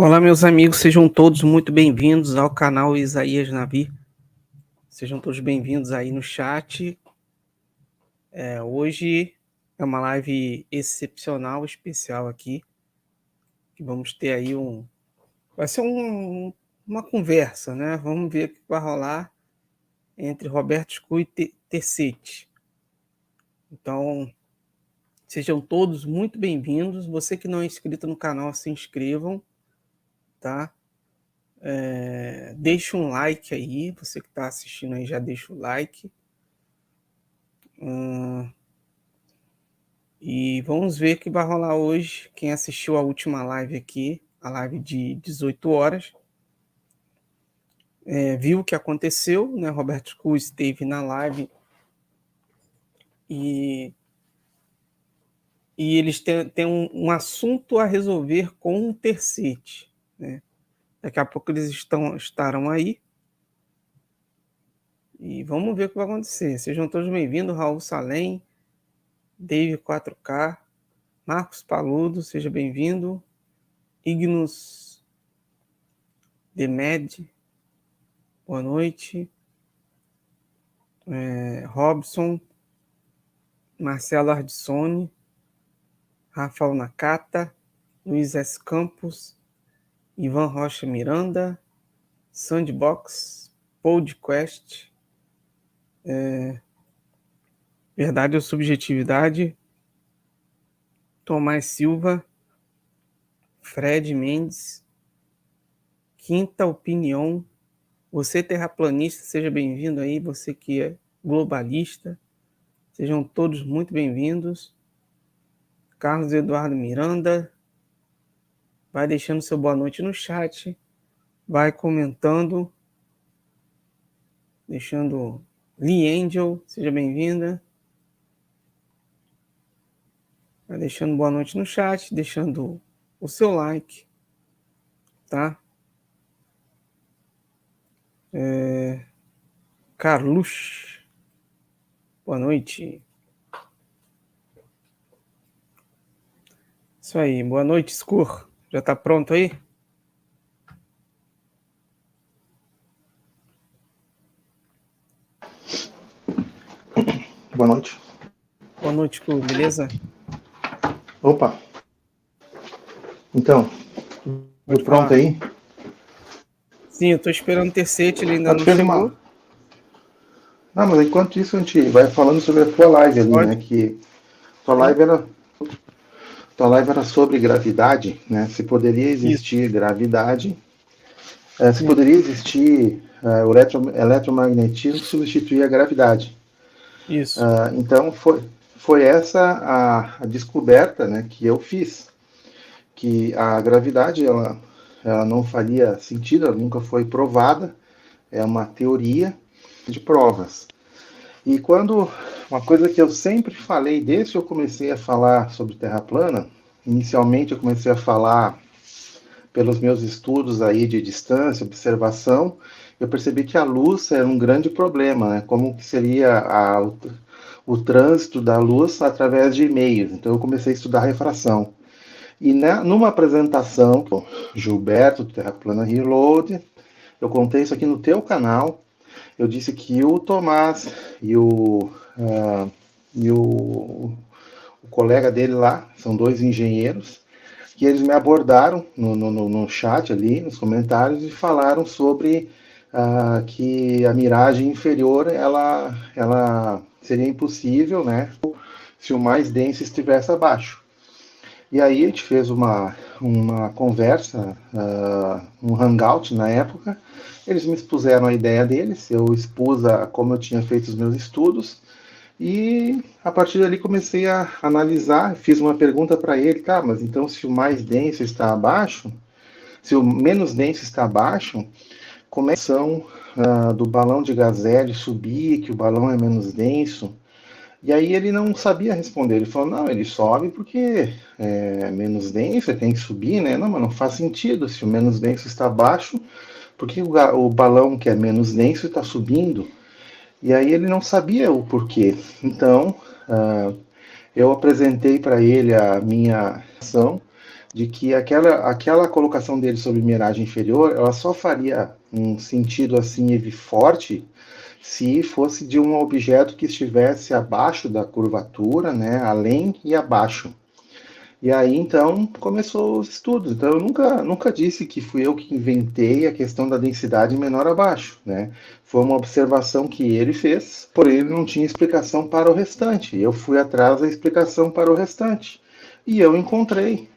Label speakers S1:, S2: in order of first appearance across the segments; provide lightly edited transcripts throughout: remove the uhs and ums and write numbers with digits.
S1: Olá, meus amigos, sejam todos muito bem-vindos ao canal Isaías Navi. Sejam todos bem-vindos aí no chat. Hoje é uma live excepcional, especial aqui. Que vamos ter aí vai ser uma conversa, né? Vamos ver o que vai rolar entre Roberto Scu e Tercete. Então, sejam todos muito bem-vindos. Você que não é inscrito no canal, se inscrevam, tá? Deixa um like aí, você que está assistindo aí já deixa o like. E vamos ver o que vai rolar hoje. Quem assistiu a última live aqui, a live de 18 horas, viu o que aconteceu, né? Roberto Cruz esteve na live e eles têm um assunto a resolver com o Tercete, né? Daqui a pouco eles estarão aí. E vamos ver o que vai acontecer. Sejam todos bem-vindos, Raul Salem, Dave 4K, Marcos Paludo, seja bem-vindo, Ignus Demed, boa noite, Robson, Marcelo Ardissone, Rafael Nakata, Luiz S. Campos, Ivan Rocha Miranda, Sandbox, Podcast, Verdade ou Subjetividade, Tomás Silva, Fred Mendes, Quinta Opinião, você terraplanista, seja bem-vindo aí, você que é globalista, sejam todos muito bem-vindos. Carlos Eduardo Miranda, vai deixando seu boa noite no chat, vai comentando, deixando Lee Angel, seja bem-vinda. Vai deixando boa noite no chat, deixando o seu like, tá? Carlos, boa noite. Isso aí, boa noite, Scur. Já tá pronto aí?
S2: Boa noite.
S1: Boa noite, Scur, beleza?
S2: Opa. Então, tudo pronto aí?
S1: Sim, eu tô esperando o Tercete, ele ainda não chegou.
S2: Não, mas enquanto isso a gente vai falando sobre a tua live ali, né? Que tua live era sobre gravidade, né? Se poderia existir gravidade, se poderia existir o eletromagnetismo substituir a gravidade.
S1: Isso.
S2: Então foi essa a descoberta, né, que eu fiz, que a gravidade ela não faria sentido, ela nunca foi provada, é uma teoria de provas. E uma coisa que eu sempre falei, desde que eu comecei a falar sobre Terra plana, inicialmente eu comecei a falar pelos meus estudos aí de distância, observação, eu percebi que a luz era um grande problema, né? Como que seria o trânsito da luz através de meios. Então eu comecei a estudar refração. E numa apresentação, Gilberto, Terra Plana Reload, eu contei isso aqui no teu canal, eu disse que o Tomás e o colega dele lá, são dois engenheiros, que eles me abordaram no chat ali, nos comentários, e falaram sobre que a miragem inferior, ela seria impossível, né, se o mais denso estivesse abaixo. E aí a gente fez uma conversa, um hangout na época. Eles me expuseram a ideia deles, eu expus como eu tinha feito os meus estudos, e a partir dali comecei a analisar, fiz uma pergunta para ele, tá, mas então se o mais denso está abaixo, se o menos denso está abaixo, como é que são do balão de gás hélio subir, que o balão é menos denso? E aí ele não sabia responder, ele falou, não, ele sobe porque é menos denso, ele tem que subir, né? Não, mas não faz sentido, se o menos denso está abaixo, por que o balão que é menos denso está subindo? E aí ele não sabia o porquê. Então, eu apresentei para ele a minha ação, de que aquela colocação dele sobre miragem inferior, ela só faria um sentido assim forte se fosse de um objeto que estivesse abaixo da curvatura, né, além e abaixo. E aí, então, começou os estudos. Então, eu nunca disse que fui eu que inventei a questão da densidade menor abaixo, né? Foi uma observação que ele fez, porém ele não tinha explicação para o restante. Eu fui atrás da explicação para o restante. E eu encontrei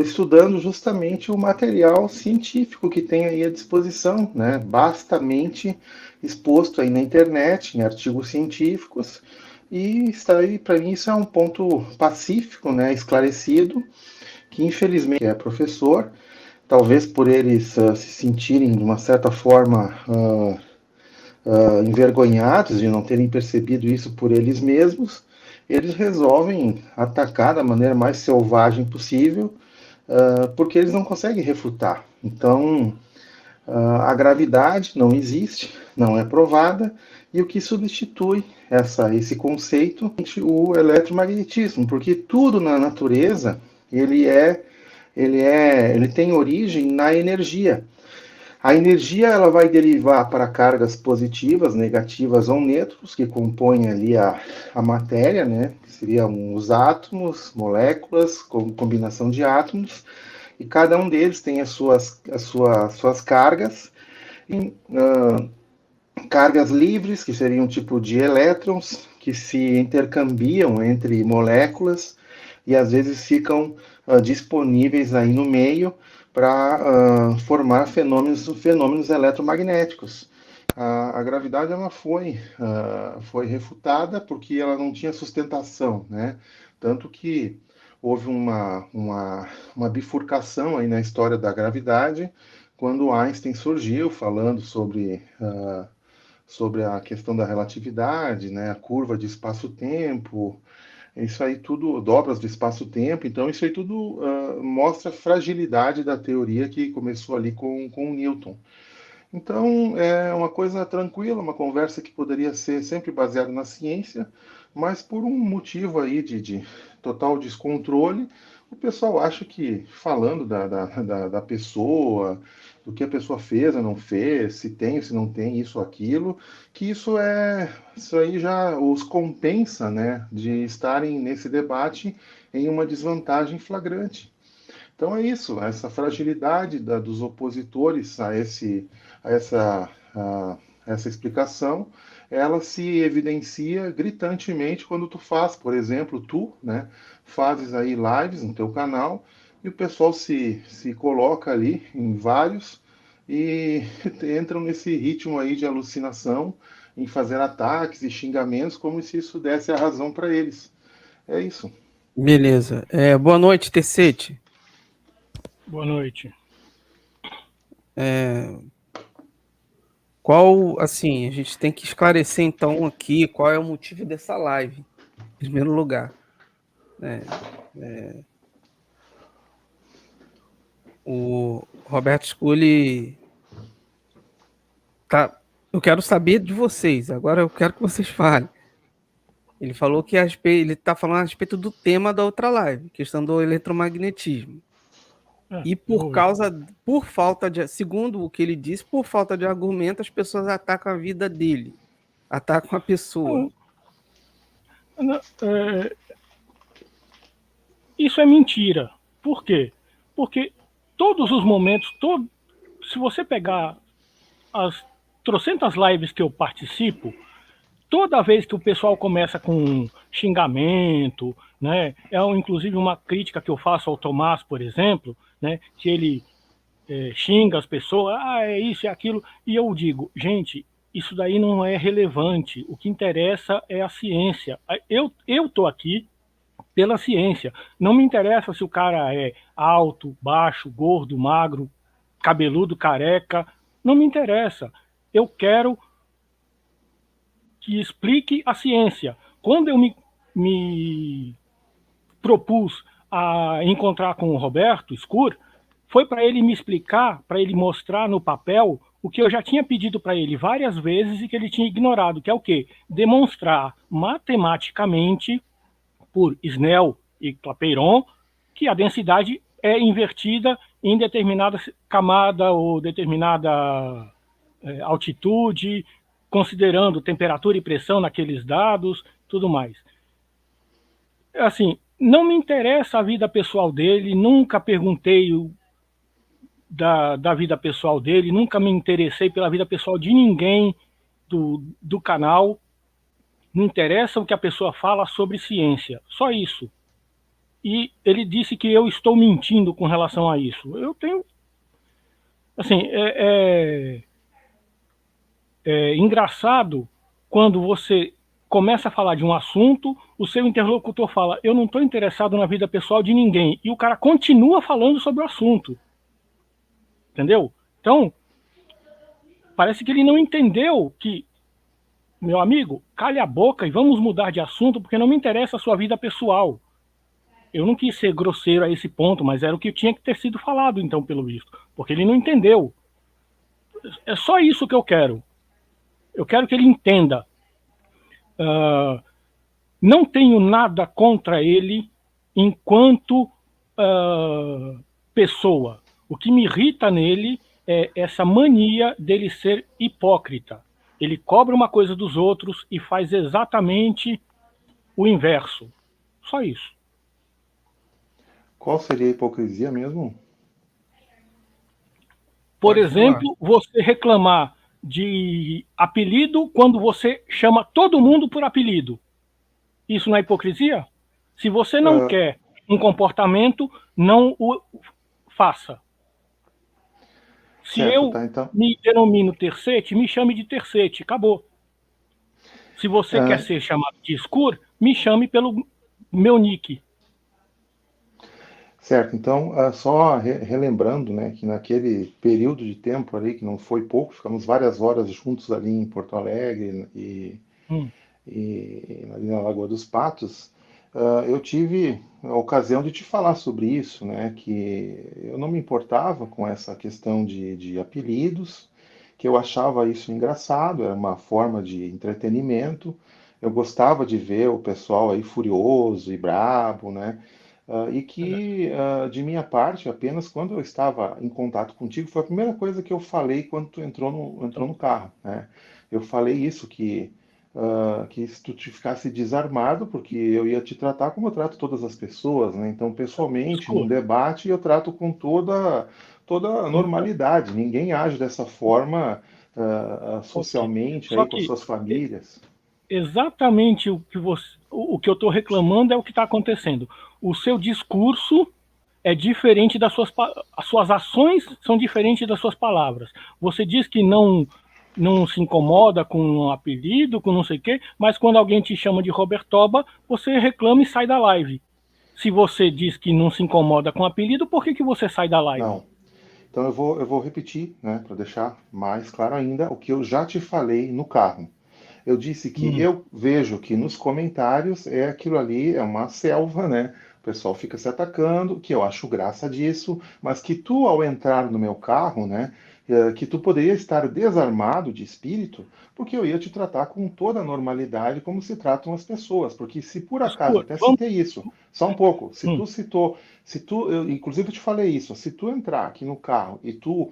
S2: estudando justamente o material científico que tem aí à disposição, né? Bastamente exposto aí na internet, em artigos científicos, e está aí, para mim, isso é um ponto pacífico, né, esclarecido, que infelizmente é professor, talvez por eles se sentirem, de uma certa forma, envergonhados de não terem percebido isso por eles mesmos, eles resolvem atacar da maneira mais selvagem possível, porque eles não conseguem refutar. Então, a gravidade não existe, não é provada, e o que substitui esse conceito é o eletromagnetismo, porque tudo na natureza ele tem origem na energia. A energia ela vai derivar para cargas positivas, negativas ou nêutrons, que compõem ali a matéria, né? Que seriam os átomos, moléculas, combinação de átomos, e cada um deles tem as suas cargas, e, cargas livres, que seriam um tipo de elétrons, que se intercambiam entre moléculas e às vezes ficam disponíveis aí no meio para formar fenômenos eletromagnéticos. A gravidade ela foi refutada porque ela não tinha sustentação, né? Tanto que houve uma bifurcação aí na história da gravidade, quando Einstein surgiu falando sobre a questão da relatividade, né, a curva de espaço-tempo, isso aí tudo, dobras do espaço-tempo, então isso aí tudo mostra a fragilidade da teoria que começou ali com o Newton. Então, é uma coisa tranquila, uma conversa que poderia ser sempre baseada na ciência, mas por um motivo aí de total descontrole, o pessoal acha que falando da pessoa, do que a pessoa fez ou não fez, se tem ou se não tem isso ou aquilo, que isso aí já os compensa, né, de estarem nesse debate em uma desvantagem flagrante. Então é isso, essa fragilidade dos opositores a essa, a, essa explicação, ela se evidencia gritantemente quando tu faz, por exemplo, né, fazes aí lives no teu canal e o pessoal se coloca ali em vários e entram nesse ritmo aí de alucinação, em fazer ataques e xingamentos como se isso desse a razão para eles. É isso.
S1: Beleza. Boa noite, Tecete.
S3: Boa noite.
S1: Assim, a gente tem que esclarecer então aqui qual é o motivo dessa live, em primeiro lugar. O Roberto Scully eu quero saber de vocês, agora eu quero que vocês falem. Ele falou que ele está falando a respeito do tema da outra live, questão do eletromagnetismo. E por falta de, segundo o que ele disse, por falta de argumento, as pessoas atacam a vida dele, atacam a pessoa.
S3: Isso é mentira. Por quê? Porque todos os momentos, se você pegar as trocentas lives que eu participo, toda vez que o pessoal começa com xingamento, né, inclusive uma crítica que eu faço ao Tomás, por exemplo, né, que ele xinga as pessoas, é isso, é aquilo, e eu digo, gente, isso daí não é relevante, o que interessa é a ciência. Eu tô aqui pela ciência, não me interessa se o cara é alto, baixo, gordo, magro, cabeludo, careca, não me interessa, eu quero que explique a ciência. Quando eu me propus a encontrar com o Roberto Scur, foi para ele me explicar, para ele mostrar no papel o que eu já tinha pedido para ele várias vezes e que ele tinha ignorado, que é o quê? Demonstrar matematicamente, por Snell, e Clapeyron, que a densidade é invertida em determinada camada ou determinada altitude, considerando temperatura e pressão naqueles dados, tudo mais. Assim, não me interessa a vida pessoal dele, nunca perguntei da vida pessoal dele, nunca me interessei pela vida pessoal de ninguém do canal. Não interessa o que a pessoa fala sobre ciência, só isso. E ele disse que eu estou mentindo com relação a isso. Eu tenho... Assim, é engraçado quando você começa a falar de um assunto, o seu interlocutor fala, eu não estou interessado na vida pessoal de ninguém, e o cara continua falando sobre o assunto. Entendeu? Então, parece que ele não entendeu que, meu amigo, cale a boca e vamos mudar de assunto, porque não me interessa a sua vida pessoal. Eu não quis ser grosseiro a esse ponto, mas era o que tinha que ter sido falado, então, pelo visto. Porque ele não entendeu. É só isso que eu quero. Eu quero que ele entenda. Não tenho nada contra ele enquanto pessoa. O que me irrita nele é essa mania dele ser hipócrita. Ele cobra uma coisa dos outros e faz exatamente o inverso. Só isso.
S2: Qual seria a hipocrisia mesmo?
S3: Por
S1: Pode
S3: exemplo, você reclamar de apelido quando você chama todo mundo por apelido. Isso não é hipocrisia? Se você não quer um comportamento, não o faça. Se
S2: Certo,
S3: eu
S2: tá, então.
S3: me denomino tercete, me chame de tercete, acabou. Se você quer ser chamado de Skur, me chame pelo meu nick.
S2: Certo, então, só relembrando, né, que naquele período de tempo ali, que não foi pouco, ficamos várias horas juntos ali em Porto Alegre e ali na Lagoa dos Patos, eu tive a ocasião de te falar sobre isso, né, que eu não me importava com essa questão de apelidos, que eu achava isso engraçado, era uma forma de entretenimento, eu gostava de ver o pessoal aí furioso e brabo, né, e que, de minha parte, apenas quando eu estava em contato contigo, foi a primeira coisa que eu falei quando tu entrou no carro, né? Eu falei isso, que se tu te ficasse desarmado, porque eu ia te tratar como eu trato todas as pessoas, né? Então, pessoalmente, num
S3: Skur.
S2: debate, eu trato com toda a
S3: Então,
S2: normalidade. Ninguém age dessa forma,
S3: ok.
S2: socialmente,
S3: Só
S2: aí com as
S3: que
S2: suas famílias.
S3: exatamente o que eu estou reclamando é o que está acontecendo. O seu discurso é diferente as suas ações são diferentes das suas palavras. Você diz que não se incomoda com um apelido, com não sei o quê, mas quando alguém te chama de Robertoba, você reclama e sai da live. Se você diz que não se incomoda com apelido, por que você sai da live?
S2: Não. Então eu vou repetir, né, para deixar mais claro ainda, o que eu já te falei no carro. Eu disse que
S3: Hum,
S2: eu vejo que nos comentários é aquilo ali, é uma selva, né? O pessoal fica se atacando, que eu acho graça disso, mas que tu, ao entrar no meu carro, né, que tu poderia estar desarmado de espírito, porque eu ia te tratar com toda a normalidade, como se tratam as pessoas. Porque se por acaso,
S3: Escura,
S2: até
S3: vamos.
S2: citei isso, só um pouco, se
S3: Hum,
S2: tu citou, se tu, inclusive eu te falei isso, se tu entrar aqui no carro e tu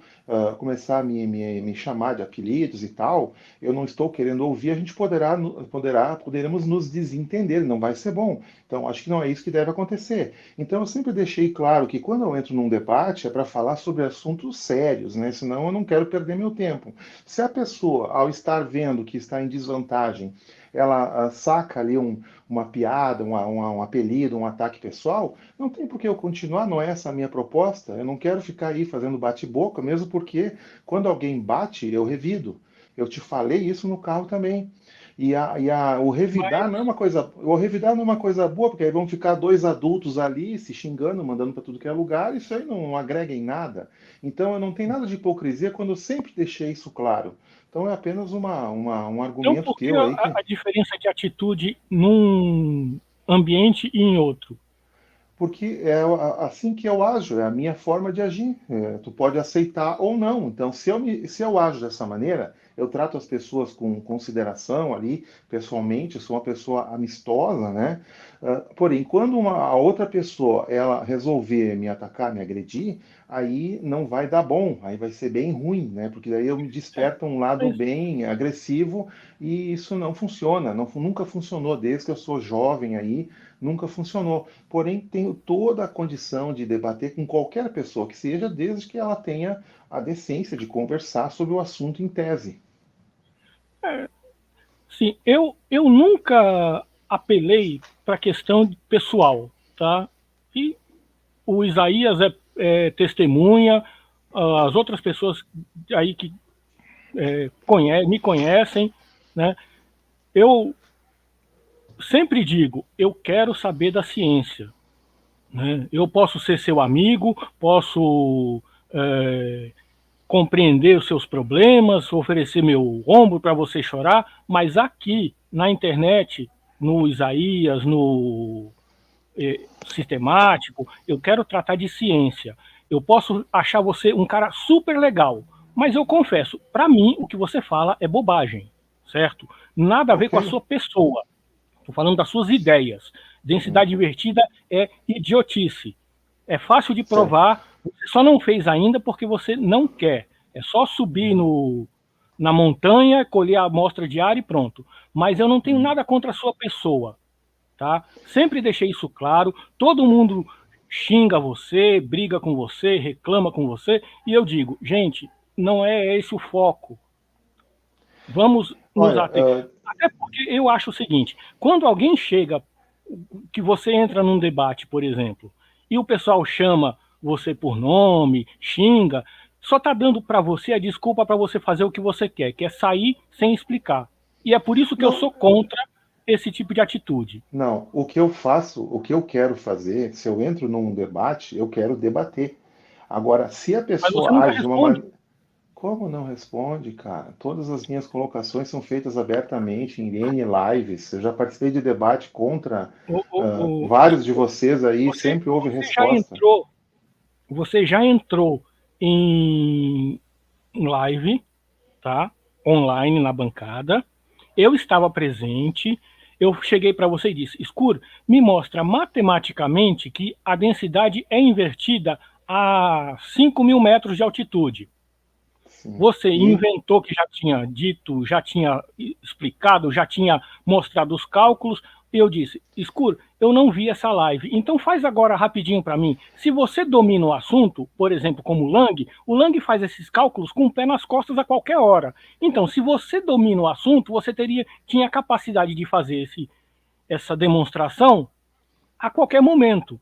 S2: começar a me chamar de apelidos e tal, eu não estou querendo ouvir, a gente poderemos nos desentender, não vai ser bom. Então, acho que não é isso que deve acontecer. Então, eu sempre deixei claro que quando eu entro num debate é para falar sobre assuntos sérios, né? Senão eu não quero perder meu tempo. Se a pessoa, ao estar vendo que está em desvantagem, ela saca ali uma piada, um apelido, um ataque pessoal, não tem por que eu continuar, não é essa a minha proposta. Eu não quero ficar aí fazendo bate-boca, mesmo porque quando alguém bate, eu revido. Eu te falei isso no carro também. O revidar não é
S3: mas
S2: uma coisa, o revidar não é uma coisa boa, porque aí vão ficar dois adultos ali se xingando, mandando para tudo que é lugar, isso aí não agrega em nada. Então eu não tenho nada de hipocrisia quando eu sempre deixei isso claro. Então é apenas um
S3: então
S2: argumento
S3: por que
S2: teu aí que.
S3: a diferença de atitude num ambiente e em outro?
S2: Porque é assim que eu ajo, é a minha forma de agir. Tu pode aceitar ou não. Então, se eu ajo dessa maneira, eu trato as pessoas com consideração ali, pessoalmente, eu sou uma pessoa amistosa, né? Porém, quando a outra pessoa ela resolver me atacar, me agredir, aí não vai dar bom, aí vai ser bem ruim, né? Porque daí eu me desperta um lado
S3: Mas,
S2: bem agressivo e isso não funciona, nunca funcionou desde que eu sou jovem aí, nunca funcionou. Porém, tenho toda a condição de debater com qualquer pessoa que seja, desde que ela tenha a decência de conversar sobre o assunto em tese.
S3: sim, eu nunca apelei para questão pessoal, tá? E o Isaías é testemunha, as outras pessoas aí que me conhecem, né? Eu sempre digo, eu quero saber da ciência, né? Eu posso ser seu amigo, posso compreender os seus problemas, oferecer meu ombro para você chorar, mas aqui na internet, no Isaías, no sistemático, eu quero tratar de ciência. Eu posso achar você um cara super legal, mas eu confesso, para mim o que você fala é bobagem, certo? Nada a ver com a
S2: Ok.
S3: sua pessoa. Estou falando das suas ideias. Densidade invertida é idiotice. É fácil de
S2: Certo.
S3: provar, você só não fez ainda porque você não quer. É só subir na montanha, colher a amostra de ar e pronto. Mas eu não tenho nada contra a sua pessoa, tá? Sempre deixei isso claro. Todo mundo xinga você, briga com você, reclama com você, e eu digo, gente, não é esse o foco. Vamos nos
S2: Olha,
S3: ater. Até porque eu acho o seguinte: quando alguém chega, que você entra num debate, por exemplo, e o pessoal chama você por nome, xinga, só está dando para você a desculpa para você fazer o que você quer, que é sair sem explicar. E é por isso que eu
S2: não,
S3: sou contra esse tipo de atitude.
S2: não, o que eu faço, o que eu quero fazer, se eu entro num debate, eu quero debater. Agora, se a
S3: Mas você
S2: pessoa
S3: nunca
S2: age de uma
S3: responde.
S2: maneira. Como não responde, cara? Todas as minhas colocações são feitas abertamente em N lives. Eu já participei de debate contra vários de vocês aí,
S3: Você,
S2: sempre houve
S3: você já
S2: resposta.
S3: entrou, você já entrou em live, tá? Online na bancada. Eu estava presente. Eu cheguei para você e disse: Escuro, me mostra matematicamente que a densidade é invertida a 5.000 metros de altitude.
S2: Sim.
S3: Você
S2: E
S3: inventou que já tinha dito, já tinha explicado, já tinha mostrado os cálculos. E eu disse: Escuro, eu não vi essa live. Então faz agora rapidinho para mim. Se você domina o assunto, por exemplo, como o Lang faz esses cálculos com o pé nas costas a qualquer hora. Então, se você domina o assunto, você tinha capacidade de fazer essa demonstração a qualquer momento.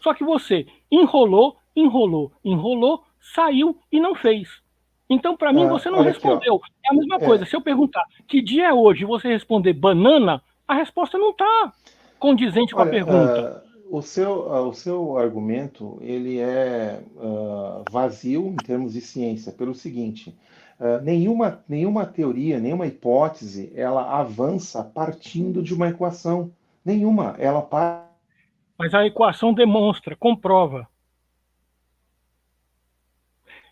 S3: Só que você enrolou, enrolou, enrolou, saiu e não fez. Então, para mim, você não
S2: olha aqui, ó.
S3: respondeu. É a mesma coisa.
S2: É,
S3: Se eu perguntar que dia é hoje e você responder banana, a resposta não está condizente com a
S2: olha,
S3: pergunta.
S2: o seu argumento ele é vazio em termos de ciência, pelo seguinte: nenhuma teoria, nenhuma hipótese, ela avança partindo de uma equação. Nenhuma. Ela parte.
S3: Mas a equação demonstra, comprova.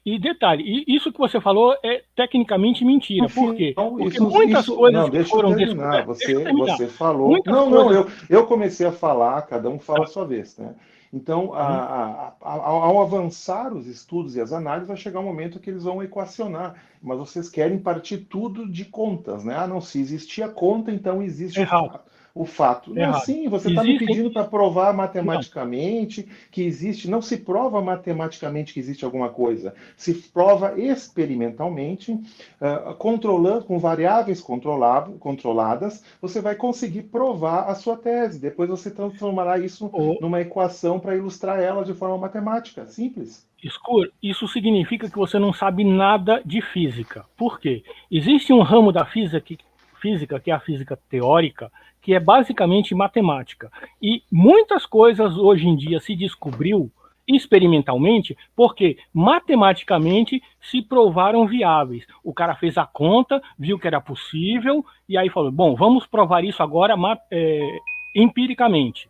S3: E detalhe, isso que você falou é tecnicamente
S2: No
S3: mentira. Por quê?
S2: final,
S3: Porque muitas coisas
S2: não,
S3: que
S2: deixa eu
S3: foram
S2: terminar.
S3: descobertas. Deixa eu terminar.
S2: Você falou.
S3: Muitas
S2: Não, não,
S3: coisas.
S2: eu comecei a falar, cada um fala a sua vez, né? Então,
S3: Uhum.
S2: ao avançar os estudos e as análises, vai chegar um momento que eles vão equacionar. Mas vocês querem partir tudo de contas, né? Ah, não, se existia conta, então existe
S3: Errado,
S2: o fato. Não é
S3: errado.
S2: assim, você está me
S3: Existem.
S2: pedindo para provar
S3: Não.
S2: matematicamente que existe. Não se prova matematicamente que existe alguma coisa. Se prova experimentalmente, controlando, com variáveis controladas, você vai conseguir provar a sua tese. Depois você transformará isso
S3: O
S2: numa equação para ilustrar ela de forma matemática. Simples.
S3: Escuro, isso significa que você não sabe nada de física. Por quê? Existe um ramo da física, que é a física teórica, que é basicamente matemática. E muitas coisas hoje em dia se descobriu experimentalmente porque matematicamente se provaram viáveis. O cara fez a conta, viu que era possível e aí falou: bom, vamos provar isso agora empiricamente,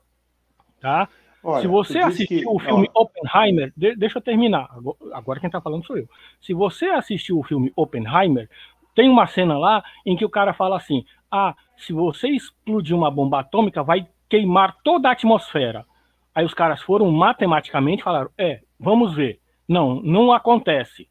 S3: tá? Se
S2: Olha, tu
S3: você
S2: diz
S3: assistiu
S2: que.
S3: o filme Oppenheimer, deixa eu terminar. Agora quem está falando sou eu. Se você assistiu o filme Oppenheimer, Tem uma cena lá em que o cara fala assim, se você explodir uma bomba atômica, vai queimar toda a atmosfera. Aí os caras foram matematicamente e falaram, vamos ver. Não acontece.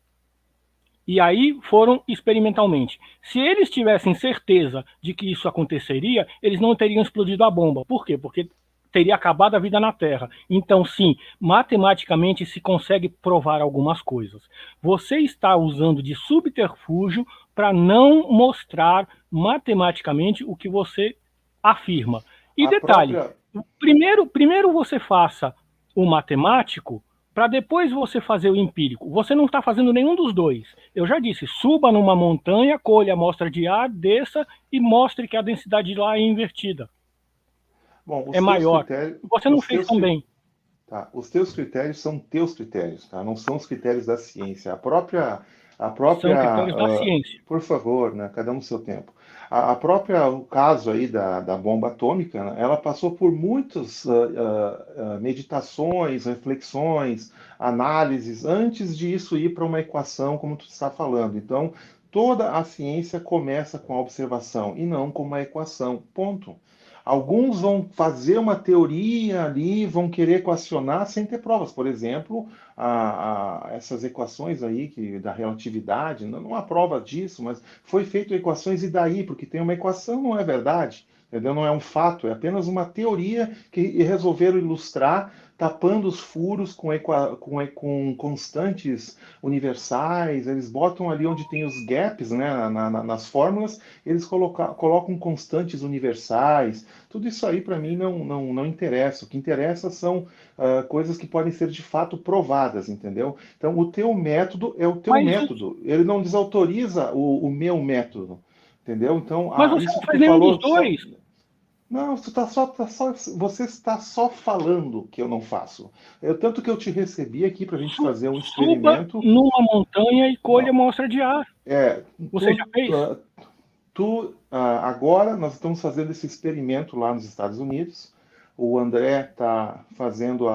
S3: E aí foram experimentalmente. Se eles tivessem certeza de que isso aconteceria, eles não teriam explodido a bomba. Por quê? Porque teria acabado a vida na Terra. Então, sim, matematicamente se consegue provar algumas coisas. Você está usando de subterfúgio para não mostrar matematicamente o que você afirma. E detalhe, primeiro você faça o matemático para depois você fazer o empírico. Você não está fazendo nenhum dos dois. Eu já disse, suba numa montanha, colha a amostra de ar, desça e mostre que a densidade de lá é invertida.
S2: Bom,
S3: É maior. Você não fez também.
S2: Tá. Os teus critérios são teus critérios, tá? Não são os critérios da ciência. A própria
S3: São critérios da ciência.
S2: Por favor, né? Cada um no seu tempo. O caso aí da bomba atômica, né? Ela passou por muitas meditações, reflexões, análises, antes de isso ir para uma equação, como tu está falando. Então, toda a ciência começa com a observação e não com uma equação. Ponto. Alguns vão fazer uma teoria ali, vão querer equacionar sem ter provas. Por exemplo, essas equações aí da relatividade, não há prova disso, mas foi feito equações e daí, porque tem uma equação, não é verdade, entendeu? Não é um fato, é apenas uma teoria que resolveram ilustrar, tapando os furos com constantes universais. Eles botam ali onde tem os gaps, né, nas fórmulas, eles colocam constantes universais. Tudo isso aí, para mim, não interessa. O que interessa são coisas que podem ser de fato provadas, entendeu? Então, o teu método é o teu método. Ele não desautoriza o meu método, entendeu? Então,
S3: mas você
S2: isso
S3: não
S2: que
S3: faz
S2: tu
S3: nenhum
S2: falou...
S3: dos dois.
S2: Não, você está só falando que eu não faço. Tanto que eu te recebi aqui para a gente fazer um experimento.
S3: Suba numa montanha e colha amostra de ar. Você já fez?
S2: Agora nós estamos fazendo esse experimento lá nos Estados Unidos. O André está fazendo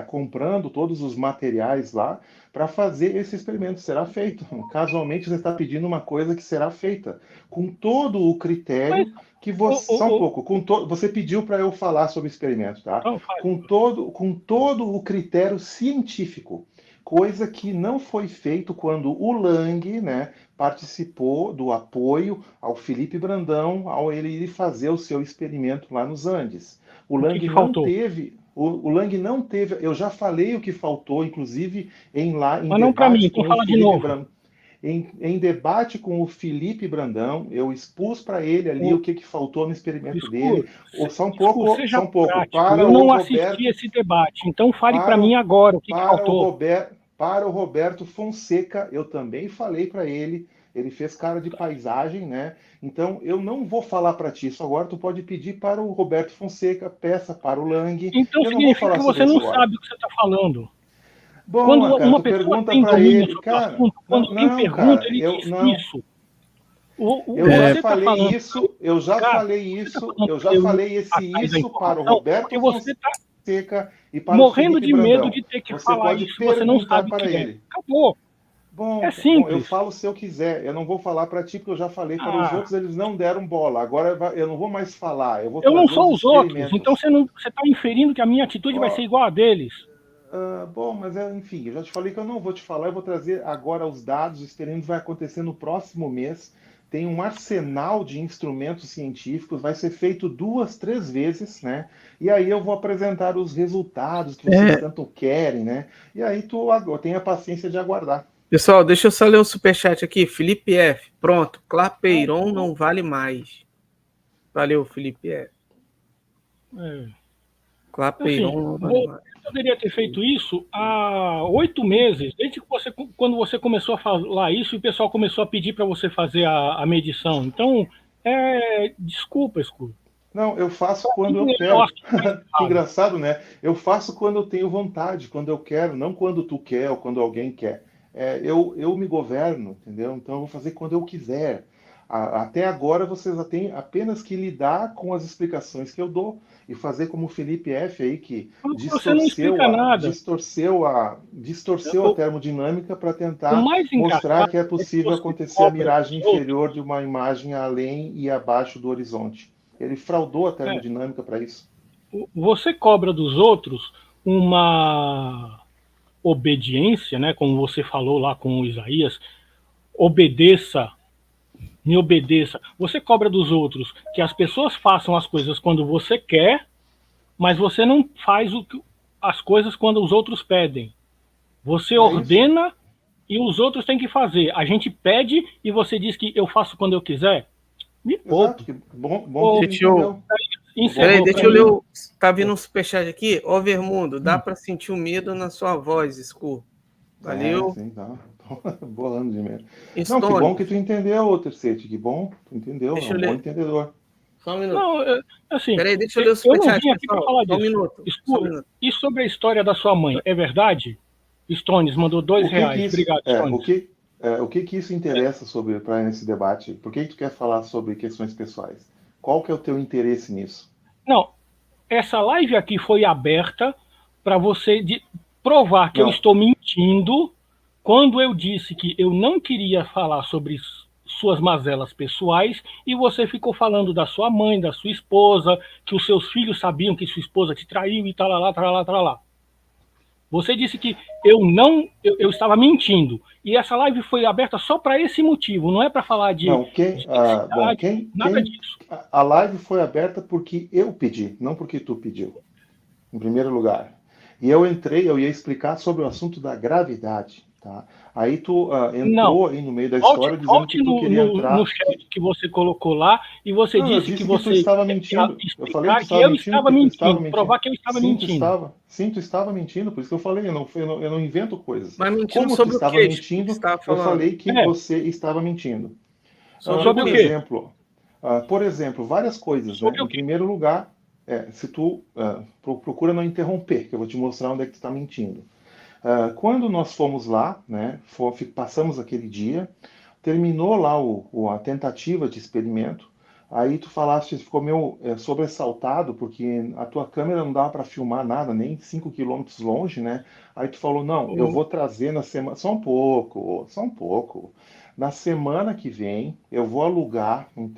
S2: comprando todos os materiais lá para fazer esse experimento. Será feito. Casualmente você está pedindo uma coisa que será feita com todo o critério que você. Só um pouco. Você pediu para eu falar sobre o experimento, tá? Com todo o critério científico. Coisa que não foi feito quando o Lang, né, participou do apoio ao Felipe Brandão ao ele ir fazer o seu experimento lá nos Andes. O Lang não teve. O Lang não teve. Eu já falei o que faltou, inclusive em debate com o Felipe Brandão. Em debate com o Felipe Brandão, eu expus para ele ali o que faltou no experimento dele. Só um pouco.
S3: Eu não assisti esse debate, então fale para mim agora o que faltou.
S2: Para o Roberto Fonseca, eu também falei para ele. Ele fez cara de paisagem, né? Então, eu não vou falar para ti isso agora. Tu pode pedir para o Roberto Fonseca, peça para o Lang.
S3: Então,
S2: eu não vou falar
S3: que você não sabe o que você está falando.
S2: Bom,
S3: quando
S2: cara,
S3: uma pessoa tem domínio sobre o assunto, quando alguém pergunta, ele diz isso.
S2: Eu já falei isso, eu já falei isso para o Roberto Fonseca e para o Felipe Brandão.
S3: Morrendo de medo de ter que falar isso, você não sabe o que é. Acabou.
S2: É simples. Bom, eu falo se eu quiser. Eu não vou falar para ti, porque eu já falei para os outros, eles não deram bola. Agora eu não vou mais falar. Eu
S3: não sou os outros, então você está inferindo que a minha atitude vai ser igual a deles.
S2: Bom, mas enfim, eu já te falei que eu não vou te falar, eu vou trazer agora os dados. O experimento vai acontecer no próximo mês. Tem um arsenal de instrumentos científicos, vai ser feito 2, 3 vezes, né? E aí eu vou apresentar os resultados que vocês tanto querem, né? E aí tu tenha paciência de aguardar.
S1: Pessoal, deixa eu só ler o superchat aqui. Felipe F. Pronto, Clapeyron não vale mais. Valeu, Felipe F. Clapeyron não vale mais.
S3: Eu poderia ter feito isso há 8 meses, desde que quando você começou a falar isso e o pessoal começou a pedir para você fazer a medição. Então, desculpa, Escuro.
S2: Não, eu faço quando eu quero. Que engraçado, né? Eu faço quando eu tenho vontade, quando eu quero, não quando tu quer ou quando alguém quer. Eu me governo, entendeu? Então eu vou fazer quando eu quiser. Até agora vocês têm apenas que lidar com as explicações que eu dou e fazer como o Felipe F aí, que
S3: Você não explica nada.
S2: distorceu a termodinâmica para
S3: O
S2: tentar
S3: mais
S2: mostrar
S3: engraçado
S2: que é
S3: é que
S2: possível
S3: você
S2: acontecer a
S3: cobra
S2: miragem
S3: dos outros.
S2: inferior de uma imagem além e abaixo do horizonte. Ele fraudou a
S3: É,
S2: termodinâmica para isso.
S3: você cobra dos outros uma obediência, né? Como você falou lá com o Isaías, obedeça, me obedeça. Você cobra dos outros que as pessoas façam as coisas quando você quer, mas você não faz as coisas quando os outros pedem. Você
S2: É isso.
S3: ordena e os outros têm que fazer. A gente pede e você diz que eu faço quando eu quiser. Me
S2: Exato.
S3: poupe.
S2: Que bom que
S3: Ô,
S2: tu
S1: Deixa eu.
S2: entendeu. Bom que
S1: Peraí,
S3: encerrou
S2: tu
S3: para
S1: deixa eu
S3: mim.
S1: ler.
S2: entendeu.
S1: Tá vindo um superchat aqui? Ó, Vermundo, dá
S3: Hum.
S1: para sentir o medo na sua voz, Scu.
S2: É,
S1: Valeu.
S2: sim, tá. Bolando de medo. Não, que bom que
S1: Stones,
S2: tu entendeu, Terceiro. Que bom, tu entendeu. É
S1: deixa eu
S2: um bom
S1: ler.
S2: entendedor.
S1: Só um minuto.
S3: Não, assim,
S1: Peraí, deixa eu ler o
S3: eu não
S1: superchat,
S3: vim aqui para
S1: pessoal.
S3: falar
S1: Só um
S3: disso.
S1: minuto. Só um
S3: Escuro.
S1: minuto.
S3: E sobre a história da sua mãe, é verdade? Stones mandou
S2: O que que
S3: R$ 2.
S2: isso,
S3: Obrigado, Stones.
S2: o que que isso interessa sobre para nesse debate? Por que que tu quer falar sobre questões pessoais? Qual que é o teu interesse nisso?
S3: Não, essa live aqui foi aberta para você provar que eu
S2: Não,
S3: estou mentindo quando eu disse que eu não queria falar sobre suas mazelas pessoais e você ficou falando da sua mãe, da sua esposa, que os seus filhos sabiam que sua esposa te traiu e tal, lá, tal, lá, tal, lá. Você disse que eu estava mentindo. E essa live foi aberta só para esse motivo, não é para falar
S2: não.
S3: de
S2: Bom,
S3: identidade, nada disso.
S2: a live foi aberta porque eu pedi, não porque tu pediu, em primeiro lugar. E eu ia explicar sobre o assunto da gravidade, tá? Aí tu
S3: Não.
S2: entrou aí no meio da
S3: Volte,
S2: história dizendo que
S3: volte
S2: tu queria
S3: no
S2: entrar.
S3: chat que você colocou lá e você
S2: Não, eu
S3: disse que
S2: disse que tu
S3: você
S2: estava
S3: ia
S2: mentindo. Eu falei que tu
S3: explicar que
S2: estava
S3: eu
S2: mentindo
S3: estava
S2: porque tu estava
S3: mentindo,
S2: mentindo.
S3: provar que eu estava mentindo.
S2: Sim, tu estava mentindo, por isso que eu falei, eu não invento coisas.
S1: Mas mentindo
S2: Como tu
S1: sobre o
S2: estava
S1: que, Scu, que você
S2: mentindo,
S1: estava
S2: eu
S1: falando?
S2: falei que
S3: É,
S2: você estava mentindo.
S1: Sobre o
S3: sobre o
S1: quê?
S3: quê?
S2: Por exemplo, várias coisas, né?
S3: Sobre
S2: Em
S3: o quê?
S2: primeiro lugar, se tu procura não interromper, que eu vou te mostrar onde é que tu está mentindo. Quando nós fomos lá, né, passamos aquele dia, terminou lá a tentativa de experimento, aí tu falaste, ficou meio sobressaltado, porque a tua câmera não dava para filmar nada, nem 5 quilômetros longe, né? Aí tu falou, não, eu vou trazer na semana, só um pouco. Na semana que vem, eu vou alugar um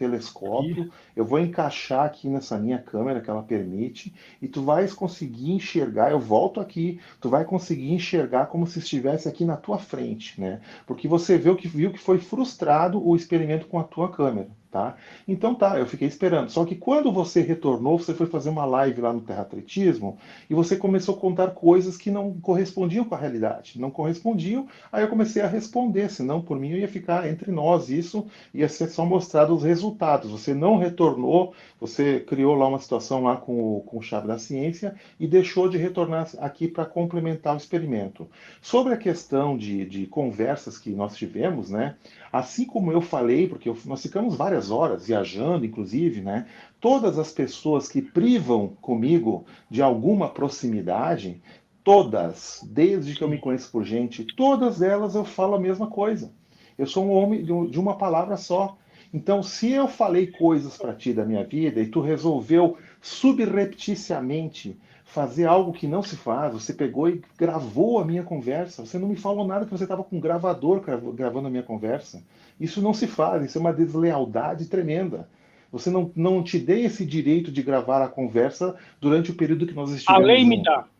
S3: Aqui.
S2: telescópio, eu vou encaixar aqui nessa minha câmera que ela permite, e tu vais conseguir enxergar, eu volto aqui, tu vai conseguir enxergar como se estivesse aqui na tua frente, né? Porque você viu que foi frustrado o experimento com a tua câmera, tá? Então tá, eu fiquei esperando. Só que quando você retornou, você foi fazer uma live lá no Terratretismo e você começou a contar coisas que não correspondiam com a realidade, não correspondiam. Aí eu comecei a responder, senão por mim eu ia ficar entre nós, isso ia ser só mostrado os resultados. Você não retornou, você criou lá uma situação lá com o Chave da Ciência e deixou de retornar aqui para complementar o experimento. Sobre a questão de conversas que nós tivemos, né? Assim como eu falei, porque nós ficamos várias horas viajando, inclusive, né? Todas as pessoas que privam comigo de alguma proximidade, todas, desde que eu me
S3: Sim.
S2: conheço por gente, todas elas eu falo a mesma coisa. Eu sou um homem de uma palavra só. Então, se eu falei coisas para ti da minha vida e tu resolveu subrepticiamente fazer algo que não se faz, você pegou e gravou a minha conversa, você não me falou nada que você estava com um gravador gravando a minha conversa. Isso não se faz, isso é uma deslealdade tremenda. Você não te dê esse direito de gravar a conversa durante o período que nós
S3: A
S2: estivemos
S3: lei me dá.
S2: juntos.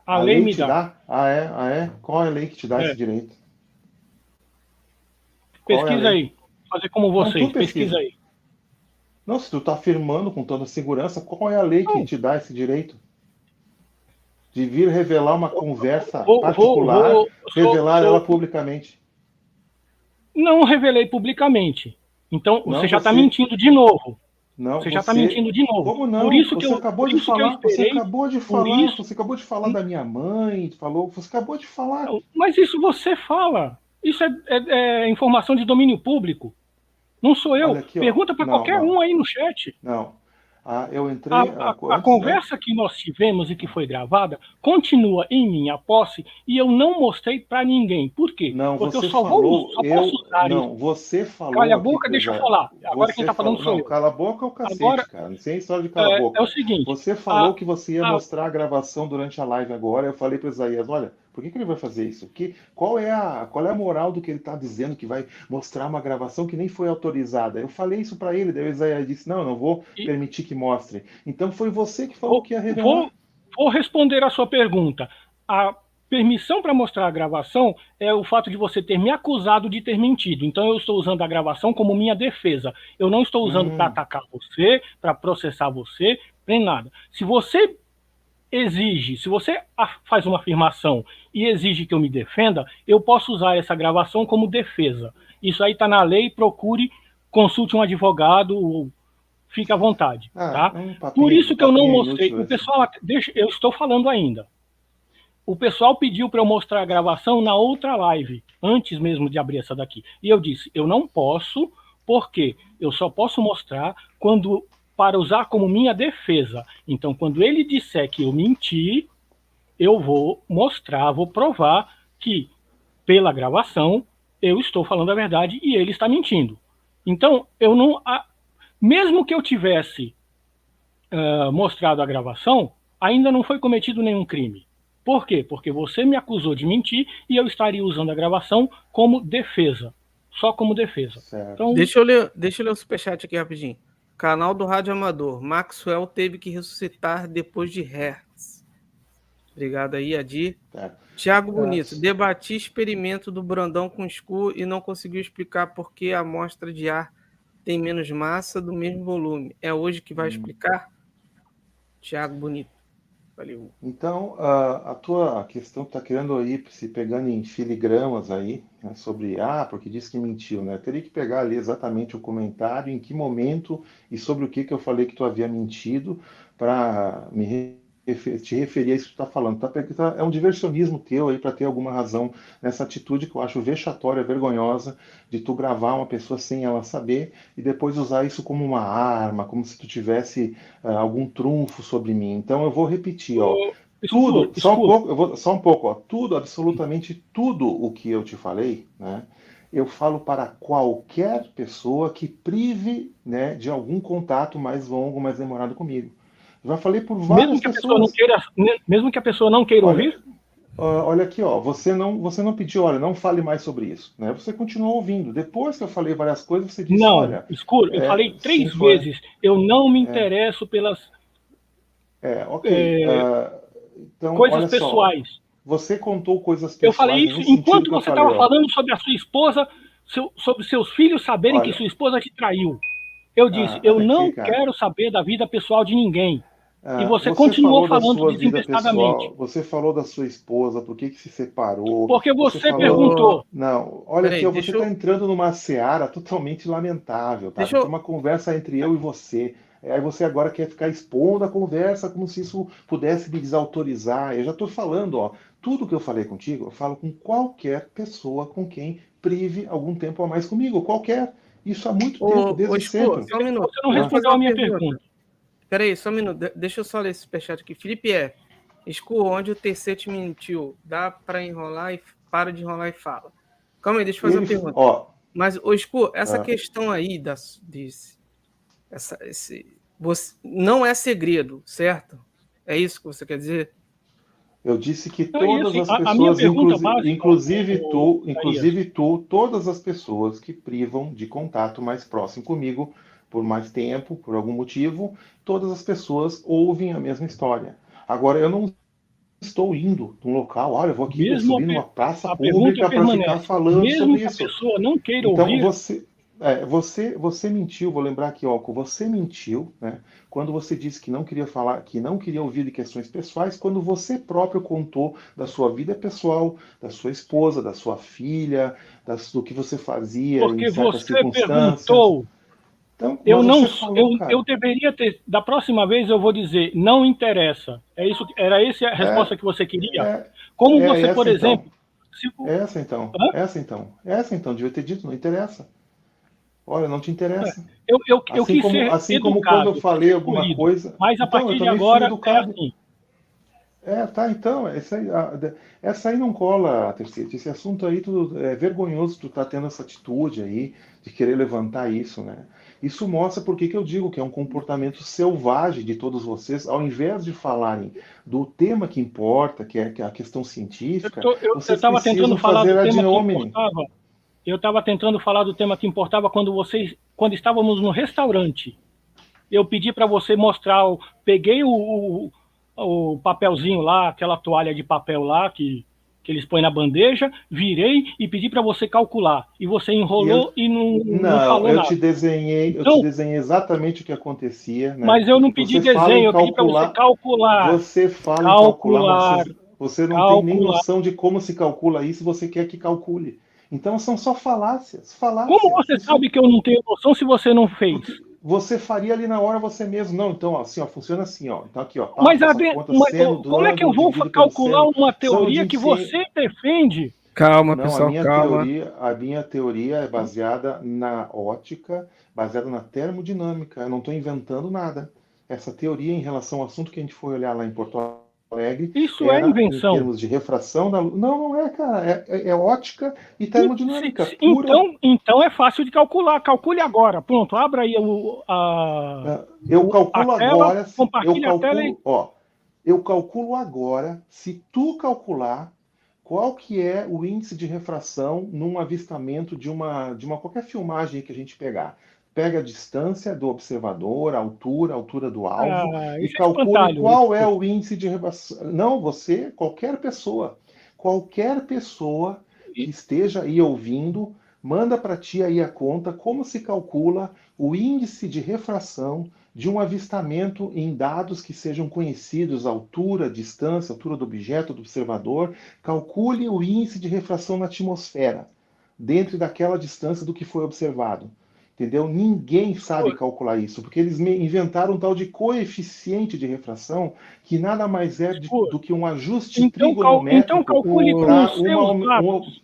S3: A
S2: A
S3: lei
S2: lei
S3: me
S2: te
S3: dá.
S2: dá? Ah, é? Ah, é? Qual é a lei que te dá esse
S3: É.
S2: direito? Qual é a
S3: Pesquisa
S2: lei?
S3: aí. Fazer como
S2: Não, tu
S3: vocês. Pesquisa
S2: pesquisa.
S3: aí.
S2: Não, se tu está afirmando com toda segurança, qual é a lei que
S3: Não,
S2: te dá esse direito? De vir revelar uma conversa
S3: vou, vou,
S2: particular,
S3: vou,
S2: revelar ela publicamente.
S3: não revelei publicamente. Então, você
S2: Não,
S3: já está
S2: você.
S3: mentindo de novo.
S2: Não,
S3: Você já está
S2: você.
S3: mentindo de novo.
S2: Como
S3: Por
S2: não?
S3: isso que
S2: Você
S3: eu,
S2: acabou
S3: por
S2: de
S3: isso que eu
S2: falar, você
S3: esperei,
S2: acabou de
S3: por
S2: falar,
S3: isso.
S2: você acabou de falar da minha mãe, falou, você acabou de falar.
S3: Mas isso você fala. Isso é informação de domínio público. Não sou
S2: Olha
S3: eu.
S2: aqui, ó.
S3: Pergunta para
S2: Não,
S3: qualquer
S2: não,
S3: um aí no chat.
S2: não. Eu entrei...
S3: A conversa que nós tivemos e que foi gravada continua em minha posse e eu não mostrei para ninguém. Por quê?
S2: Não,
S3: Porque
S2: você
S3: eu só
S2: falou,
S3: posso usar isso.
S2: não, você falou
S3: Calha a
S2: aqui
S3: boca, deixa eu falar. Agora quem está falando sou
S2: não,
S3: eu.
S2: cala a boca é o cacete,
S3: Agora,
S2: cara, não tem história de cala a boca.
S3: é o seguinte.
S2: Você falou que você ia mostrar a gravação durante a live agora, eu falei para Isaías, olha, por que ele vai fazer isso? Qual é a moral do que ele está dizendo que vai mostrar uma gravação que nem foi autorizada? Eu falei isso para ele, daí o Isaías disse, não, eu não vou permitir que mostre. Então foi você que falou que ia revelar.
S3: Vou responder a sua pergunta. A permissão para mostrar a gravação é o fato de você ter me acusado de ter mentido. Então eu estou usando a gravação como minha defesa. Eu não estou usando para atacar você, para processar você, nem nada. Se você exige, se você faz uma afirmação e exige que eu me defenda, eu posso usar essa gravação como defesa. Isso aí está na lei, procure, consulte um advogado, fique à vontade. Tá? Por isso que eu não mostrei. O pessoal, eu estou falando ainda. O pessoal pediu para eu mostrar a gravação na outra live, antes mesmo de abrir essa daqui. E eu disse, eu não posso, porque eu só posso mostrar para usar como minha defesa. Então, quando ele disser que eu menti, eu vou mostrar, vou provar que, pela gravação, eu estou falando a verdade e ele está mentindo. Então, eu não... Mesmo que eu tivesse mostrado a gravação, ainda não foi cometido nenhum crime. Por quê? Porque você me acusou de mentir e eu estaria usando a gravação como defesa. Só como defesa.
S1: Então... Deixa eu ler o superchat aqui rapidinho. Canal do Rádio Amador. Maxwell teve que ressuscitar depois de Hertz. Obrigado aí, Adi. Tiago Bonito. Debati experimento do Brandão com Scu e não conseguiu explicar por que a amostra de ar tem menos massa do mesmo volume. É hoje que vai explicar? Tiago Bonito. Valeu.
S2: Então, a tua questão que está querendo aí, se pegando em filigramas aí, né, sobre, porque disse que mentiu, né? Eu teria que pegar ali exatamente o comentário, em que momento e sobre o que eu falei que tu havia mentido, para te referir a isso que tu está falando. É um diversionismo teu aí para ter alguma razão nessa atitude que eu acho vexatória, vergonhosa, de tu gravar uma pessoa sem ela saber e depois usar isso como uma arma, como se tu tivesse algum trunfo sobre mim. Então eu vou repetir, tudo, só um pouco, tudo, absolutamente tudo o que eu te falei, né? Eu falo para qualquer pessoa que prive, né, de algum contato mais longo, mais demorado comigo. Já falei por várias pessoas.
S3: Mesmo que a pessoa não queira ouvir?
S2: Olha aqui, você não pediu, olha, não fale mais sobre isso, né? Você continuou ouvindo. Depois que eu falei várias coisas, você disse, olha...
S3: Não, eu falei 3 vezes. Eu não me interesso pelas
S2: então,
S3: coisas
S2: olha
S3: pessoais.
S2: Só, você contou coisas pessoais.
S3: Eu falei isso enquanto você estava falando sobre a sua esposa, sobre seus filhos saberem que sua esposa te traiu. Eu disse, eu não quero saber da vida pessoal de ninguém. E você continuou falando desembestadamente.
S2: Você falou da sua esposa, por que se separou.
S3: Porque você perguntou.
S2: Não, olha aqui, você está entrando numa seara totalmente lamentável, tá? Tem uma conversa entre eu e você. Aí você agora quer ficar expondo a conversa como se isso pudesse me desautorizar. Eu já estou falando, tudo que eu falei contigo, eu falo com qualquer pessoa com quem prive algum tempo a mais comigo, qualquer. Isso há muito tempo, desde sempre.
S1: Só um minuto.
S3: Você não respondeu a minha pergunta.
S1: Peraí, só um minuto. Deixa eu só ler esse superchat aqui. Felipe onde o terceiro te mentiu? Dá para enrolar e para de enrolar e fala. Calma aí, deixa eu fazer uma pergunta. Mas, essa questão aí não é segredo, certo? É isso que você quer dizer?
S2: Eu disse que todas as pessoas, inclusive tu, todas as pessoas que privam de contato mais próximo comigo, por mais tempo, por algum motivo, todas as pessoas ouvem a mesma história. Agora, eu não estou indo num local, olha, eu vou aqui subir numa praça pública para ficar falando sobre isso.
S3: A pessoa não queira
S2: ouvir. Você mentiu, vou lembrar aqui, você mentiu, né, quando você disse que não queria falar, que não queria ouvir de questões pessoais, quando você próprio contou da sua vida pessoal, da sua esposa, da sua filha, do que você fazia em certas circunstâncias.
S3: Perguntou. Então, eu deveria ter. Da próxima vez eu vou dizer, não interessa. Era essa a resposta que você queria? Como você, por exemplo.
S2: Essa então, devia ter dito, não interessa. Olha, não te interessa.
S3: Eu quis ser
S2: Assim como quando
S3: educado,
S2: eu falei alguma
S3: polido,
S2: coisa.
S3: mas a
S2: Então, eu
S3: partir de
S2: também fui
S3: agora é
S2: educado.
S3: assim.
S2: Tá, então, essa aí não cola, Terceiro. Esse assunto aí, é vergonhoso tu tá tendo essa atitude aí de querer levantar isso, né? Isso mostra por que eu digo que é um comportamento selvagem de todos vocês, ao invés de falarem do tema que importa, que é a questão científica,
S3: Eu
S2: vocês
S3: estava tentando
S2: precisam
S3: falar
S2: fazer
S3: do
S2: ad
S3: tema que
S2: hominem.
S3: importava. Eu estava tentando falar do tema que importava quando estávamos no restaurante. Eu pedi para você mostrar, peguei o papelzinho lá, aquela toalha de papel lá que eles põem na bandeja, virei e pedi para você calcular. E você
S2: E eu,
S3: enrolou e não
S2: não,
S3: falou nada.
S2: eu te
S3: Então,
S2: desenhei exatamente o que acontecia, né?
S3: mas eu não pedi
S2: Você fala em
S3: desenho, eu pedi para você
S2: calcular,
S3: calcular.
S2: você fala em calcular, mas
S3: Calcular,
S2: você não tem nem
S3: calcular.
S2: noção de como se calcula isso, você quer que calcule. Então são só falácias,
S3: Como
S2: falácias.
S3: você
S2: Isso
S3: sabe que eu não tenho noção se você não fez?
S2: porque você faria ali na hora você mesmo. Não, então assim, ó, funciona assim, ó. Então aqui, ó, pá,
S3: Mas,
S2: faço a conta seno do
S3: como é que eu
S2: ângulo
S3: vou
S2: dividido pelo
S3: calcular
S2: seno,
S3: uma
S2: seno
S3: teoria
S2: de
S3: que
S2: sin.
S3: você defende?
S1: Calma,
S2: Não,
S1: pessoal, calma.
S2: a minha teoria é baseada na ótica, baseada na termodinâmica. Eu não estou inventando nada. Essa teoria, em relação ao assunto que a gente foi olhar lá em Porto Alegre,
S3: Isso é
S2: era em
S3: invenção.
S2: termos de refração da luz. Não, não é, cara. É ótica e termodinâmica pura.
S3: Então é fácil de calcular. Calcule agora. Pronto, abra aí
S2: Eu
S3: a
S2: calculo
S3: tela,
S2: agora,
S3: compartilhe a tela e.
S2: eu calculo agora, se tu calcular, qual que é o índice de refração num avistamento de uma qualquer filmagem que a gente pegar. Pega a distância do observador, a altura do alvo e
S3: Isso é
S2: calcule
S3: espantalho.
S2: qual é o índice de refração. Não, você, qualquer pessoa que esteja aí ouvindo, manda para ti aí a conta como se calcula o índice de refração de um avistamento em dados que sejam conhecidos, altura, distância, altura do objeto, do observador. Calcule o índice de refração na atmosfera, dentro daquela distância do que foi observado. Entendeu? Ninguém sabe calcular isso, porque eles inventaram um tal de coeficiente de refração, que nada mais é do que um ajuste
S3: Então
S2: trigonométrico
S3: calcule com
S2: para
S3: os seus dados.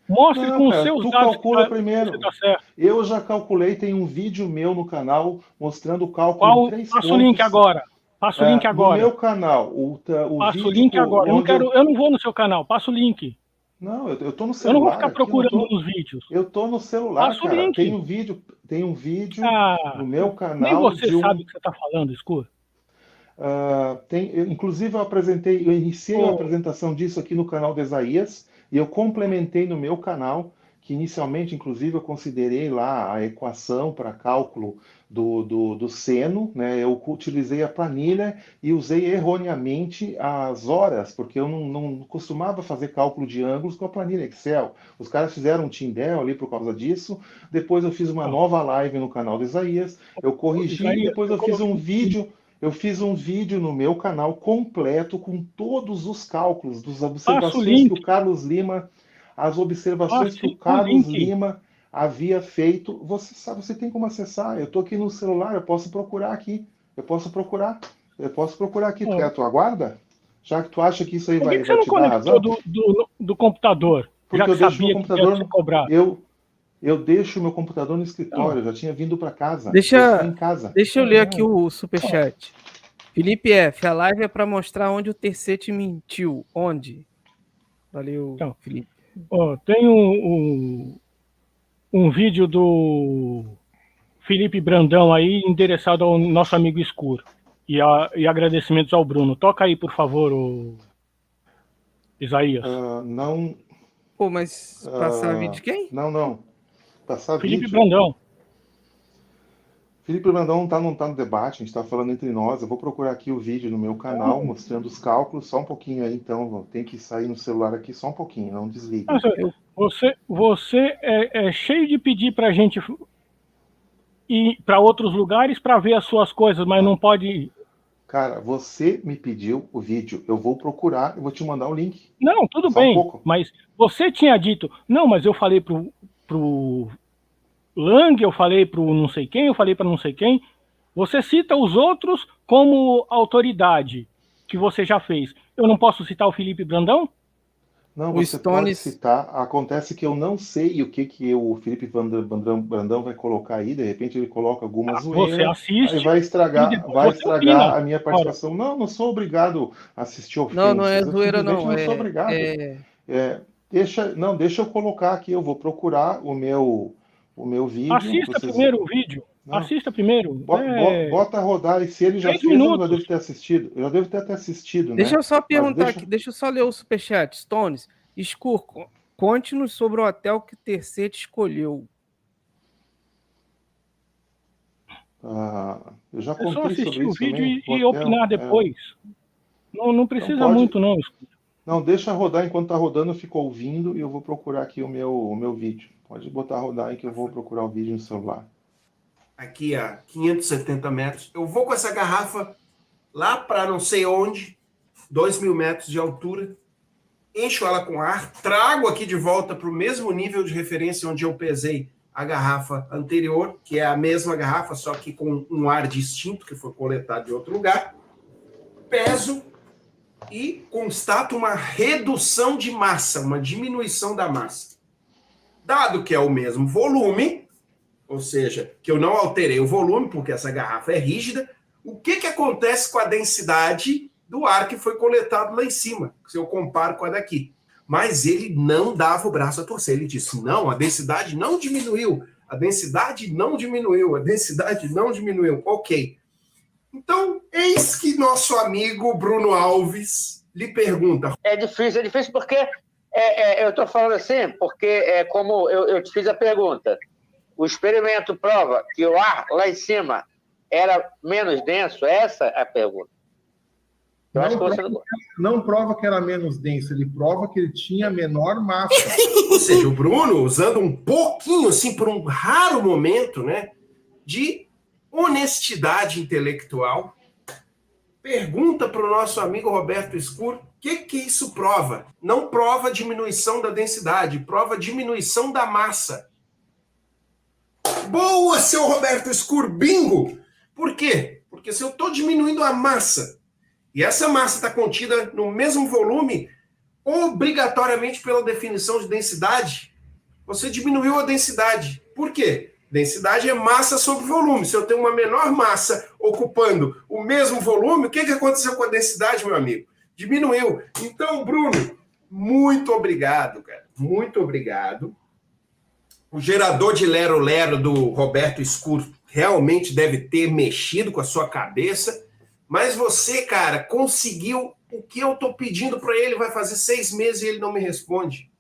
S3: Mostre
S2: Não,
S3: com os
S2: cara,
S3: seus
S2: tu
S3: dados
S2: calcula
S3: que você
S2: primeiro.
S3: está certo.
S2: Eu já calculei, tem um vídeo meu no canal mostrando o cálculo em três
S3: Passa o link
S2: pontos.
S3: agora. Passa o link
S2: No
S3: agora.
S2: meu canal, o
S3: Passa o
S2: vídeo
S3: link agora.
S2: onde eu.
S3: Eu não vou no seu canal. Passa o link.
S2: Não, eu tô no
S3: Eu não vou
S2: celular
S3: ficar
S2: aqui, não
S3: procurando
S2: tô.
S3: nos vídeos.
S2: Eu tô no celular,
S3: Passa o
S2: cara.
S3: link.
S2: Tem um vídeo
S3: Ah,
S2: no meu
S3: nem
S2: canal
S3: você
S2: de
S3: sabe
S2: um.
S3: o que você está falando, escura.
S2: Inclusive eu iniciei a
S3: Oh,
S2: apresentação disso aqui no canal do Isaías e eu complementei no meu canal, que inicialmente, inclusive, eu considerei lá a equação para cálculo do seno, né? Eu utilizei a planilha e usei erroneamente as horas, porque eu não costumava fazer cálculo de ângulos com a planilha Excel. Os caras fizeram um Tindel ali por causa disso. Depois eu fiz uma
S3: oh,
S2: nova live no canal do Isaías, eu corrigi,
S3: Isaías,
S2: depois
S3: eu
S2: eu fiz um
S3: coloquei.
S2: vídeo. Eu fiz um vídeo no meu canal completo com todos os cálculos, das
S3: Passa o
S2: observações que
S3: link.
S2: o Carlos Lima, as observações que o
S3: Passe o
S2: Carlos
S3: link.
S2: Lima havia feito. Você sabe, você tem como acessar. Eu estou aqui no celular, eu posso procurar aqui. Eu posso procurar aqui.
S3: Oh,
S2: Tu aguarda? Já que tu acha que isso aí
S3: por que você
S2: vai
S3: não
S2: te dar
S3: conectou
S2: razão?
S3: do computador? Já
S2: Porque
S3: que
S2: eu deixo meu
S3: sabia que ia te
S2: computador,
S3: cobrar.
S2: eu deixo meu computador no
S3: Não,
S2: escritório, eu já tinha vindo para casa. Eu estou
S1: Deixa,
S2: em casa.
S1: deixa eu ler aqui
S3: não,
S1: o
S3: não.
S1: superchat. Felipe F, a live é para mostrar onde o terceiro te mentiu. Onde? Valeu,
S3: Então,
S1: Felipe.
S3: tem um vídeo do Felipe Brandão aí, endereçado ao nosso amigo Escuro. E agradecimentos ao Bruno. Toca aí, por favor, o Isaías.
S2: Não,
S1: Pô, mas passar vídeo de quem?
S2: não. Passar
S3: Felipe
S2: vídeo.
S3: Brandão.
S2: Felipe Brandão não tá no debate, a gente está falando entre nós. Eu vou procurar aqui o vídeo no meu canal mostrando os cálculos. Só um pouquinho aí, então. Tem que sair no celular aqui só um pouquinho, não desligue.
S1: Eu,
S3: Você é cheio de pedir pra gente ir para outros lugares para ver as suas coisas, mas não pode.
S2: Cara, você me pediu o vídeo. Eu vou procurar e vou te mandar o link.
S3: Não, tudo
S2: Só um
S3: bem,
S2: pouco.
S3: mas você tinha dito, não, mas eu falei pro Lang, eu falei pro não sei quem, eu falei para não sei quem. Você cita os outros como autoridade que você já fez. Eu não posso citar o Felipe Brandão?
S2: Não,
S1: O
S2: você pode
S1: Stones.
S2: citar. Acontece que eu não sei o que o Felipe Brandão vai colocar aí. De repente ele coloca alguma
S3: Você
S2: zoeira, aí
S3: assiste e depois
S2: vai
S3: você opina.
S2: estragar a minha
S3: Ora,
S2: participação. Não, não sou obrigado a assistir
S1: Não, não é
S2: ofensas. Eu
S1: zoeira,
S2: simplesmente
S1: não.
S2: não sou obrigado. É, deixa eu colocar aqui. Eu vou procurar o meu vídeo.
S3: assista
S2: Vocês,
S3: primeiro o vídeo.
S2: não,
S3: Assista primeiro.
S2: bota a rodar. E se ele já
S3: 3
S2: fez, eu já devo
S3: minutos.
S2: ter assistido. Eu já devo ter até assistido,
S1: Deixa
S2: né?
S1: eu só
S2: Mas
S1: perguntar
S2: deixa.
S1: aqui, deixa eu só ler o superchat. Stones, Scur, conte-nos sobre o hotel que Terceiro escolheu.
S2: Eu já
S3: É só
S2: contei sobre
S3: assistir o
S2: isso
S3: vídeo
S2: também. O
S3: e
S2: hotel.
S3: opinar depois. Não
S2: Então
S3: precisa
S2: pode.
S3: muito, não.
S2: Não, deixa rodar enquanto tá rodando, eu fico ouvindo e eu vou procurar aqui o meu vídeo. Pode botar rodar aí que eu vou procurar o vídeo no celular.
S4: Aqui a 570 metros. Eu vou com essa garrafa lá para não sei onde, 2.000 metros de altura, encho ela com ar, trago aqui de volta para o mesmo nível de referência onde eu pesei a garrafa anterior, que é a mesma garrafa, só que com um ar distinto, que foi coletado de outro lugar. Peso e constato uma redução de massa, uma diminuição da massa. Dado que é o mesmo volume, ou seja, que eu não alterei o volume, porque essa garrafa é rígida, o que acontece com a densidade do ar que foi coletado lá em cima, se eu comparo com a daqui? Mas ele não dava o braço a torcer, ele disse, não, a densidade não diminuiu, a densidade não diminuiu, a densidade não diminuiu, ok. Então, eis que nosso amigo Bruno Alves lhe pergunta.
S5: É difícil porque eu estou falando assim, porque como eu te fiz a pergunta, o experimento prova que o ar lá em cima era menos denso? Essa é a pergunta. Eu acho que você
S6: não prova que era menos denso, ele prova que ele tinha menor massa.
S4: Ou seja, o Bruno, usando um pouquinho, assim, por um raro momento, né, de honestidade intelectual, pergunta para o nosso amigo Roberto Scur o que isso prova. Não prova diminuição da densidade, prova diminuição da massa. Boa, seu Roberto Scur, bingo! Por quê? Porque se eu estou diminuindo a massa, e essa massa está contida no mesmo volume, obrigatoriamente pela definição de densidade, você diminuiu a densidade. Por quê? Densidade é massa sobre volume. Se eu tenho uma menor massa ocupando o mesmo volume, o que aconteceu com a densidade, meu amigo? Diminuiu. Então, Bruno, muito obrigado, cara. Muito obrigado. O gerador de lero-lero do Roberto Scur realmente deve ter mexido com a sua cabeça, mas você, cara, conseguiu o que eu estou pedindo para ele. Vai fazer 6 meses e ele não me responde.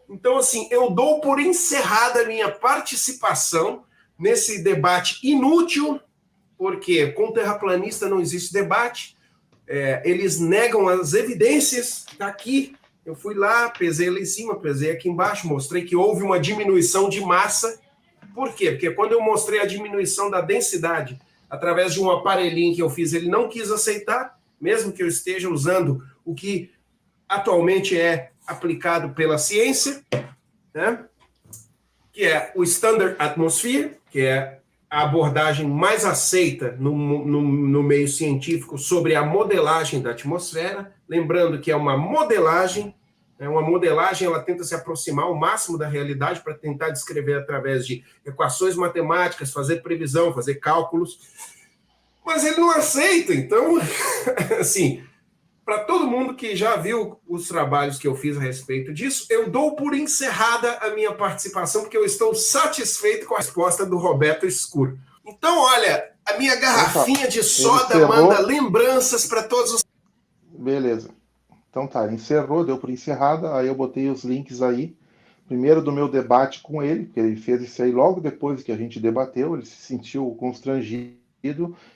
S4: Então, assim, eu dou por encerrada a minha participação nesse debate inútil, porque com terraplanista não existe debate, eles negam as evidências. Tá aqui, eu fui lá, pesei lá em cima, pesei aqui embaixo, mostrei que houve uma diminuição de massa. Por quê? Porque quando eu mostrei a diminuição da densidade através de um aparelhinho que eu fiz, ele não quis aceitar, mesmo que eu esteja usando o que atualmente é aplicado pela ciência, né? Que é o Standard Atmosphere, que é a abordagem mais aceita no meio científico sobre a modelagem da atmosfera. Lembrando que é uma modelagem, ela tenta se aproximar ao máximo da realidade para tentar descrever através de equações matemáticas, fazer previsão, fazer cálculos. Mas ele não aceita, então, assim, para todo mundo que já viu os trabalhos que eu fiz a respeito disso, eu dou por encerrada a minha participação, porque eu estou satisfeito com a resposta do Roberto Scur. Então, olha, a minha garrafinha de soda manda lembranças para todos os...
S2: Beleza. Então tá, encerrou, deu por encerrada, aí eu botei os links aí. Primeiro do meu debate com ele, porque ele fez isso aí logo depois que a gente debateu, ele se sentiu constrangido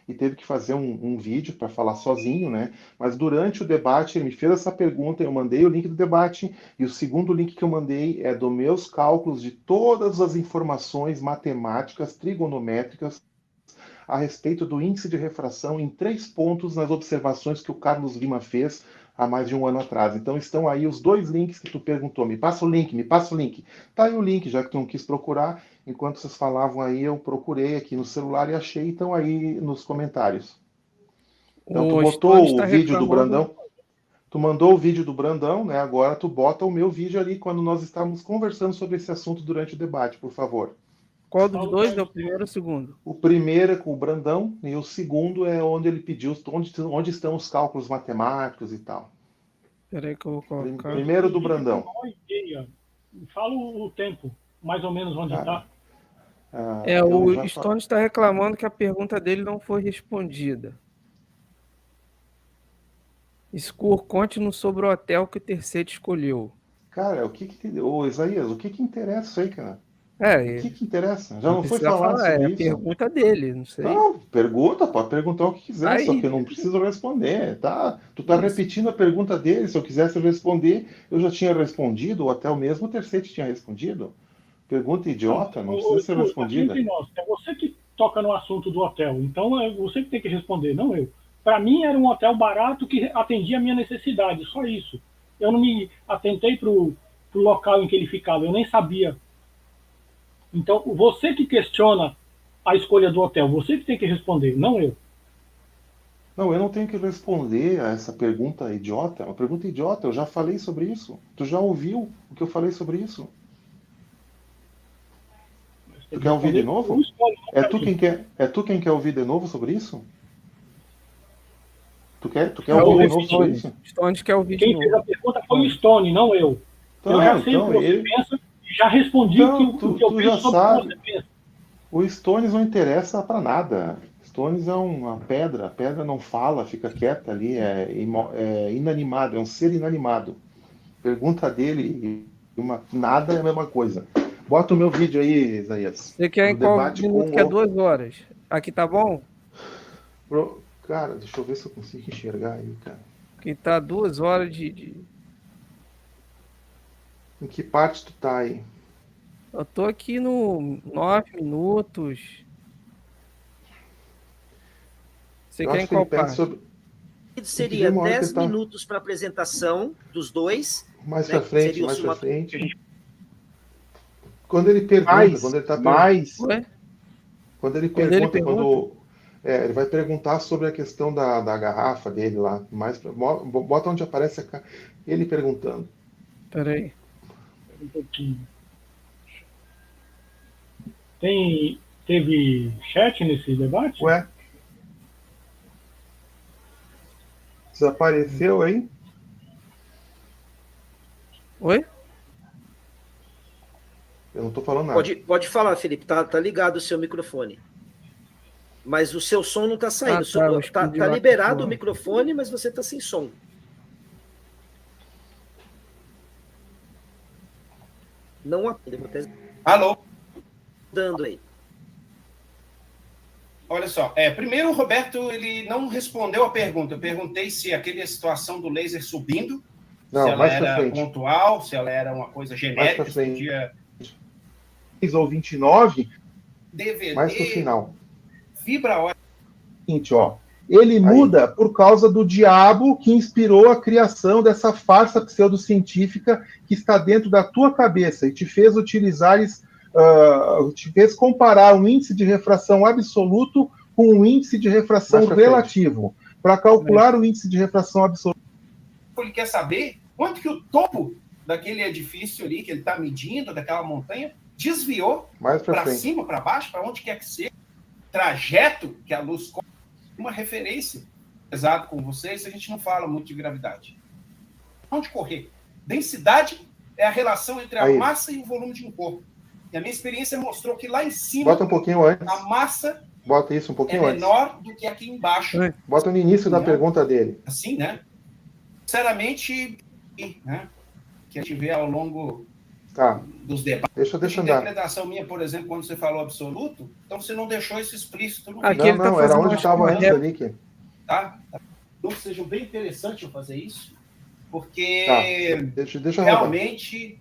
S2: e teve que fazer um vídeo para falar sozinho, né? Mas durante o debate ele me fez essa pergunta, eu mandei o link do debate, e o segundo link que eu mandei é dos meus cálculos de todas as informações matemáticas, trigonométricas, a respeito do índice de refração em 3 pontos nas observações que o Carlos Lima fez há mais de um ano atrás. Então estão aí os 2 links que tu perguntou. Me passa o link, me passa o link. Tá aí o link, já que tu não quis procurar. Enquanto vocês falavam aí, eu procurei aqui no celular e achei. Estão aí nos comentários. Então tu botou o vídeo do Brandão? Tu mandou o vídeo do Brandão, né? Agora tu bota o meu vídeo ali quando nós estávamos conversando sobre esse assunto durante o debate, por favor.
S1: Qual dos dois é o primeiro ou o segundo?
S2: O primeiro é com o Brandão e o segundo é onde ele pediu onde estão os cálculos matemáticos e tal.
S1: Peraí que eu vou colocar.
S2: Primeiro do Brandão.
S3: Fala o tempo, mais ou menos onde está.
S1: O Stone está reclamando que a pergunta dele não foi respondida. Skur, conte-nos sobre o hotel que o terceiro escolheu.
S2: Cara, Ô, Isaías, o que interessa isso aí, cara?
S1: É,
S2: O que interessa? Já
S1: não
S2: não foi
S1: precisa
S2: falado
S1: falar,
S2: sobre
S1: é a
S2: isso?
S1: pergunta dele, não sei.
S2: Não, pode perguntar o que quiser,
S1: Aí.
S2: só que eu não preciso responder, tá? Tu tá repetindo a pergunta dele, se eu quisesse responder, eu já tinha respondido, ou até o mesmo terceiro tinha respondido. Pergunta idiota, não precisa ser respondida.
S3: É você que toca no assunto do hotel, então é você que tem que responder, não eu. Para mim era um hotel barato que atendia a minha necessidade, só isso. Eu não me atentei pro local em que ele ficava, eu nem sabia. Então, você que questiona a escolha do hotel, você que tem que responder, não eu.
S2: Não, eu não tenho que responder a essa pergunta idiota. É uma pergunta idiota, eu já falei sobre isso. Tu já ouviu o que eu falei sobre isso? Tu quer ouvir de novo? É tu quem quer ouvir de novo sobre isso? Tu quer ouvir de novo sobre isso?
S1: Stone quer ouvir
S3: Quem
S1: de novo.
S3: fez a pergunta foi o Stone, não eu. Eu já sei o que você pensa e já respondi o que eu penso sobre o que você pensa.
S2: O Stones não interessa para nada. Stones é uma pedra. A pedra não fala, fica quieta ali, é inanimado, é um ser inanimado. Pergunta dele, nada é a mesma coisa. Bota o meu vídeo aí, Isaías.
S1: Você quer em qual minuto que é 2 horas? Aqui tá bom?
S2: Cara, deixa eu ver se eu consigo enxergar aí, cara.
S1: Aqui tá 2 horas de...
S2: Em que parte tu tá aí?
S1: Eu tô aqui no 9 minutos. Você quer em qual parte?
S7: Seria 10 minutos para apresentação dos dois.
S2: Mais para frente, mais para frente. Quando ele pergunta, quando ele tá quando ele pergunta, ele vai perguntar sobre a questão da garrafa dele lá. Bota onde aparece ele perguntando.
S1: Peraí.
S3: Um pouquinho. Teve chat nesse debate?
S2: Ué? Desapareceu aí?
S1: Oi?
S2: Eu não tô falando nada.
S7: Pode falar, Felipe. Tá ligado o seu microfone. Mas o seu som não tá saindo. Tá liberado o microfone, mas você tá sem som. Não aprende.
S4: Alô?
S7: Dando aí.
S4: Olha só, primeiro o Roberto ele não respondeu a pergunta. Eu perguntei se aquela situação do laser subindo,
S2: não,
S4: se ela era pontual, se ela era uma coisa genérica, se podia...
S2: 6 ou 29,
S4: DVD,
S2: mais pro final.
S4: Vibra hora.
S2: Seguinte, ó. Ele muda por causa do diabo que inspirou a criação dessa farsa pseudocientífica que está dentro da tua cabeça e te fez te fez comparar um índice de refração absoluto com um índice de refração relativo. Para calcular o índice de refração absoluto.
S4: Ele quer saber quanto que o topo daquele edifício ali que ele está medindo, daquela montanha, desviou para cima, para baixo, para onde quer que seja. Trajeto que a luz corre, uma referência. Pesado com vocês, a gente não fala muito de gravidade. Onde correr? Densidade é a relação entre a massa e o volume de um corpo. E a minha experiência mostrou que lá em cima,
S2: bota um pouquinho antes.
S4: A massa
S2: bota isso um pouquinho
S4: menor do que aqui embaixo.
S2: Bota no início da pergunta dele.
S4: Assim, né? Sinceramente, né? Que a gente vê ao longo dos debates.
S2: Deixa
S4: a interpretação
S2: andar.
S4: minha, por exemplo, quando você falou absoluto, então você não deixou isso explícito.
S2: Não, era onde estava antes ali.
S4: Tá? Então, seja bem interessante eu fazer isso, porque
S2: deixa
S4: realmente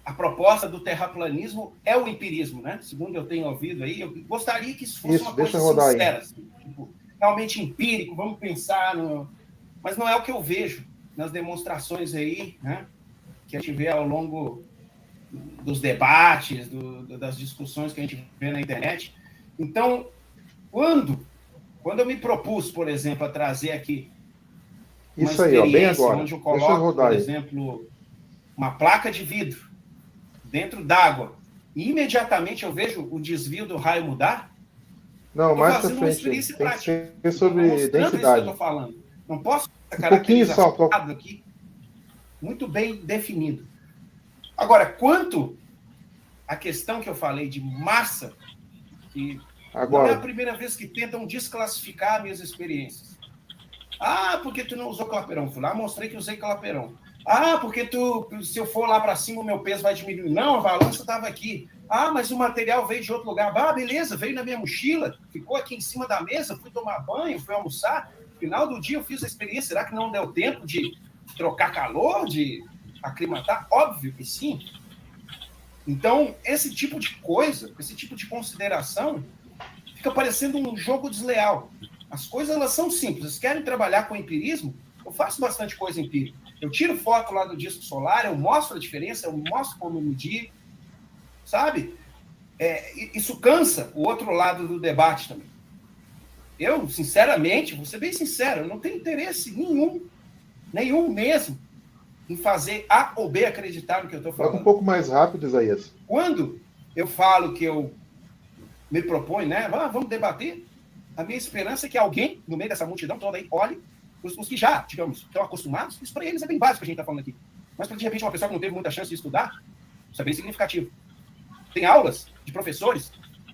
S4: a proposta do terraplanismo é o empirismo, né? Segundo eu tenho ouvido aí, eu gostaria que isso fosse uma coisa sincera, assim, tipo, realmente empírico, vamos pensar no... Mas não é o que eu vejo nas demonstrações aí, né? Que a gente vê ao longo dos debates, das discussões que a gente vê na internet. Então, quando eu me propus, por exemplo, a trazer aqui
S2: Isso aí, ó, bem agora.
S4: Onde eu coloco, por exemplo, uma placa de vidro dentro d'água e imediatamente eu vejo o desvio do raio mudar.
S2: Não, mais para frente. Tem que ser sobre densidade. Isso que eu
S4: estou falando. Não posso
S2: caracterizar
S4: aqui muito bem definido. Agora, quanto à questão que eu falei de massa, que não é a primeira vez que tentam desclassificar minhas experiências. Ah, porque tu não usou claperão? Fui lá, mostrei que usei claperão. Ah, porque se eu for lá para cima, o meu peso vai diminuir. Não, a balança estava aqui. Ah, mas o material veio de outro lugar. Ah, beleza, veio na minha mochila, ficou aqui em cima da mesa, fui tomar banho, fui almoçar. No final do dia eu fiz a experiência. Será que não deu tempo de trocar calor, de aclimatar? Óbvio que sim. Então, esse tipo de coisa, esse tipo de consideração, fica parecendo um jogo desleal. As coisas, elas são simples. Vocês querem trabalhar com empirismo? Eu faço bastante coisa empírica. Eu tiro foto lá do disco solar, eu mostro a diferença, eu mostro como medir, sabe? Isso cansa o outro lado do debate também. Eu, sinceramente, vou ser bem sincero, eu não tenho interesse nenhum mesmo, em fazer A ou B acreditar no que eu estou falando.
S2: Fala um pouco mais rápido, Isaías.
S4: Quando eu falo que eu me proponho, né? Vamos debater, a minha esperança é que alguém, no meio dessa multidão toda aí, olhe, os que já, digamos, estão acostumados, isso para eles é bem básico que a gente está falando aqui. Mas para, de repente, uma pessoa que não teve muita chance de estudar, isso é bem significativo. Tem aulas de professores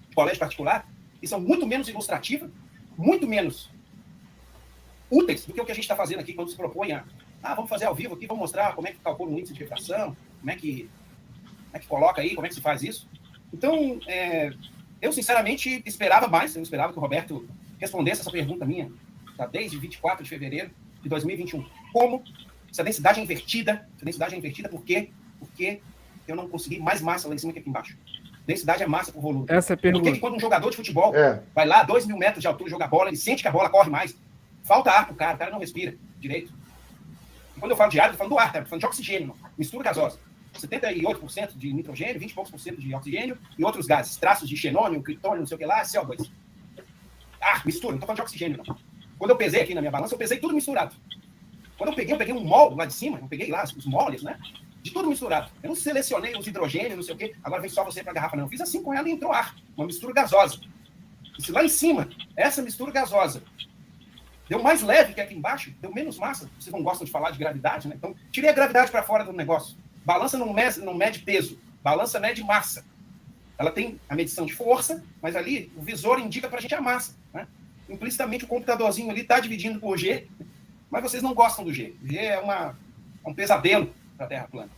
S4: de colégio particular que são muito menos ilustrativas, muito menos úteis do que o que a gente está fazendo aqui quando se propõe vamos fazer ao vivo aqui, vamos mostrar como é que calcula o índice de refração, como é que coloca aí, como é que se faz isso. Então, eu sinceramente esperava mais, eu esperava que o Roberto respondesse essa pergunta minha, tá, desde 24 de fevereiro de 2021. Como essa densidade é invertida? Essa densidade é invertida por quê? Porque eu não consegui mais massa lá em cima que aqui embaixo. Densidade é massa por volume.
S1: Essa é a pergunta.
S4: Por que quando um jogador de futebol vai lá, 2.000 metros de altura, joga bola, ele sente que a bola corre mais? Falta ar pro cara, o cara não respira direito. E quando eu falo de ar, eu tô falando do ar, tô falando de oxigênio, não. Mistura gasosa. 78% de nitrogênio, 20 e poucos por cento de oxigênio e outros gases, traços de xenônio, criptônio, não sei o que lá, CO2. Mistura, não tô falando de oxigênio, não. Quando eu pesei aqui na minha balança, eu pesei tudo misturado. Quando eu peguei um mol lá de cima, eu peguei lá os moles, né? De tudo misturado. Eu não selecionei os hidrogênios, não sei o quê, agora vem só você para a garrafa, não. Eu fiz assim com ela e entrou ar. Uma mistura gasosa. E se lá em cima, essa mistura gasosa deu mais leve que aqui embaixo, deu menos massa. Vocês não gostam de falar de gravidade, né? Então, tirei a gravidade para fora do negócio. Balança não mede peso, balança mede massa. Ela tem a medição de força, mas ali o visor indica para a gente a massa, né? Implicitamente o computadorzinho ali está dividindo por G, mas vocês não gostam do G. G é um pesadelo para a Terra plana.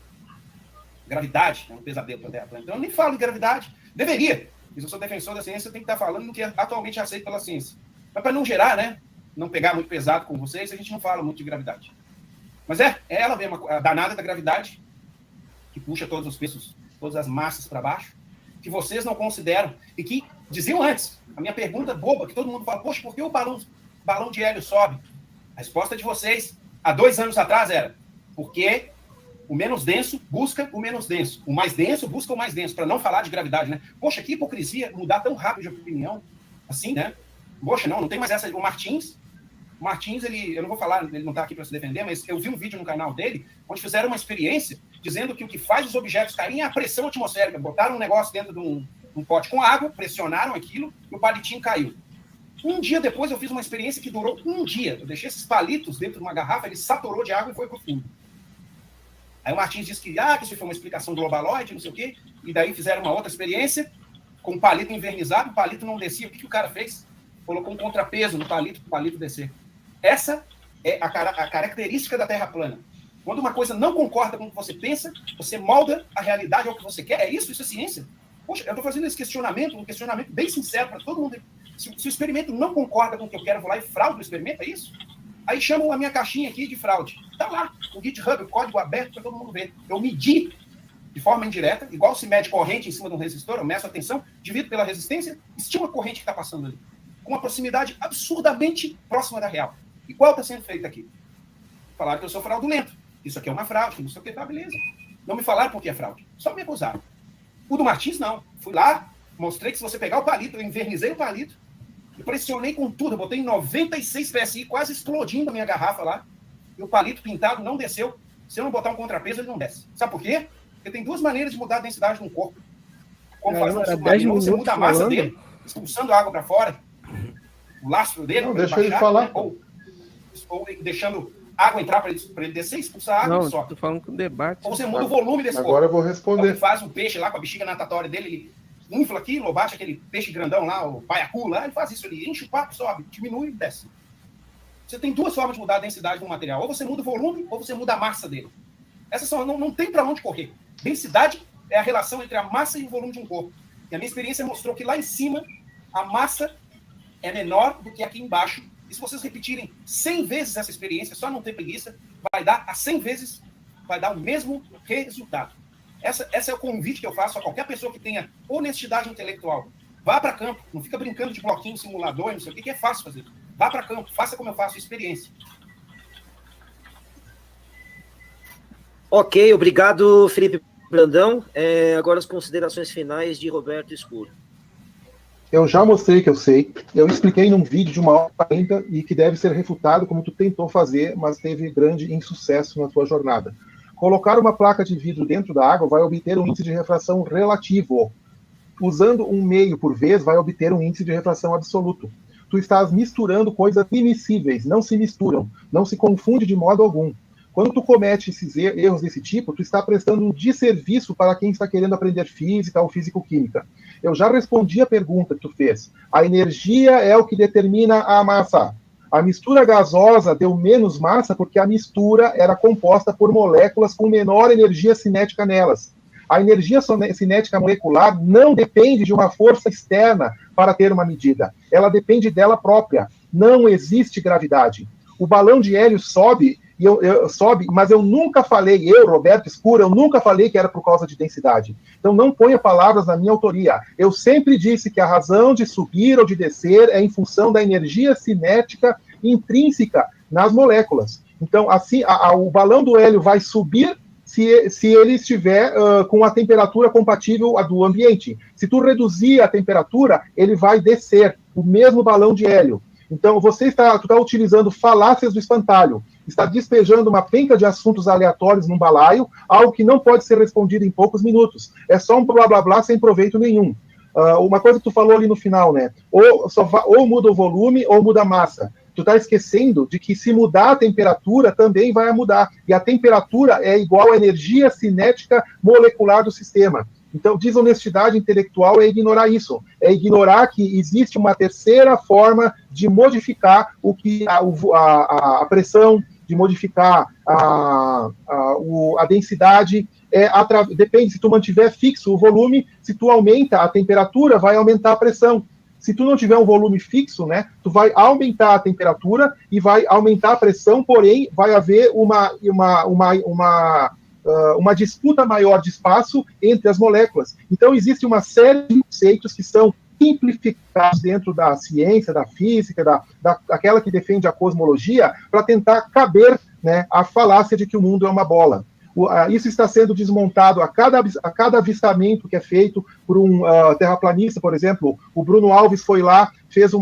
S4: Gravidade é um pesadelo para a Terra plana. Então eu nem falo de gravidade. Deveria. Se eu sou defensor da ciência, eu tenho que estar falando no que atualmente é aceito pela ciência. Mas para não gerar, né? Não pegar muito pesado com vocês, a gente não fala muito de gravidade. Mas é ela mesmo, a danada da gravidade, que puxa todos os pesos, todas as massas para baixo, que vocês não consideram, e que diziam antes, a minha pergunta boba, que todo mundo fala, poxa, por que o balão de hélio sobe? A resposta de vocês, há 2 anos atrás, era, porque o menos denso busca o menos denso, o mais denso busca o mais denso, para não falar de gravidade, né? Poxa, que hipocrisia mudar tão rápido de opinião, assim, né? Poxa, não tem mais essa. O Martins, eu não vou falar, ele não está aqui para se defender, mas eu vi um vídeo no canal dele, onde fizeram uma experiência dizendo que o que faz os objetos caírem é a pressão atmosférica. Botaram um negócio dentro de um pote com água, pressionaram aquilo e o palitinho caiu. Um dia depois eu fiz uma experiência que durou 1 dia. Eu deixei esses palitos dentro de uma garrafa, ele saturou de água e foi para o fundo. Aí o Martins disse que isso foi uma explicação globaloide, não sei o quê, e daí fizeram uma outra experiência com um palito invernizado, o palito não descia. O que o cara fez? Colocou um contrapeso no palito para o palito descer. Essa é a característica da Terra plana. Quando uma coisa não concorda com o que você pensa, você molda a realidade ao que você quer. É isso? Isso é ciência? Poxa, eu estou fazendo esse questionamento, um questionamento bem sincero para todo mundo. Se o experimento não concorda com o que eu quero, eu vou lá e fraudo o experimento, é isso? Aí chamam a minha caixinha aqui de fraude. Está lá, o GitHub, o código aberto para todo mundo ver. Eu medi de forma indireta, igual se mede corrente em cima de um resistor, eu meço a tensão, divido pela resistência, estima a corrente que está passando ali. Com uma proximidade absurdamente próxima da real. E qual está sendo feito aqui? Falaram que eu sou fraudulento. Isso aqui é uma fraude, não sei o que, tá, beleza. Não me falaram por que é fraude. Só me acusaram. O do Martins, não. Fui lá, mostrei que se você pegar o palito, eu invernizei o palito, e pressionei com tudo, eu botei 96 PSI, quase explodindo a minha garrafa lá.
S8: e o palito pintado não desceu. Se eu não botar um contrapeso, ele não desce. Sabe por quê? Porque tem duas maneiras de mudar a densidade de um corpo. Como faz um submarino, você muda a massa dele, expulsando a água para fora, o lastro dele,
S2: não, deixa ele falar.
S8: Ou deixando água entrar para ele descer, expulsar a água e só.
S1: Tô falando com o debate.
S8: Ou você muda o volume desse corpo.
S2: Agora eu vou responder.
S8: Ele faz um peixe lá com a bexiga natatória dele, ele infla aquilo, ou bate aquele peixe grandão lá, o baiacu lá, ele faz isso, ele enche o papo, sobe, diminui e desce. Você tem duas formas de mudar a densidade do material. Ou você muda o volume, ou você muda a massa dele. Essas são, não tem para onde correr. Densidade é a relação entre a massa e o volume de um corpo. E a minha experiência mostrou que lá em cima, a massa é menor do que aqui embaixo. E se vocês repetirem 100 vezes essa experiência, só não ter preguiça, vai dar a 100 vezes, vai dar o mesmo resultado. Esse é o convite que eu faço a qualquer pessoa que tenha honestidade intelectual. Vá para campo, não fica brincando de bloquinho, simulador, não sei o que é fácil fazer. Vá para campo, faça como eu faço, experiência.
S7: Ok, obrigado, Felipe Brandão. Agora as considerações finais de Roberto Escuro.
S2: Eu já mostrei que eu sei. Eu expliquei num vídeo de 1h40 e que deve ser refutado como tu tentou fazer, mas teve grande insucesso na tua jornada. Colocar uma placa de vidro dentro da água vai obter um índice de refração relativo. Usando 1,5 por vez, vai obter um índice de refração absoluto. Tu estás misturando coisas immiscíveis, não se misturam, não se confunde de modo algum. Quando tu comete esses erros desse tipo, tu está prestando um desserviço para quem está querendo aprender física ou físico-química. Eu já respondi a pergunta que tu fez. A energia é o que determina a massa. A mistura gasosa deu menos massa porque a mistura era composta por moléculas com menor energia cinética nelas. A energia cinética molecular não depende de uma força externa para ter uma medida. Ela depende dela própria. Não existe gravidade. O balão de hélio sobe, mas eu nunca falei, Roberto Escuro, eu nunca falei que era por causa de densidade. Então não ponha palavras na minha autoria. Eu sempre disse que a razão de subir ou de descer é em função da energia cinética intrínseca nas moléculas. Então, assim, o balão do hélio vai subir se ele estiver com a temperatura compatível à do ambiente. Se tu reduzir a temperatura, ele vai descer, o mesmo balão de hélio. Então, tu está utilizando falácias do espantalho, está despejando uma penca de assuntos aleatórios num balaio, algo que não pode ser respondido em poucos minutos. É só um blá blá blá sem proveito nenhum. Uma coisa que tu falou ali no final, né? Ou muda o volume ou muda a massa. Tu está esquecendo de que se mudar a temperatura também vai mudar. E a temperatura é igual à energia cinética molecular do sistema. Então, desonestidade intelectual é ignorar isso. É ignorar que existe uma terceira forma de modificar a pressão, de modificar a densidade. Depende, se tu mantiver fixo o volume, se tu aumenta a temperatura, vai aumentar a pressão. Se tu não tiver um volume fixo, né, tu vai aumentar a temperatura e vai aumentar a pressão, porém vai haver uma disputa maior de espaço entre as moléculas. Então existe uma série de conceitos que são simplificados dentro da ciência, da física, daquela que defende a cosmologia, para tentar caber, né, a falácia de que o mundo é uma bola. Isso está sendo desmontado a cada avistamento que é feito por um terraplanista, por exemplo. O Bruno Alves foi lá, fez um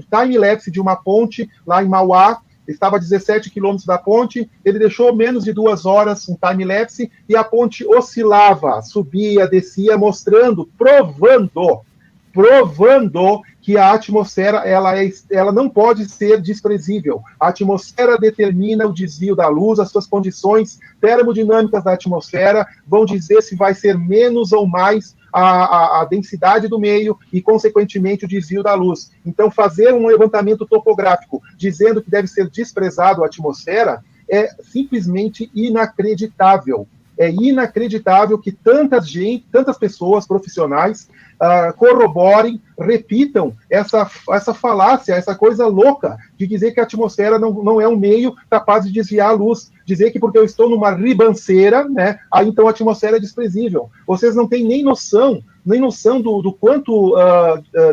S2: time-lapse de uma ponte lá em Mauá, estava a 17 quilômetros da ponte, ele deixou menos de 2 horas, um time-lapse, e a ponte oscilava, subia, descia, provando que a atmosfera ela não pode ser desprezível. A atmosfera determina o desvio da luz, as suas condições termodinâmicas da atmosfera vão dizer se vai ser menos ou mais a densidade do meio e, consequentemente, o desvio da luz. Então, fazer um levantamento topográfico dizendo que deve ser desprezado a atmosfera é simplesmente inacreditável. É inacreditável que tantas pessoas profissionais corroborem, repitam essa falácia, essa coisa louca de dizer que a atmosfera não é um meio capaz de desviar a luz, dizer que porque eu estou numa ribanceira, né, aí então a atmosfera é desprezível. Vocês não têm nem noção do quanto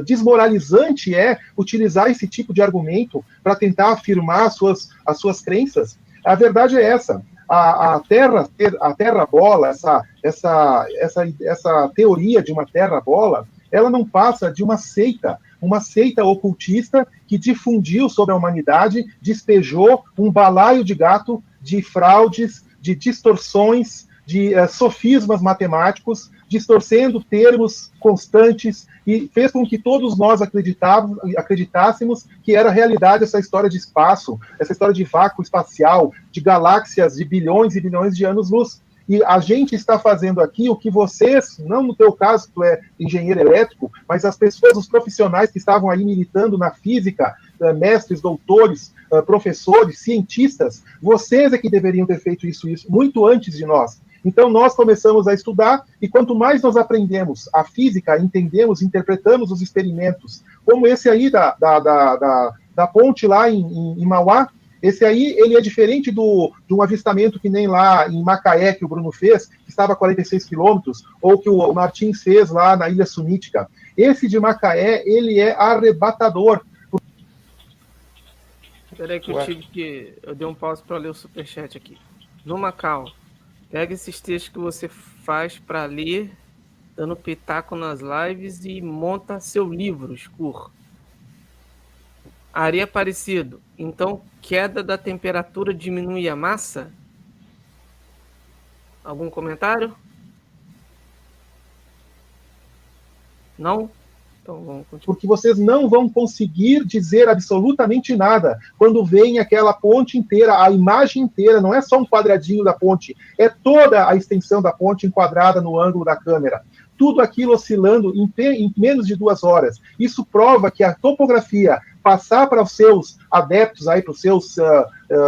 S2: desmoralizante é utilizar esse tipo de argumento para tentar afirmar as suas crenças. A verdade é essa. A Terra-bola, essa teoria de uma Terra-bola, ela não passa de uma seita
S6: uma seita ocultista que difundiu sobre a humanidade, despejou um balaio de gato de fraudes, de distorções, de sofismas matemáticos, distorcendo termos constantes, e fez com que todos nós acreditássemos que era realidade essa história de espaço, essa história de vácuo espacial, de galáxias de bilhões e bilhões de anos-luz. E a gente está fazendo aqui o que vocês, não no teu caso, tu é engenheiro elétrico, mas as pessoas, os profissionais que estavam aí militando na física, mestres, doutores, professores, cientistas, vocês é que deveriam ter feito isso muito antes de nós. Então, nós começamos a estudar, e quanto mais nós aprendemos a física, entendemos, interpretamos os experimentos, como esse aí da ponte lá em Mauá, esse aí, ele é diferente de um avistamento que nem lá em Macaé, que o Bruno fez, que estava a 46 quilômetros, ou que o Martins fez lá na Ilha Sunítica. Esse de Macaé, ele é arrebatador.
S1: Espera aí que eu dei um pause para ler o superchat aqui. No Macau, pega esses textos que você faz para ler, dando pitaco nas lives e monta seu livro, Scur. Ari Aparecido. Então, queda da temperatura diminui a massa? Algum comentário? Não? Então vamos continuar.
S6: Porque vocês não vão conseguir dizer absolutamente nada quando vem aquela ponte inteira, a imagem inteira, não é só um quadradinho da ponte, é toda a extensão da ponte enquadrada no ângulo da câmera. Tudo aquilo oscilando em menos de 2 horas. Isso prova que a topografia passar para os seus adeptos, para os seus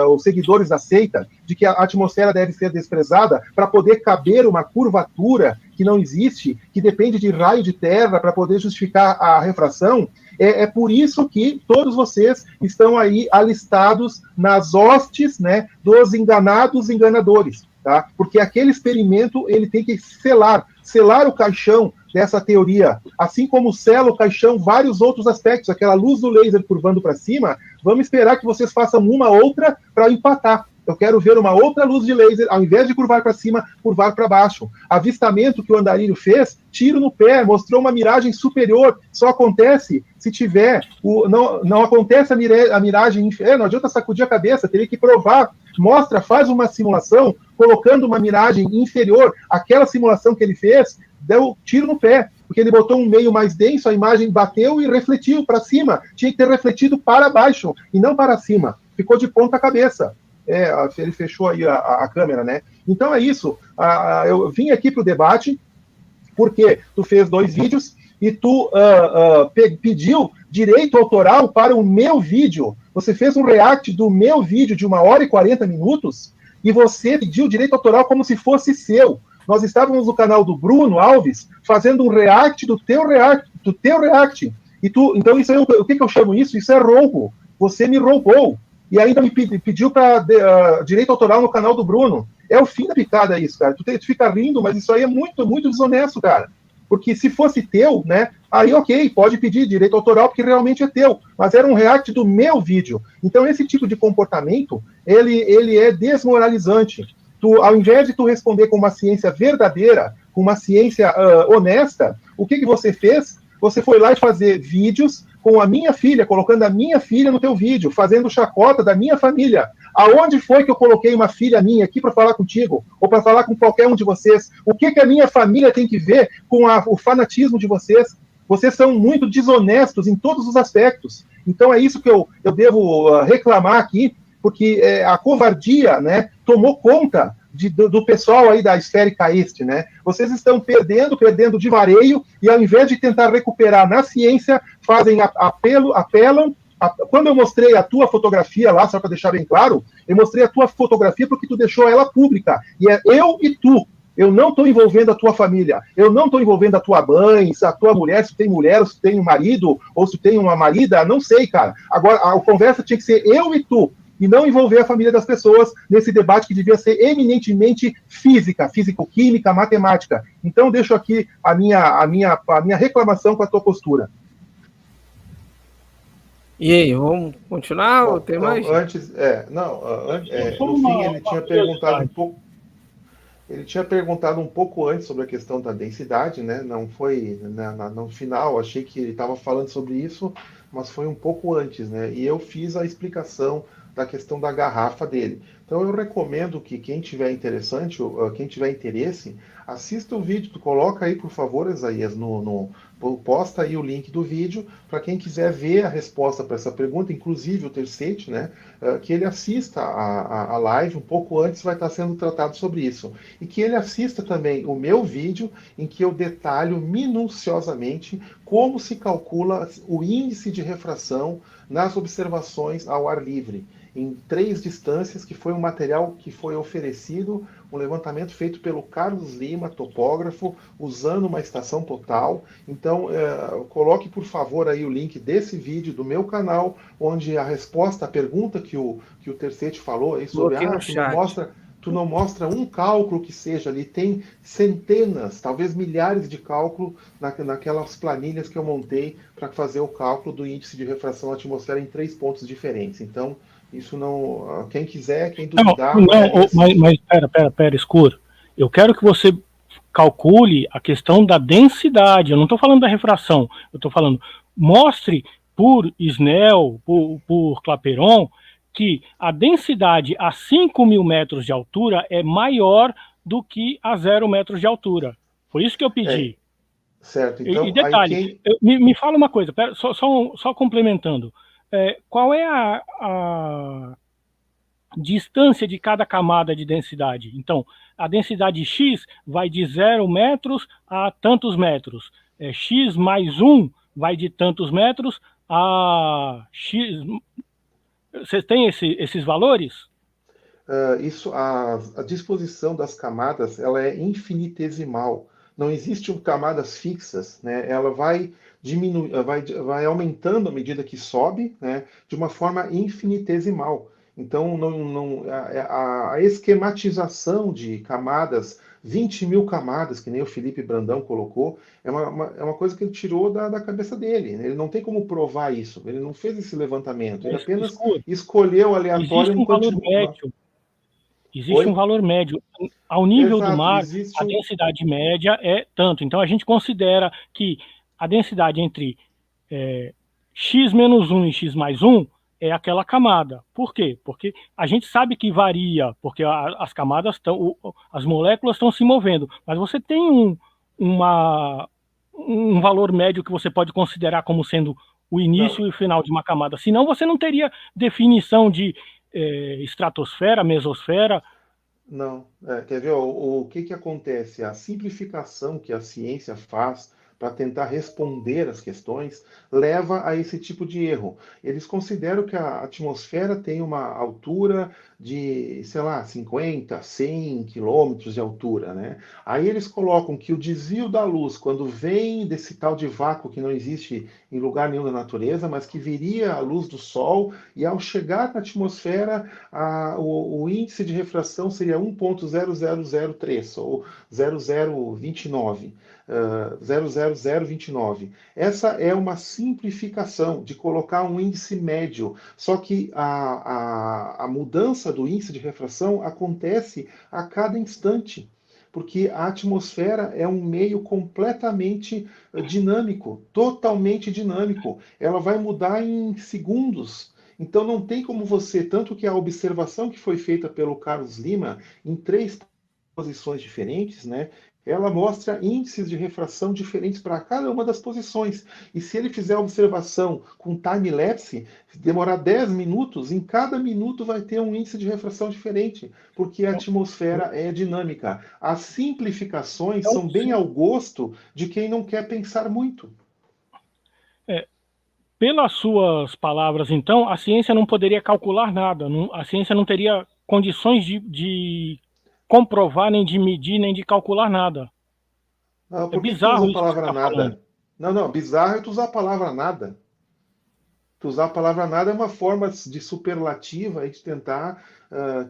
S6: os seguidores da seita, de que a atmosfera deve ser desprezada para poder caber uma curvatura que não existe, que depende de raio de terra para poder justificar a refração. É por isso que todos vocês estão aí alistados nas hostes, né, dos enganados enganadores. Tá? Porque aquele experimento ele tem que selar o caixão dessa teoria, assim como sela o caixão vários outros aspectos, aquela luz do laser curvando para cima, vamos esperar que vocês façam uma outra para empatar. Eu quero ver uma outra luz de laser, ao invés de curvar para cima, curvar para baixo. Avistamento que o Andarilho fez, tiro no pé, mostrou uma miragem superior, só acontece se tiver, não acontece a miragem, não adianta sacudir a cabeça, teria que provar, faz uma simulação, colocando uma miragem inferior àquela simulação que ele fez, deu tiro no pé, porque ele botou um meio mais denso, a imagem bateu e refletiu para cima, tinha que ter refletido para baixo, e não para cima, ficou de ponta cabeça. Ele fechou aí a câmera, né? Então é isso, eu vim aqui para o debate, porque tu fez 2 vídeos, e tu pediu direito autoral para o meu vídeo, você fez um react do meu vídeo de 1 hora e 40 minutos, e você pediu direito autoral como se fosse seu. Nós estávamos no canal do Bruno Alves, fazendo um react do teu react, e então isso o que eu chamo isso? Isso é roubo, você me roubou. E ainda me pediu para direito autoral no canal do Bruno. É o fim da picada isso, cara. Tu fica rindo, mas isso aí é muito, muito desonesto, cara. Porque se fosse teu, né, aí ok, pode pedir direito autoral, porque realmente é teu. Mas era um react do meu vídeo. Então esse tipo de comportamento, ele é desmoralizante. Ao invés de tu responder com uma ciência verdadeira, com uma ciência honesta, o que você fez? Você foi lá e fazer vídeos com a minha filha, colocando a minha filha no teu vídeo, fazendo chacota da minha família. Aonde foi que eu coloquei uma filha minha aqui para falar contigo? Ou para falar com qualquer um de vocês? O que a minha família tem que ver com o fanatismo de vocês? Vocês são muito desonestos em todos os aspectos. Então é isso que eu devo reclamar aqui, porque a covardia, né, tomou conta do pessoal aí da esférica este, né? Vocês estão perdendo de vareio, e ao invés de tentar recuperar na ciência, apelam. Quando eu mostrei a tua fotografia lá, só para deixar bem claro, eu mostrei a tua fotografia porque tu deixou ela pública, e é eu e tu. Eu não estou envolvendo a tua família, eu não estou envolvendo a tua mãe, se a tua mulher, se tem mulher, ou se tem um marido, ou se tem uma marida, não sei, cara. Agora, a conversa tinha que ser eu e tu, e não envolver a família das pessoas nesse debate que devia ser eminentemente física, físico-química, matemática. Então, deixo aqui a minha reclamação com a tua postura.
S1: E aí, vamos continuar ou tem mais?
S2: No fim ele tinha perguntado um pouco.
S6: Ele tinha perguntado um pouco antes sobre a questão da densidade, né? Não foi no final, achei que ele estava falando sobre isso, mas foi um pouco antes, né? E eu fiz a explicação da questão da garrafa dele. Então eu recomendo que quem tiver quem tiver interesse, assista o vídeo. Tu coloca aí, por favor, Isaías, posta aí o link do vídeo para quem quiser ver a resposta para essa pergunta, inclusive o Tercete, né? Que ele assista a live um pouco antes, vai estar sendo tratado sobre isso. E que ele assista também o meu vídeo, em que eu detalho minuciosamente como se calcula o índice de refração nas observações ao ar livre, em 3 distâncias, que foi um material que foi oferecido, um levantamento feito pelo Carlos Lima, topógrafo, usando uma estação total. Então, coloque, por favor, aí o link desse vídeo do meu canal, onde a resposta à pergunta que o Tercete falou aí sobre tu não mostra um cálculo que seja ali, tem centenas, talvez milhares de cálculos naquelas planilhas que eu montei para fazer o cálculo do índice de refração à atmosfera em 3 pontos diferentes. Então, isso não. Quem quiser, quem duvidar.
S3: Mas pera, Escuro. Eu quero que você calcule a questão da densidade. Eu não estou falando da refração. Eu estou falando, mostre por Snell, por Clapeyron, que a densidade a 5.000 metros de altura é maior do que a 0 metros de altura. Foi isso que eu pedi.
S6: Certo. Então,
S3: e detalhe, me fala uma coisa, pera, só complementando. Qual é a distância de cada camada de densidade? Então, a densidade X vai de 0 metros a tantos metros. X mais 1 vai de tantos metros a X. Você tem esses valores?
S6: A disposição das camadas, ela é infinitesimal. Não existem camadas fixas, né? Ela vai vai aumentando à medida que sobe, né? De uma forma infinitesimal. Então, a esquematização de camadas, 20.000 camadas, que nem o Felipe Brandão colocou, é uma coisa que ele tirou da cabeça dele. Ele não tem como provar isso. Ele não fez esse levantamento. Ele apenas escolheu aleatório
S3: um valor médio. Existe um valor médio. Ao nível do mar, a densidade média é tanto. Então, a gente considera que a densidade entre x menos 1 e x mais 1 é aquela camada. Por quê? Porque a gente sabe que varia, porque as camadas as moléculas estão se movendo, mas você tem um valor médio que você pode considerar como sendo o início e o final de uma camada. Senão você não teria definição de estratosfera, mesosfera.
S6: Não. Quer ver o que acontece? A simplificação que a ciência faz para tentar responder as questões, leva a esse tipo de erro. Eles consideram que a atmosfera tem uma altura de, sei lá, 50, 100 quilômetros de altura, né? Aí eles colocam que o desvio da luz, quando vem desse tal de vácuo que não existe em lugar nenhum da natureza, mas que viria a luz do Sol, e ao chegar na atmosfera, o índice de refração seria 1.0003, ou 0029. 00029. Essa é uma simplificação de colocar um índice médio, só que a mudança do índice de refração acontece a cada instante, porque a atmosfera é um meio completamente dinâmico, totalmente dinâmico. Ela vai mudar em segundos. Então não tem como você, tanto que a observação que foi feita pelo Carlos Lima em 3 posições diferentes, né? Ela mostra índices de refração diferentes para cada uma das posições. E se ele fizer a observação com time-lapse, demorar 10 minutos, em cada minuto vai ter um índice de refração diferente, porque a atmosfera é dinâmica. As simplificações são bem ao gosto de quem não quer pensar muito.
S3: Pelas suas palavras, então, a ciência não poderia calcular nada, a ciência não teria condições de comprovar, nem de medir, nem de calcular nada.
S6: Não, por que bizarro tu usa a palavra nada? Não, bizarro é tu usar a palavra nada. Tu usar a palavra nada é uma forma de superlativa e de tentar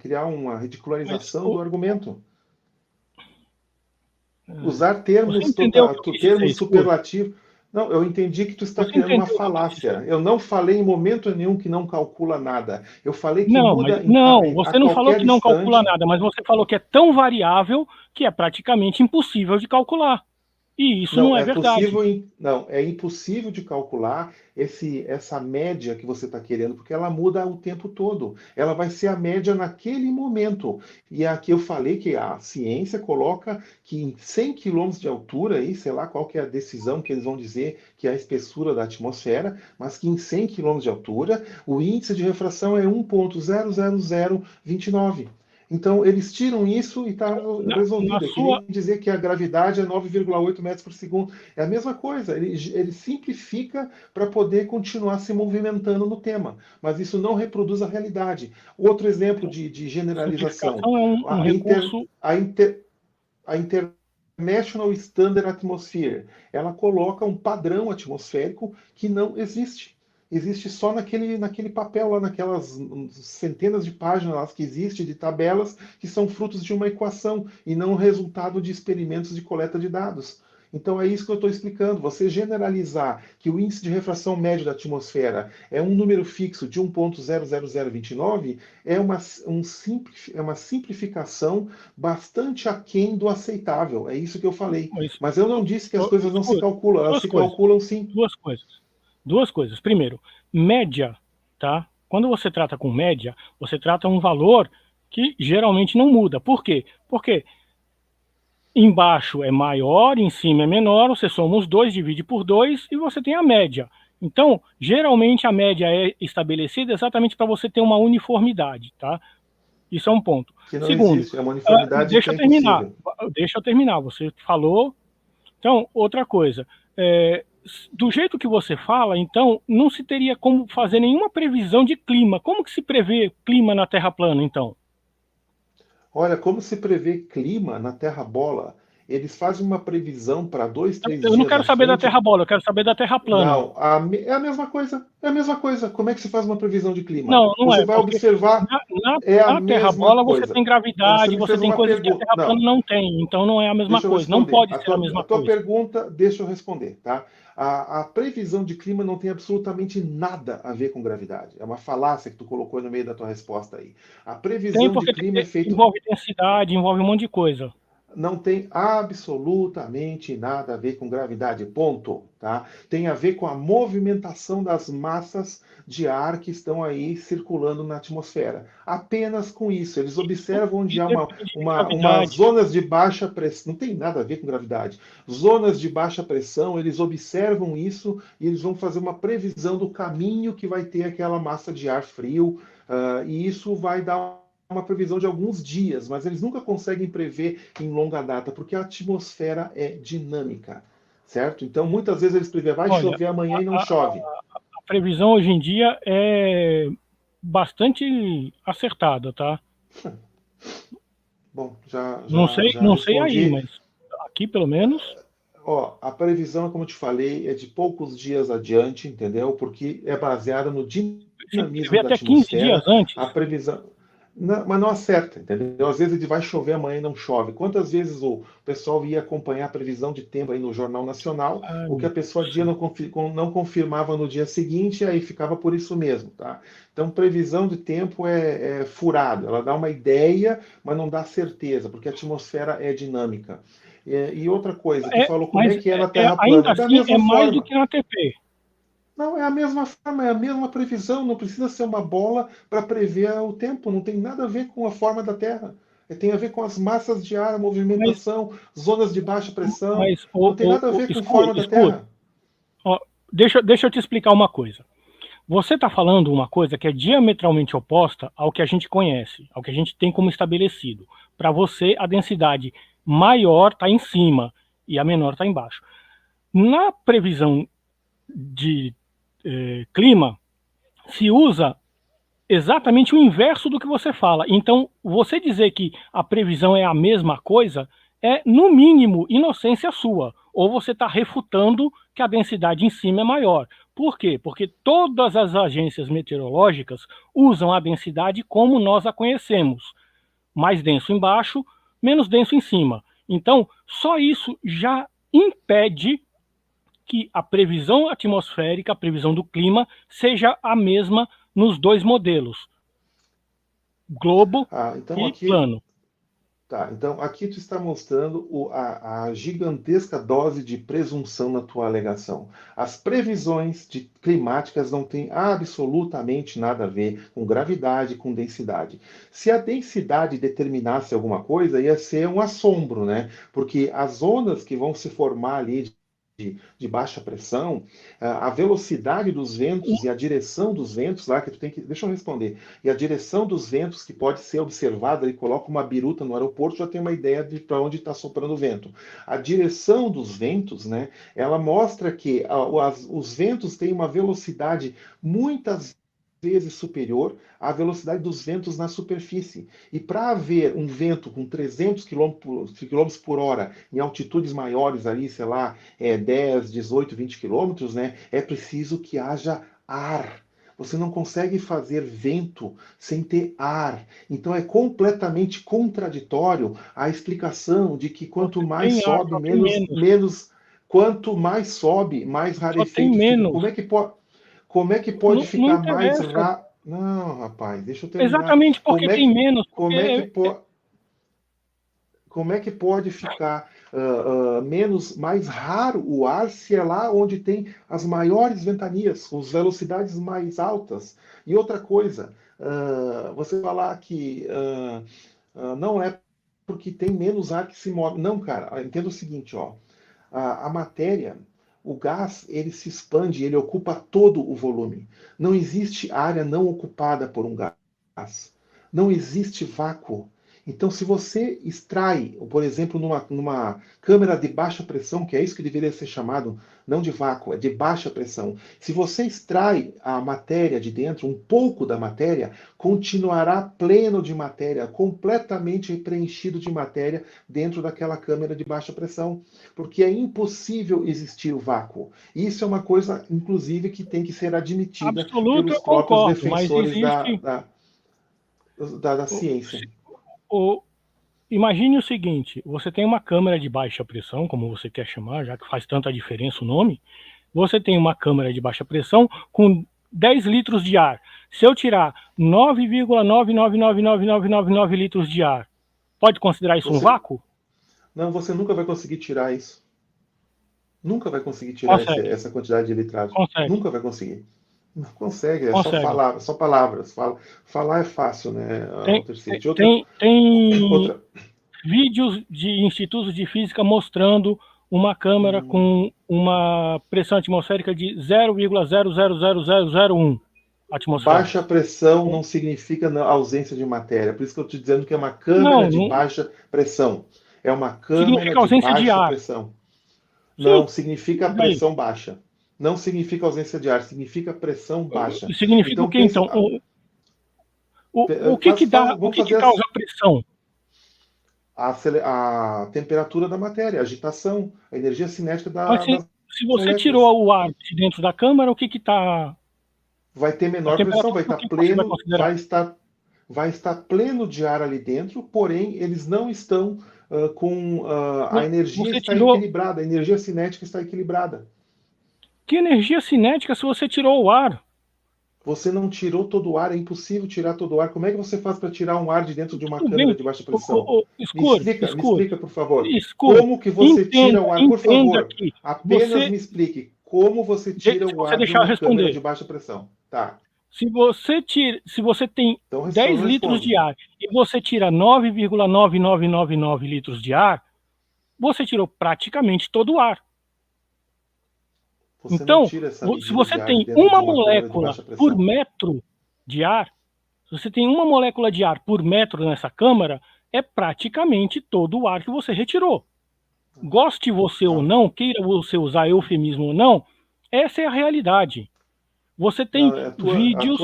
S6: criar uma ridicularização do argumento. Usar termos superlativos.
S2: Não, eu entendi que tu está
S3: Você
S2: criando uma
S3: entendeu?
S2: falácia. Eu não falei em momento nenhum que não calcula nada. Eu falei que
S3: Não,
S2: muda
S3: não,
S2: a
S3: você não falou
S2: qualquer
S3: que não calcula
S2: instante.
S3: nada, mas você falou que é tão variável que é praticamente impossível de calcular. E isso
S2: Não,
S3: não é
S2: é
S3: verdade.
S2: possível, não, é impossível de calcular essa média que você está querendo, porque ela muda o tempo todo. Ela vai ser a média naquele momento. E aqui eu falei que a ciência coloca que em 100 quilômetros de altura, aí, sei lá qual que é a decisão que eles vão dizer que é a espessura da atmosfera, mas que em 100 quilômetros de altura, o índice de refração é 1,00029. Então, eles tiram isso e está
S3: Na
S2: resolvido. É que
S3: sua,
S2: nem dizer que a gravidade é 9,8 metros por segundo. É a mesma coisa. Ele simplifica para poder continuar se movimentando no tema. Mas isso não reproduz a realidade. Outro exemplo de generalização.
S3: simplificação é um
S2: A, inter,
S3: recurso.
S2: a, inter, a International Standard Atmosphere, ela coloca um padrão atmosférico que não existe. Existe só naquele papel lá, naquelas centenas de páginas lá que existe de tabelas que são frutos de uma equação e não resultado de experimentos de coleta de dados. Então é isso que eu estou explicando. Você generalizar que o índice de refração médio da atmosfera é um número fixo de 1,00029 é uma simplificação bastante aquém do aceitável. É isso que eu falei. Mas eu não disse que as coisas não se calculam, elas se calculam sim.
S3: Duas coisas. Primeiro, média, tá? Quando você trata com média, você trata um valor que geralmente não muda. Por quê? Porque embaixo é maior, em cima é menor, você soma os dois, divide por 2 e você tem a média. Então, geralmente a média é estabelecida exatamente para você ter uma uniformidade, tá? Isso é um ponto.
S2: Que não
S3: Segundo,
S2: existe, é uma uniformidade
S3: deixa
S2: que é
S3: eu terminar.
S2: impossível.
S3: Deixa eu terminar. Você falou. Então, outra coisa. Do jeito que você fala, então, não se teria como fazer nenhuma previsão de clima. Como que se prevê clima na Terra plana, então?
S2: Olha, como se prevê clima na Terra bola? Eles fazem uma previsão para 2, 3 dias
S3: Eu não quero
S2: à
S3: saber da
S2: frente.
S3: Terra bola, eu quero saber da Terra plana.
S2: Não, é a mesma coisa. É a mesma coisa. Como é que se faz uma previsão de clima?
S3: Não
S2: Você
S3: é.
S2: vai observar.
S3: Na Terra bola você tem gravidade, você tem coisas que a Terra plana não tem. Então não é a mesma coisa. Não pode ser a mesma coisa.
S2: A tua pergunta, deixa eu responder, tá? A previsão de clima não tem absolutamente nada a ver com gravidade. É uma falácia que tu colocou no meio da tua resposta aí. A previsão de clima é feita.
S3: Envolve densidade, envolve um monte de coisa.
S2: Não tem absolutamente nada a ver com gravidade, ponto. Tá? Tem a ver com a movimentação das massas de ar que estão aí circulando na atmosfera. Apenas com isso. Eles observam onde há uma zonas de baixa pressão. Não tem nada a ver com gravidade. Zonas de baixa pressão, eles observam isso e eles vão fazer uma previsão do caminho que vai ter aquela massa de ar frio. E isso vai dar uma previsão de alguns dias, mas eles nunca conseguem prever em longa data, porque a atmosfera é dinâmica, certo? Então, muitas vezes eles prevêem, vai chover amanhã e não chove.
S3: A previsão hoje em dia é bastante acertada, tá?
S2: Bom, já
S3: não sei
S2: respondi.
S3: Aí, mas aqui pelo menos.
S2: A previsão, como eu te falei, é de poucos dias adiante, entendeu? Porque é baseada no dinamismo da
S3: até
S2: atmosfera.
S3: 15 dias antes.
S2: A previsão... Não, mas não acerta, entendeu? Às vezes ele vai chover amanhã e não chove. Quantas vezes o pessoal ia acompanhar a previsão de tempo aí no Jornal Nacional, o que a pessoa não confirmava no dia seguinte, e aí ficava por isso mesmo, tá? Então, previsão de tempo é furado. Ela dá uma ideia, mas não dá certeza, porque a atmosfera é dinâmica. E outra coisa, tu falou como é que é na Terra plana.
S3: Ainda assim, é mais do que na TP.
S2: Não, é a mesma forma, é a mesma previsão, não precisa ser uma bola para prever o tempo, não tem nada a ver com a forma da Terra. Tem a ver com as massas de ar, a movimentação, zonas de baixa pressão, não tem nada a ver com a forma da Terra.
S3: Deixa eu te explicar uma coisa. Você está falando uma coisa que é diametralmente oposta ao que a gente conhece, ao que a gente tem como estabelecido. Para você, a densidade maior está em cima e a menor está embaixo. Na previsão de clima, se usa exatamente o inverso do que você fala. Então, você dizer que a previsão é a mesma coisa é, no mínimo, inocência sua. Ou você está refutando que a densidade em cima é maior. Por quê? Porque todas as agências meteorológicas usam a densidade como nós a conhecemos. Mais denso embaixo, menos denso em cima. Então, só isso já impede que a previsão atmosférica, a previsão do clima, seja a mesma nos dois modelos, globo
S2: então
S3: e plano.
S2: Tá, então aqui tu está mostrando a gigantesca dose de presunção na tua alegação. As previsões climáticas não têm absolutamente nada a ver com gravidade, com densidade. Se a densidade determinasse alguma coisa, ia ser um assombro, né? Porque as ondas que vão se formar ali de baixa pressão, a velocidade dos ventos e a direção dos ventos lá, que tu tem que... Deixa eu responder. E a direção dos ventos que pode ser observada, ele coloca uma biruta no aeroporto, já tem uma ideia de para onde está soprando o vento. A direção dos ventos, né, ela mostra que os ventos têm uma velocidade muitas vezes superior à velocidade dos ventos na superfície. E para haver um vento com 300 km por hora em altitudes maiores ali, sei lá, 10, 18, 20 km, né, é preciso que haja ar. Você não consegue fazer vento sem ter ar. Então é completamente contraditório a explicação de que quanto mais sobe, menos. Quanto mais sobe, mais rarefeito fica. Como é que pode ficar mais rápido? Não, rapaz, deixa eu terminar.
S3: Exatamente porque tem menos.
S2: Como é que pode ficar mais raro o ar se é lá onde tem as maiores ventanias, com as velocidades mais altas? E outra coisa, você falar que não é porque tem menos ar que se move. Não, cara, entenda o seguinte, ó. A matéria, o gás, ele se expande, ele ocupa todo o volume. Não existe área não ocupada por um gás. Não existe vácuo. Então, se você extrai, por exemplo, numa câmara de baixa pressão, que é isso que deveria ser chamado, não de vácuo, é de baixa pressão. Se você extrai a matéria de dentro, um pouco da matéria, continuará pleno de matéria, completamente preenchido de matéria dentro daquela câmara de baixa pressão, porque é impossível existir o vácuo. Isso é uma coisa, inclusive, que tem que ser admitida pelos próprios defensores da ciência.
S3: Imagine o seguinte, você tem uma câmara de baixa pressão, como você quer chamar, já que faz tanta diferença o nome, você tem uma câmara de baixa pressão com 10 litros de ar. Se eu tirar 9,999999 litros de ar, pode considerar isso um vácuo?
S2: Não, você nunca vai conseguir tirar isso. Nunca vai conseguir tirar essa quantidade de litragem. Nunca vai conseguir. Não consegue, só palavras. Falar é fácil, né?
S3: Tem vídeos de institutos de física mostrando uma câmara com uma pressão atmosférica de 0,000001 atmosfera.
S2: Baixa pressão não significa ausência de matéria. Por isso que eu estou dizendo que é uma câmara de baixa pressão. É uma câmara de baixa pressão. Não, significa pressão baixa. Não significa ausência de ar, significa pressão baixa.
S3: Significa o que, então? O que causa a pressão?
S2: A temperatura da matéria, a agitação, a energia cinética da...
S3: Se você tirou o ar de dentro da câmara, o que está...
S2: Vai ter menor pressão, vai estar pleno, vai estar pleno de ar ali dentro, porém, eles não estão com... a energia está equilibrada, a energia cinética está equilibrada.
S3: Que energia cinética se você tirou o ar?
S2: Você não tirou todo o ar, é impossível tirar todo o ar. Como é que você faz para tirar um ar de dentro de uma câmara de baixa pressão? Me explica, por favor. Como que você tira o ar? Por favor, apenas me explique. Como você tira o ar de uma câmara de baixa pressão? Tá.
S3: Se você tem 10 litros de ar e você tira 9,9999 litros de ar, você tirou praticamente todo o ar. Então, se você tem uma molécula por metro de ar, se você tem uma molécula de ar por metro nessa câmara, é praticamente todo o ar que você retirou. Goste você ou não, queira você usar eufemismo ou não, essa é a realidade. Você tem vídeos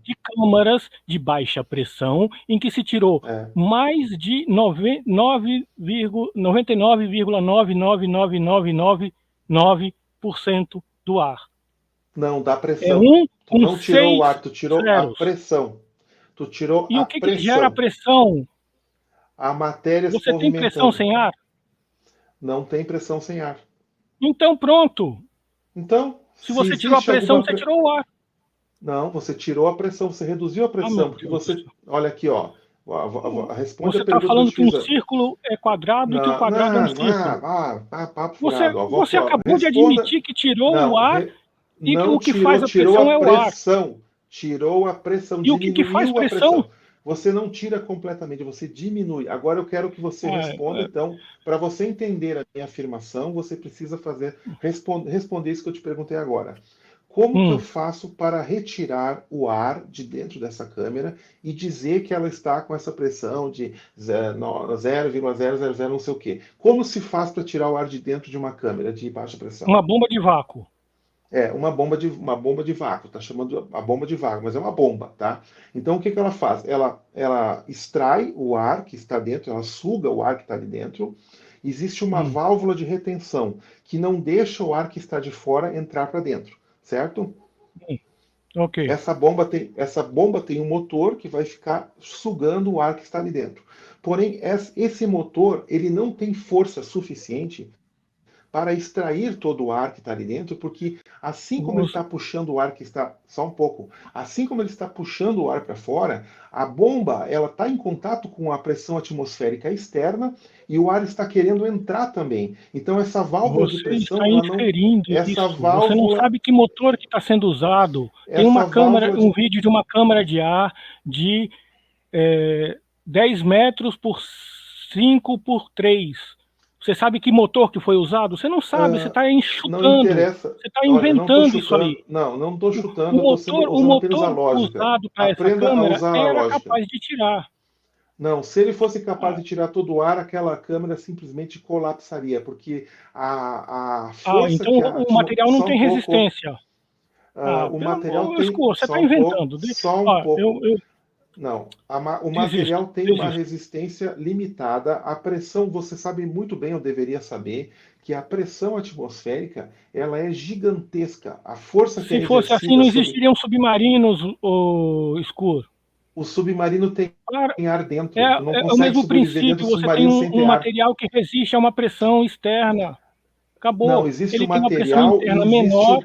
S3: de câmaras de baixa pressão em que se tirou mais de 99,99999% do ar.
S2: Não, da pressão. Tu não tirou o ar, tu tirou a pressão. Tu tirou
S3: e o que gera a pressão?
S2: A matéria se
S3: movimentando. Você tem pressão sem ar?
S2: Não tem pressão sem ar.
S3: Então, pronto.
S6: Então,
S3: se você tirou a pressão, você tirou o ar.
S6: Não, você tirou a pressão, você reduziu a pressão, porque você... Olha aqui, ó. Responde
S3: você
S6: a pergunta
S3: está falando que um
S6: fiz.
S3: círculo é quadrado e que o quadrado é um círculo.
S6: Papo furado.
S3: Você acabou de admitir que tirou o ar e que o que faz a pressão é o ar.
S6: Tirou a pressão,
S3: e o que faz pressão?
S6: Você não tira completamente, você diminui. Agora eu quero que você responda, então, para você entender a minha afirmação, você precisa responder isso que eu te perguntei agora. Como que eu faço para retirar o ar de dentro dessa câmera e dizer que ela está com essa pressão de 0,000 não sei o quê? Como se faz para tirar o ar de dentro de uma câmera de baixa pressão?
S3: Uma bomba de vácuo.
S6: Uma bomba de vácuo, tá chamando a bomba de vácuo, mas é uma bomba, tá? Então o que ela faz? Ela extrai o ar que está dentro, ela suga o ar que está ali dentro. Existe uma válvula de retenção que não deixa o ar que está de fora entrar para dentro, certo?
S3: Ok.
S6: Essa bomba tem um motor que vai ficar sugando o ar que está ali dentro. Porém, esse motor ele não tem força suficiente para extrair todo o ar que está ali dentro, porque assim como ele está puxando o ar que está... Só um pouco. Assim como ele está puxando o ar para fora, a bomba ela está em contato com a pressão atmosférica externa e o ar está querendo entrar também. Então essa válvula de pressão...
S3: Você está inferindo isso. Você não sabe que motor que está sendo usado. Tem uma câmera, um vídeo de uma câmara de ar de 10 metros por 5 por 3. Você sabe que motor que foi usado? Você não sabe, você está enxutando.
S6: Não interessa.
S3: Você está inventando isso aí.
S6: Não estou chutando, o motor
S3: usado para essa câmera era capaz de tirar.
S6: Não, se ele fosse capaz de tirar todo o ar, aquela câmera simplesmente colapsaria, porque a força
S3: então o material não tem resistência.
S6: O material tem...
S3: Você está inventando.
S6: Só um pouco. Não, o material tem uma resistência limitada. A pressão, você sabe muito bem, eu deveria saber, que a pressão atmosférica ela é gigantesca. A força que
S3: Se fosse assim, não existiriam submarinos, escuro.
S6: O submarino tem ar dentro.
S3: É o mesmo princípio, você tem um material que resiste a uma pressão externa. Acabou.
S6: Não, existe
S3: ele
S6: um
S3: tem
S6: material...
S3: uma pressão interna menor.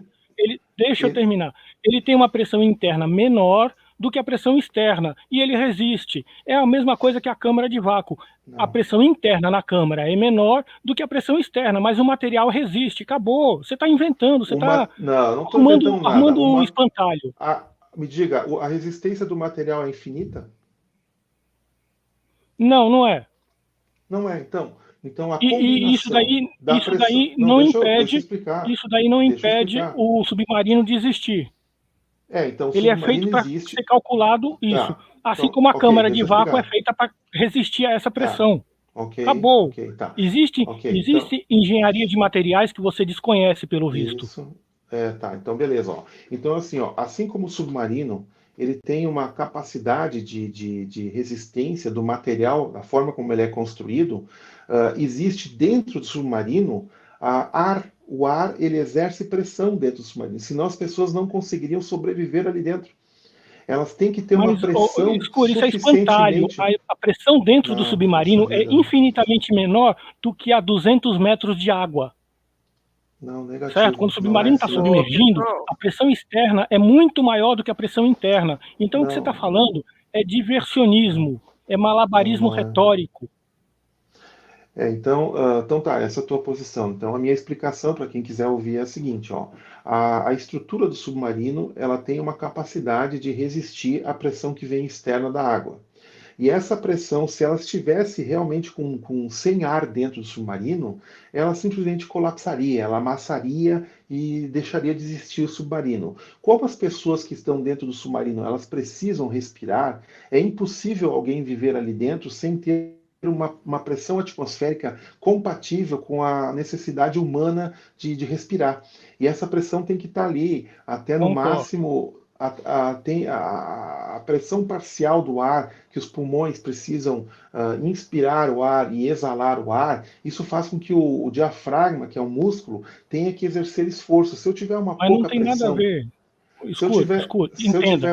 S3: Deixa eu terminar. Ele tem uma pressão interna menor do que a pressão externa, e ele resiste. É a mesma coisa que a câmara de vácuo. Não. A pressão interna na câmara é menor do que a pressão externa, mas o material resiste. Acabou. Você está inventando, você está armando um espantalho.
S6: Me diga, a resistência do material é infinita?
S3: Não, não é.
S6: Não é, então a combinação
S3: isso daí não impede o submarino de existir.
S6: Então,
S3: ele é feito para ser calculado isso. Assim como a câmara de vácuo é feita para resistir a essa pressão. Acabou. Existe engenharia de materiais que você desconhece, pelo visto.
S6: Isso. Então beleza. Então assim como o submarino, ele tem uma capacidade de resistência do material, da forma como ele é construído, existe dentro do submarino ar. O ar, ele exerce pressão dentro do submarino, senão as pessoas não conseguiriam sobreviver ali dentro. Elas têm que ter uma pressão
S3: isso é espantalho. A pressão dentro do submarino é infinitamente menor do que a 200 metros de água.
S6: Não, negativo.
S3: Certo? Quando o submarino está submergindo, a pressão externa é muito maior do que a pressão interna. Então o que você está falando é diversionismo, é malabarismo retórico.
S6: Então tá, essa é a tua posição. Então a minha explicação para quem quiser ouvir é a seguinte, a estrutura do submarino ela tem uma capacidade de resistir à pressão que vem externa da água. E essa pressão, se ela estivesse realmente sem ar dentro do submarino, ela simplesmente colapsaria, ela amassaria e deixaria de existir o submarino. Como as pessoas que estão dentro do submarino elas precisam respirar, é impossível alguém viver ali dentro sem ter uma pressão atmosférica compatível com a necessidade humana de respirar. E essa pressão tem que estar ali, até no máximo, a pressão parcial do ar, que os pulmões precisam inspirar o ar e exalar o ar, isso faz com que o diafragma, que é o músculo, tenha que exercer esforço. Se eu tiver uma pouca pressão...
S3: Mas não tem nada a ver.
S2: Se eu tiver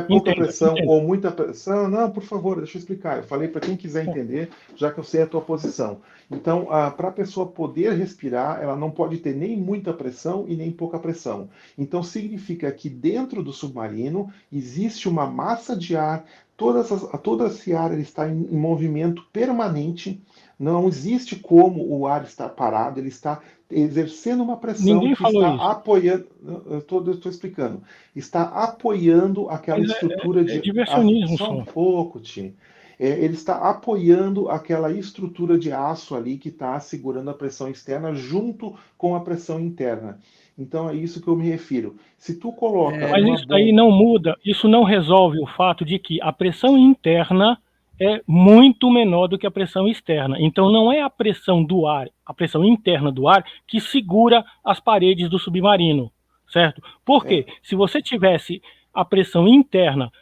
S2: pouca pressão ou muita pressão, não, por favor, deixa eu explicar. Eu falei para quem quiser entender, já que eu sei a tua posição. Então, para a pessoa poder respirar, ela não pode ter nem muita pressão e nem pouca pressão. Então, significa que dentro do submarino existe uma massa de ar, todo esse ar ele está em movimento permanente. Não existe como o ar estar parado, ele está exercendo uma pressão
S3: Ninguém
S2: que
S3: falou
S2: está
S3: isso.
S2: apoiando. Eu estou explicando. Está apoiando aquela estrutura de.
S3: Diversionismo,
S2: Só um pouco, Tim. Ele está apoiando aquela estrutura de aço ali que está segurando a pressão externa junto com a pressão interna. Então é isso que eu me refiro. Se tu coloca
S3: Mas
S2: uma
S3: isso aí não muda, isso não resolve o fato de que a pressão interna é muito menor do que a pressão externa. Então não é a pressão do ar, a pressão interna do ar que segura as paredes do submarino, certo? Porque se você tivesse a pressão interna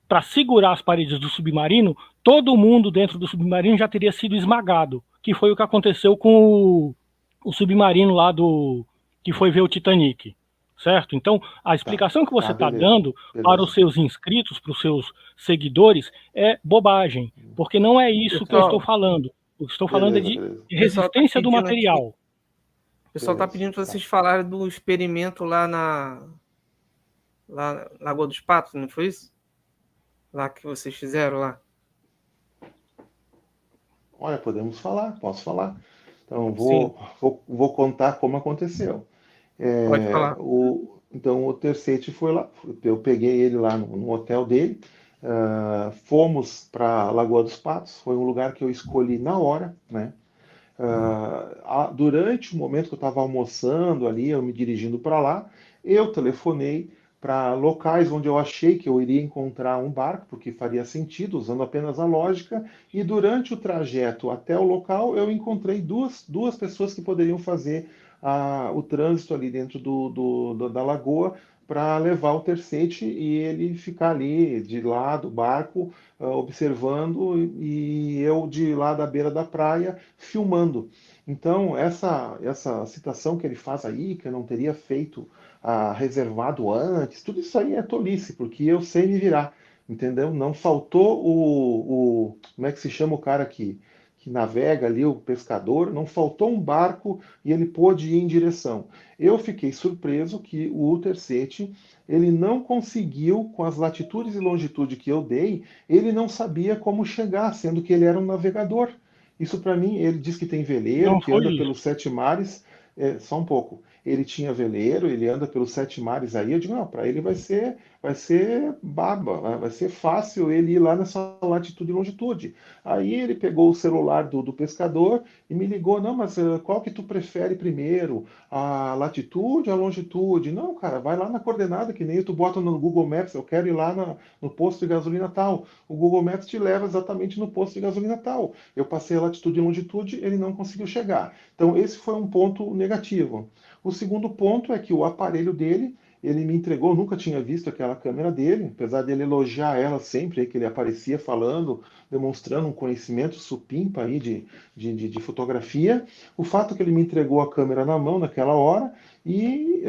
S3: para segurar as paredes do submarino, todo mundo dentro do submarino já teria sido esmagado, que foi o que aconteceu com o submarino lá que foi ver o Titanic, certo? Então, a explicação que você está dando para os seus inscritos, para os seus seguidores, é bobagem, porque não é isso que eu estou falando. O que estou falando é de resistência do material.
S1: O pessoal está pedindo para vocês falarem do experimento lá na Lagoa dos Patos, não foi isso? Lá que vocês fizeram lá.
S2: Olha, posso falar. Então, vou contar como aconteceu.
S1: Pode falar.
S2: Então, o terceite foi lá, eu peguei ele lá no hotel dele, fomos para Lagoa dos Patos, foi um lugar que eu escolhi na hora, né? Durante o momento que eu estava almoçando ali, eu me dirigindo para lá, eu telefonei para locais onde eu achei que eu iria encontrar um barco, porque faria sentido, usando apenas a lógica, e durante o trajeto até o local eu encontrei duas pessoas que poderiam fazer o trânsito ali dentro da lagoa para levar o terceite e ele ficar ali de lá do barco observando e eu de lá da beira da praia filmando. Então, essa citação que ele faz aí, que eu não teria feito reservado antes, tudo isso aí é tolice, porque eu sei me virar, entendeu? Não faltou como é que se chama o cara que navega ali, o pescador, não faltou um barco e ele pôde ir em direção. Eu fiquei surpreso que o tercete, ele não conseguiu, com as latitudes e longitude que eu dei, ele não sabia como chegar, sendo que ele era um navegador. Isso para mim, ele diz que tem veleiro, que anda pelos 7 mares, só um pouco. Ele tinha veleiro, ele anda pelos 7 mares aí. Eu digo, não, para ele vai ser baba, vai ser fácil ele ir lá nessa latitude e longitude. Aí ele pegou o celular do pescador e me ligou, não, mas qual que tu prefere primeiro? A latitude ou a longitude? Não, cara, vai lá na coordenada, que nem tu bota no Google Maps, eu quero ir lá no posto de gasolina tal. O Google Maps te leva exatamente no posto de gasolina tal. Eu passei a latitude e longitude, ele não conseguiu chegar. Então esse foi um ponto negativo. O segundo ponto é que o aparelho dele, ele me entregou, eu nunca tinha visto aquela câmera dele, apesar dele elogiar ela sempre, que ele aparecia falando, demonstrando um conhecimento supimpa aí de fotografia. O fato que ele me entregou a câmera na mão naquela hora e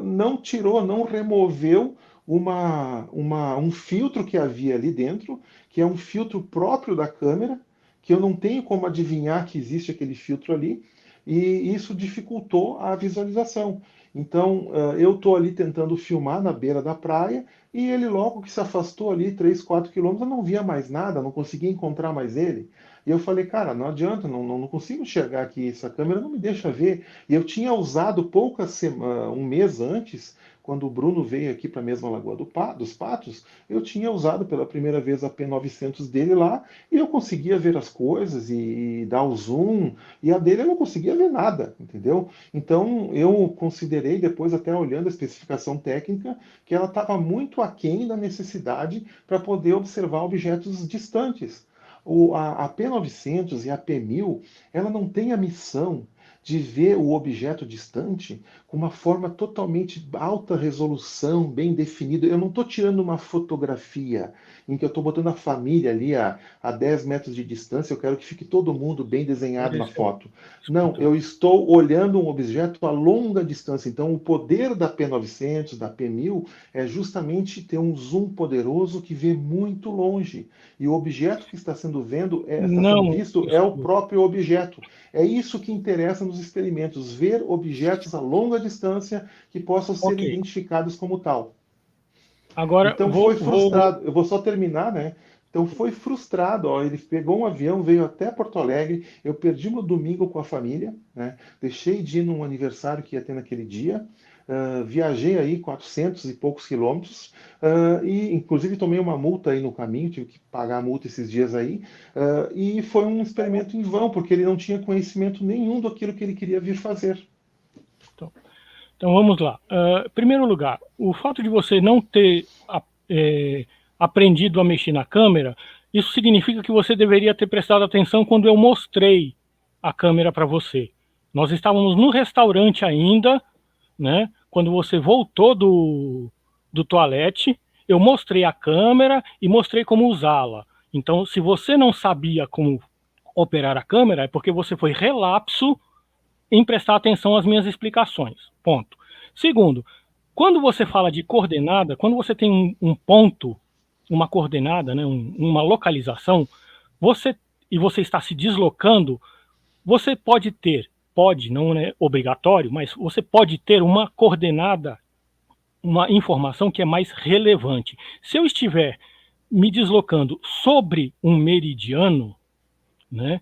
S2: não tirou, não removeu um filtro que havia ali dentro, que é um filtro próprio da câmera, que eu não tenho como adivinhar que existe aquele filtro ali, e isso dificultou a visualização. Então, eu estou ali tentando filmar na beira da praia e ele logo que se afastou ali 3, 4 quilômetros, eu não via mais nada, não conseguia encontrar mais ele. E eu falei, cara, não adianta, não consigo enxergar aqui, essa câmera não me deixa ver. E eu tinha usado um mês antes, quando o Bruno veio aqui para a mesma Lagoa dos Patos, eu tinha usado pela primeira vez a P900 dele lá e eu conseguia ver as coisas e dar o zoom, e a dele eu não conseguia ver nada, entendeu? Então eu considerei, depois até olhando a especificação técnica, que ela estava muito aquém da necessidade para poder observar objetos distantes. A P900 e a P1000, ela não tem a missão de ver o objeto distante com uma forma totalmente alta resolução, bem definida. Eu não estou tirando uma fotografia em que eu estou botando a família ali a 10 metros de distância, eu quero que fique todo mundo bem desenhado na foto. Não, eu estou olhando um objeto a longa distância. Então, o poder da P900, da P1000, é justamente ter um zoom poderoso que vê muito longe. E o objeto que está sendo visto é o próprio objeto. É isso que interessa nos experimentos, ver objetos a longa distância que possam ser identificados como tal.
S3: Agora,
S2: então foi frustrado. Eu vou só terminar, né? Então foi frustrado, ó, ele pegou um avião, veio até Porto Alegre, eu perdi meu domingo com a família, né? Deixei de ir num aniversário que ia ter naquele dia, viajei aí 400 e poucos quilômetros, e inclusive tomei uma multa aí no caminho, tive que pagar a multa esses dias aí, e foi um experimento em vão, porque ele não tinha conhecimento nenhum daquilo que ele queria vir fazer.
S3: Então vamos lá. Em primeiro lugar, o fato de você não ter aprendido a mexer na câmera, isso significa que você deveria ter prestado atenção quando eu mostrei a câmera para você. Nós estávamos no restaurante ainda, né? Quando você voltou do toalete, eu mostrei a câmera e mostrei como usá-la. Então, se você não sabia como operar a câmera, é porque você foi relapso em prestar atenção às minhas explicações. Ponto. Segundo, quando você fala de coordenada, quando você tem um ponto, uma coordenada, né, uma localização, você está se deslocando, você pode, não é obrigatório, mas você pode ter uma coordenada, uma informação que é mais relevante. Se eu estiver me deslocando sobre um meridiano, né,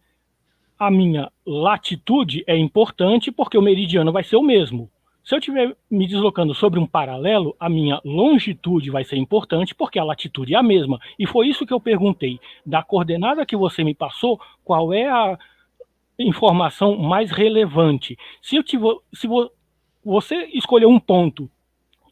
S3: a minha latitude é importante porque o meridiano vai ser o mesmo. Se eu estiver me deslocando sobre um paralelo, a minha longitude vai ser importante porque a latitude é a mesma. E foi isso que eu perguntei. Da coordenada que você me passou, qual é a informação mais relevante? Se você escolheu um ponto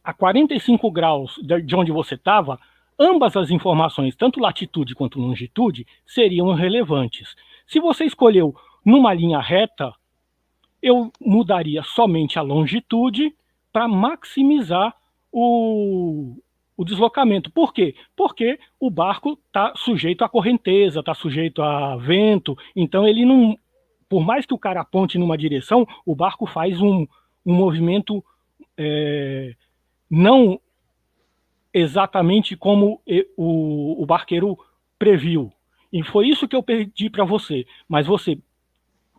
S3: a 45 graus de onde você estava, ambas as informações, tanto latitude quanto longitude, seriam relevantes. Se você escolheu numa linha reta, eu mudaria somente a longitude para maximizar o deslocamento. Por quê? Porque o barco está sujeito à correnteza, está sujeito a vento, então ele não... Por mais que o cara aponte numa direção, o barco faz um movimento não exatamente como o barqueiro previu. E foi isso que eu pedi para você. Mas você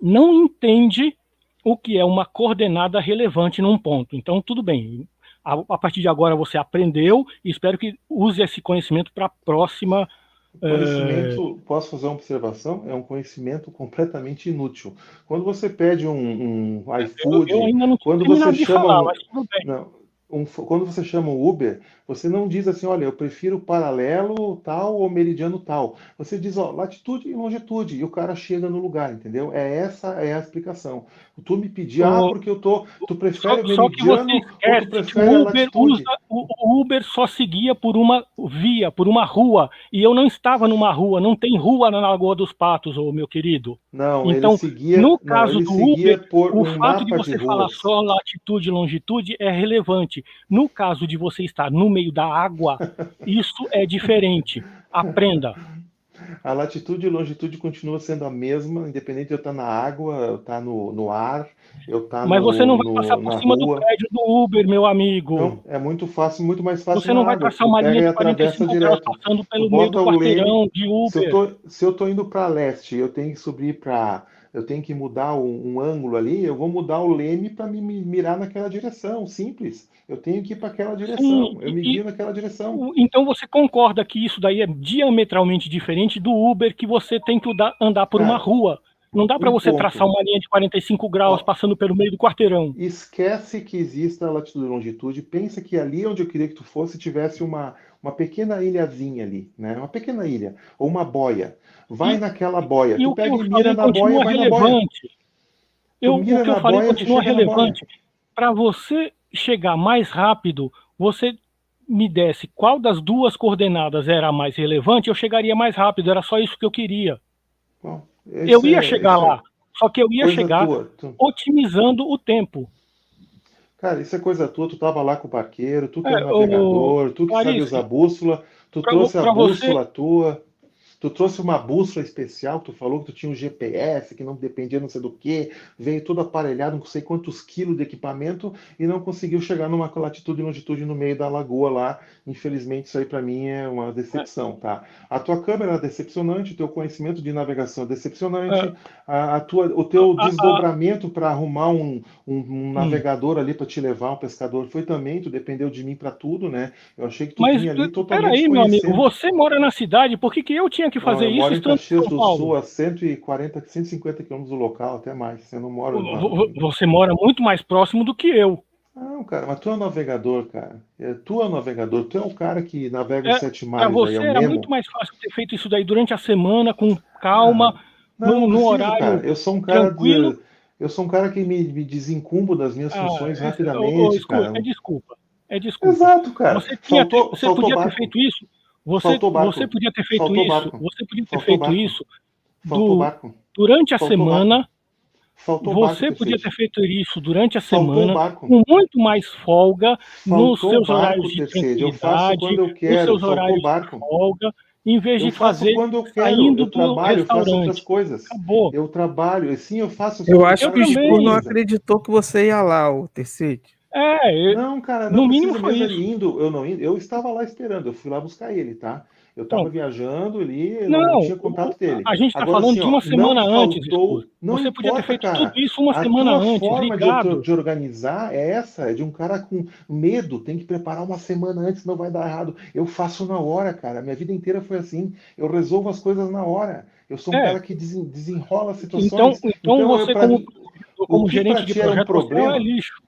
S3: não entende o que é uma coordenada relevante num ponto. Então, tudo bem. A partir de agora você aprendeu e espero que use esse conhecimento para a próxima...
S2: Posso fazer uma observação? É um conhecimento completamente inútil. Quando você pede um iFood...
S3: Eu ainda não tinha terminado de falar, mas tudo bem.
S2: Quando você chama um Uber, você não diz assim, olha, eu prefiro paralelo tal ou meridiano tal. Você diz, ó, latitude e longitude, e o cara chega no lugar, entendeu? Essa é a explicação. Tu me pedir, porque tu prefere o meridiano,
S3: só que você esquece,
S2: ou tu prefere a latitude.
S3: O Uber só seguia por uma via, por uma rua, e eu não estava numa rua, não tem rua na Lagoa dos Patos, meu querido.
S2: Não,
S3: então,
S2: ele seguia,
S3: no caso do Uber,
S2: por
S3: o fato de você falar só latitude e longitude é relevante. No caso de você estar no meio da água, isso é diferente. Aprenda.
S2: A latitude e longitude continua sendo a mesma, independente de eu estar na água, eu estar no ar, eu estar
S3: Mas você não vai passar por cima do prédio do Uber, meu amigo.
S2: Não, é muito fácil, muito mais fácil.
S3: Você não vai passar uma linha de 45 graus passando pelo meio do quarteirão de Uber.
S2: Se eu estou indo para leste, eu tenho que subir para... Eu tenho que mudar um ângulo ali, eu vou mudar o leme para me mirar naquela direção, simples. Eu tenho que ir para aquela direção, eu me guio naquela direção.
S3: Então você concorda que isso daí é diametralmente diferente do Uber, que você tem que andar por uma rua. Não dá para você traçar uma linha de 45 graus passando pelo meio do quarteirão.
S2: Esquece que exista a latitude e longitude, pensa que ali onde eu queria que tu fosse tivesse uma pequena ilhazinha ali, né? Uma pequena ilha, ou uma boia. Vai naquela boia, tu pega e mira na boia, vai na boia.
S3: O que eu falei continua relevante. Para você chegar mais rápido, você me desse qual das duas coordenadas era a mais relevante, eu chegaria mais rápido, era só isso que eu queria.
S2: Bom,
S3: eu ia chegar lá, Só que eu ia
S2: Coisa
S3: chegar
S2: tua.
S3: otimizando o tempo.
S2: Cara, isso é coisa tua, tu tava lá com o barqueiro, tu que é o navegador, tu que sabe
S3: Clarice,
S2: usar bússola, tu trouxe a bússola tua, tu trouxe uma bússola especial, tu falou que tu tinha um GPS, que não dependia não sei do que, veio todo aparelhado, não sei quantos quilos de equipamento, e não conseguiu chegar numa latitude e longitude no meio da lagoa lá. Infelizmente, isso aí para mim é uma decepção, tá? A tua câmera é decepcionante, o teu conhecimento de navegação é decepcionante, o teu desdobramento para arrumar um navegador ali para te levar, um pescador, foi também, tu dependeu de mim para tudo, né? Eu achei que tu vinha ali totalmente
S3: peraí, meu amigo, você mora na cidade, por que eu tinha que fazer isso?
S2: Eu moro em
S3: estando
S2: Caxias
S3: em São
S2: do
S3: Paulo?
S2: Sul, a 140, 150 quilômetros do local, até mais. Você não mora...
S3: Você mora muito mais próximo do que eu.
S2: Não, cara, mas tu é um navegador, cara. Tu é um navegador, tu é o cara que navega os 7 mares aí,
S3: você
S2: é o
S3: era
S2: Nemo.
S3: muito mais fácil ter feito isso daí durante a semana, com calma, no horário
S2: cara. Eu sou um cara
S3: tranquilo.
S2: Eu sou um cara que me desincumbo das minhas funções rapidamente, cara.
S3: Desculpa.
S2: Exato, cara.
S3: Você podia ter feito isso. Você podia ter feito isso. Você podia ter feito isso durante a semana. Você podia ter feito isso durante a semana com muito mais folga nos seus horários de tranquilidade, nos seus horários de folga, em vez de fazer saindo do restaurante.
S2: Eu faço outras coisas.
S3: Acabou.
S2: Eu trabalho, sim, eu faço.
S1: Eu acho que o Spur não acreditou que você ia lá, o Terceiro.
S2: Não, cara, não, no mínimo foi isso. Eu estava lá esperando, eu fui lá buscar ele, tá? Eu estava viajando ali, eu não tinha contato dele.
S3: A gente está falando de uma semana antes. Você podia ter feito tudo isso uma semana antes.
S2: A forma de organizar é essa, é de um cara com medo, tem que preparar uma semana antes, não vai dar errado. Eu faço na hora, cara. Minha vida inteira foi assim. Eu resolvo as coisas na hora. Eu sou um cara que desenrola situações.
S3: Então você, como gerente de projeto, você é lixo.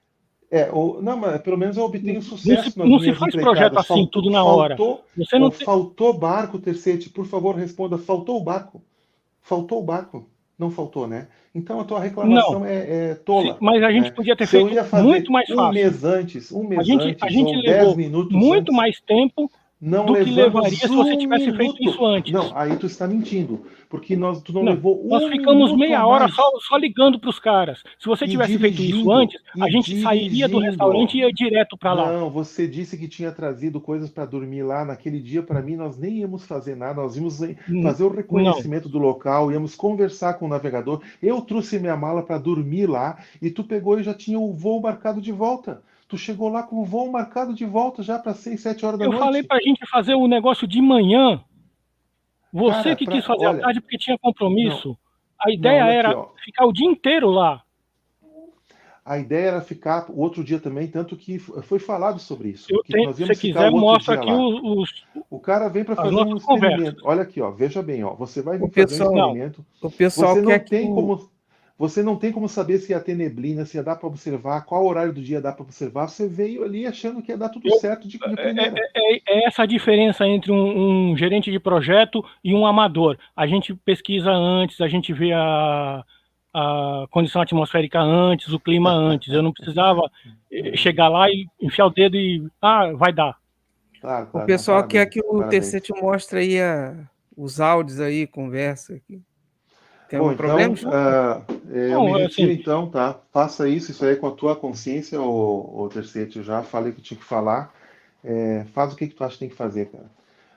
S2: Não, mas pelo menos eu obtenho sucesso nas
S3: não
S2: minhas
S3: se faz projeto assim, tudo na hora.
S2: Faltou barco, Terceiro, por favor, responda. Faltou o barco? Faltou o barco? Não faltou, né? Então a tua reclamação é tola.
S3: Mas a gente podia ter feito muito mais fácil.
S2: Um mês antes,
S3: a gente levou
S2: 10 minutos
S3: muito
S2: antes,
S3: mais tempo do que levaria se você tivesse feito isso antes.
S2: Não, aí tu está mentindo. Porque tu não levou
S3: Nós ficamos meia hora só ligando para os caras. Se você tivesse feito isso antes, a gente sairia do restaurante e ia direto para lá.
S2: Não, você disse que tinha trazido coisas para dormir lá. Naquele dia, para mim, nós nem íamos fazer nada. Nós íamos fazer o reconhecimento do local, íamos conversar com o navegador. Eu trouxe minha mala para dormir lá e tu pegou e já tinha o voo marcado de volta. Tu chegou lá com o voo marcado de volta já para 6, 7 horas da noite.
S3: Eu falei para a gente fazer o negócio de manhã. Você que quis fazer à tarde porque tinha compromisso. A ideia era ficar o dia inteiro lá.
S2: A ideia era ficar o outro dia também, tanto que foi falado sobre isso.
S3: Se você quiser, mostra aqui
S2: o cara vem para fazer um experimento. Olha aqui, veja bem, você vai vir fazer um experimento.
S1: O pessoal
S2: você não tem como saber se ia ter neblina, se ia dar para observar, qual horário do dia dá para observar. Você veio ali achando que ia dar tudo certo de primeira.
S3: É essa a diferença entre um gerente de projeto e um amador. A gente pesquisa antes, a gente vê a condição atmosférica antes, o clima antes. Eu não precisava chegar lá e enfiar o dedo e vai dar.
S2: Claro,
S1: o pessoal quer que o Terceiro te mostre aí os áudios aí, conversa aqui. Tem algum problema?
S2: Eu me retiro então, tá? Faça isso aí com a tua consciência, ô Terceiro. Eu já falei que eu tinha que falar. Faz o que tu acha que tem que fazer, cara.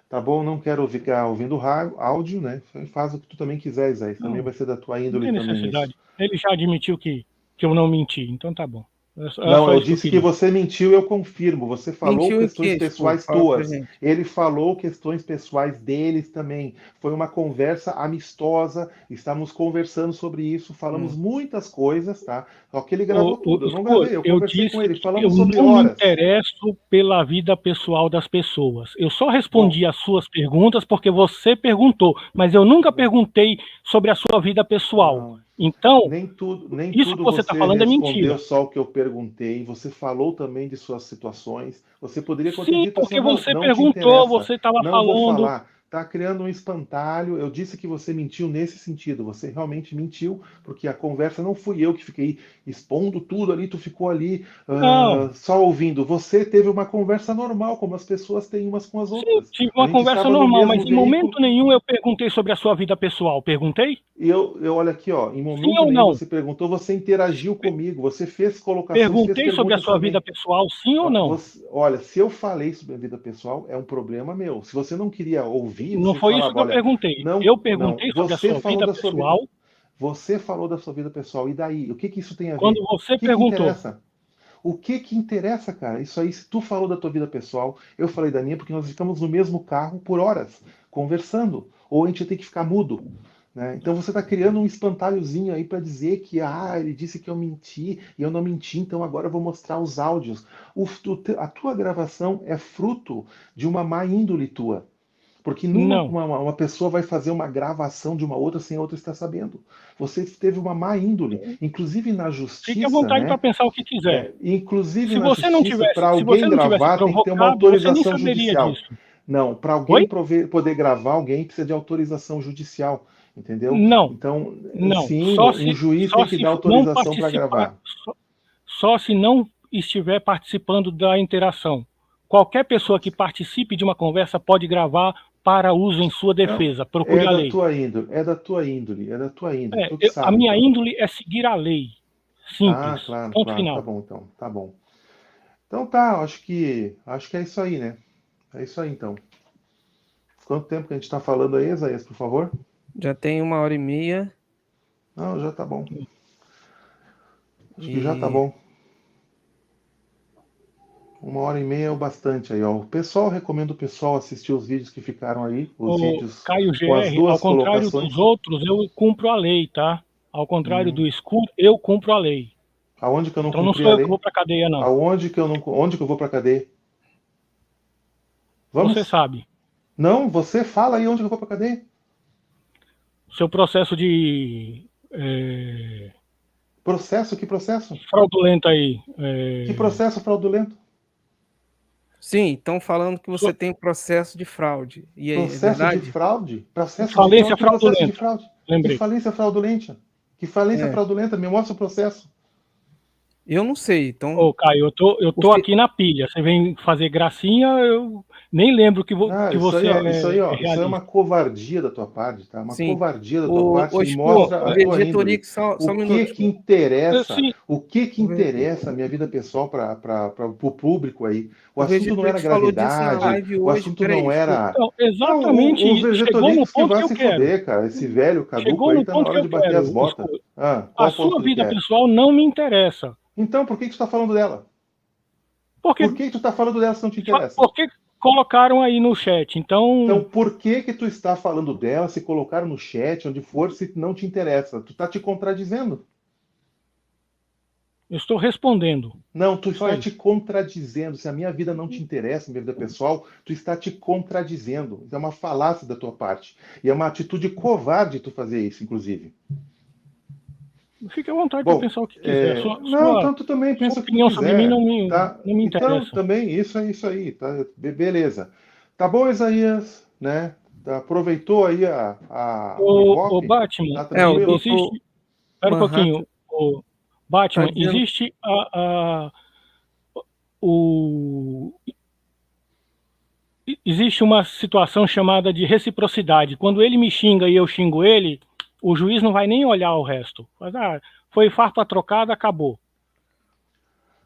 S2: Tá bom? Não quero ficar ouvindo áudio, né? Faz o que tu também quiser, Isaías. Isso também vai ser da tua índole também.
S3: Necessidade. Ele já admitiu que eu não menti, então tá bom.
S2: Eu disse que você mentiu, eu confirmo. Você falou questões pessoais tuas. Ele falou questões pessoais deles também. Foi uma conversa amistosa. Estávamos conversando sobre isso. Falamos muitas coisas, tá? Só que ele gravou tudo. Eu não gravei, eu conversei com ele. Falamos sobre horas.
S3: Eu não me interesso pela vida pessoal das pessoas. Eu só respondi as suas perguntas porque você perguntou. Mas eu nunca perguntei sobre a sua vida pessoal.
S2: Não.
S3: Então,
S2: nem tudo
S3: isso que você está falando é mentira.
S2: Só o que eu perguntei, você falou também de suas situações. Você poderia ter
S3: dito porque você perguntou, você estava falando.
S6: está criando um espantalho. Eu disse que você mentiu nesse sentido. Você realmente mentiu, porque a conversa não fui eu que fiquei expondo tudo ali, tu ficou ali só ouvindo. Você teve uma conversa normal, como as pessoas têm umas com as outras.
S3: Sim, tive uma conversa normal, mas em momento nenhum eu perguntei sobre a sua vida pessoal. Perguntei?
S6: E eu olha aqui, ó, em momento nenhum você perguntou, você interagiu comigo, você fez colocações.
S3: Perguntei sobre a sua vida pessoal, sim ou não?
S6: Olha, se eu falei sobre a vida pessoal, é um problema meu. Se você não queria ouvir,
S3: não foi isso que eu perguntei. Eu perguntei sobre a sua vida pessoal.
S6: Você falou da sua vida pessoal. E daí? O que isso tem a ver?
S3: Quando você perguntou.
S6: O que interessa, cara? Isso aí, se tu falou da tua vida pessoal, eu falei da minha, porque nós ficamos no mesmo carro por horas, conversando. Ou a gente tem que ficar mudo. Né? Então você está criando um espantalhozinho aí para dizer que ele disse que eu menti e eu não menti, então agora eu vou mostrar os áudios. A tua gravação é fruto de uma má índole tua. Porque nunca uma pessoa vai fazer uma gravação de uma outra sem a outra estar sabendo. Você teve uma má índole. Inclusive na justiça.
S3: Fique à vontade para pensar o que quiser.
S6: Inclusive se na justiça, para alguém gravar, tem que ter uma autorização judicial. Não, para alguém poder gravar, alguém precisa de autorização judicial. Entendeu?
S3: Não.
S6: Então,
S3: não.
S6: Sim, um juiz tem que dar autorização para gravar.
S3: Só se não estiver participando da interação. Qualquer pessoa que participe de uma conversa pode gravar para uso em sua defesa. Procure a lei.
S6: É da tua índole.
S3: A minha índole é seguir a lei. Simples.
S6: Claro.
S3: Final.
S6: Tá bom, então. Tá bom. Então tá, acho que é isso aí, né? É isso aí, então. Quanto tempo que a gente está falando aí, Isaías, por favor?
S1: Já tem 1h30.
S6: Não, já tá bom. Acho que já tá bom. 1h30 é o bastante aí, ó. Recomendo o pessoal assistir os vídeos que ficaram aí. Os vídeos
S3: Caio GR, ao contrário dos outros, eu cumpro a lei, tá? Ao contrário do escuro, eu cumpro a lei.
S6: Aonde que eu não
S3: cumpri
S6: a lei? Então não sou eu
S3: que vou pra cadeia, não.
S6: Onde que eu vou pra cadeia? Vamos?
S3: Você sabe.
S6: Não, você fala aí onde que eu vou pra cadeia.
S3: Seu processo de...
S6: Processo? Que processo?
S3: Fraudulento aí.
S6: Que processo fraudulento?
S1: Sim, estão falando que você tem processo de fraude. E aí,
S6: processo de fraude? Processo
S3: falência
S6: de fraude?
S3: fraudulenta.
S6: De fraude?
S3: Lembrei.
S6: Que falência fraudulenta? Que falência fraudulenta? Me mostra o processo.
S1: Eu não sei, então...
S3: Ô, Caio, eu tô aqui na pilha. Você vem fazer gracinha, eu nem lembro que você
S6: Isso é uma covardia da tua parte, tá? Uma covardia da tua parte que mostra a tua índole. O que interessa? O que interessa a minha vida pessoal para o público aí? O assunto não era gravidade, o assunto não era...
S3: Exatamente.
S6: O Vegetorix que vai se foder, cara. Esse velho caduco aí tá na hora de bater as botas.
S3: A sua vida pessoal não me interessa.
S6: Então, por que tu está falando dela?
S3: Por que
S6: tu está falando dela se não te interessa?
S3: Porque colocaram aí no chat,
S6: Então, por que tu está falando dela, se colocaram no chat, onde for, se não te interessa? Tu está te contradizendo.
S3: Eu estou respondendo.
S6: Não, tu está te contradizendo. Se a minha vida não te interessa, minha vida pessoal, tu está te contradizendo. É uma falácia da tua parte. E é uma atitude covarde tu fazer isso, inclusive.
S3: Fique à vontade para pensar o que quiser.
S6: Então tu também pensa o que quiser.
S3: Sobre mim não me interessa.
S6: Então, também, isso aí, tá? Beleza. Tá bom, Isaías, né? Aproveitou aí
S3: o Batman, existe... Espera um pouquinho. O Batman, existe existe uma situação chamada de reciprocidade. Quando ele me xinga e eu xingo ele, o juiz não vai nem olhar o resto. Mas, foi farpa trocada, acabou.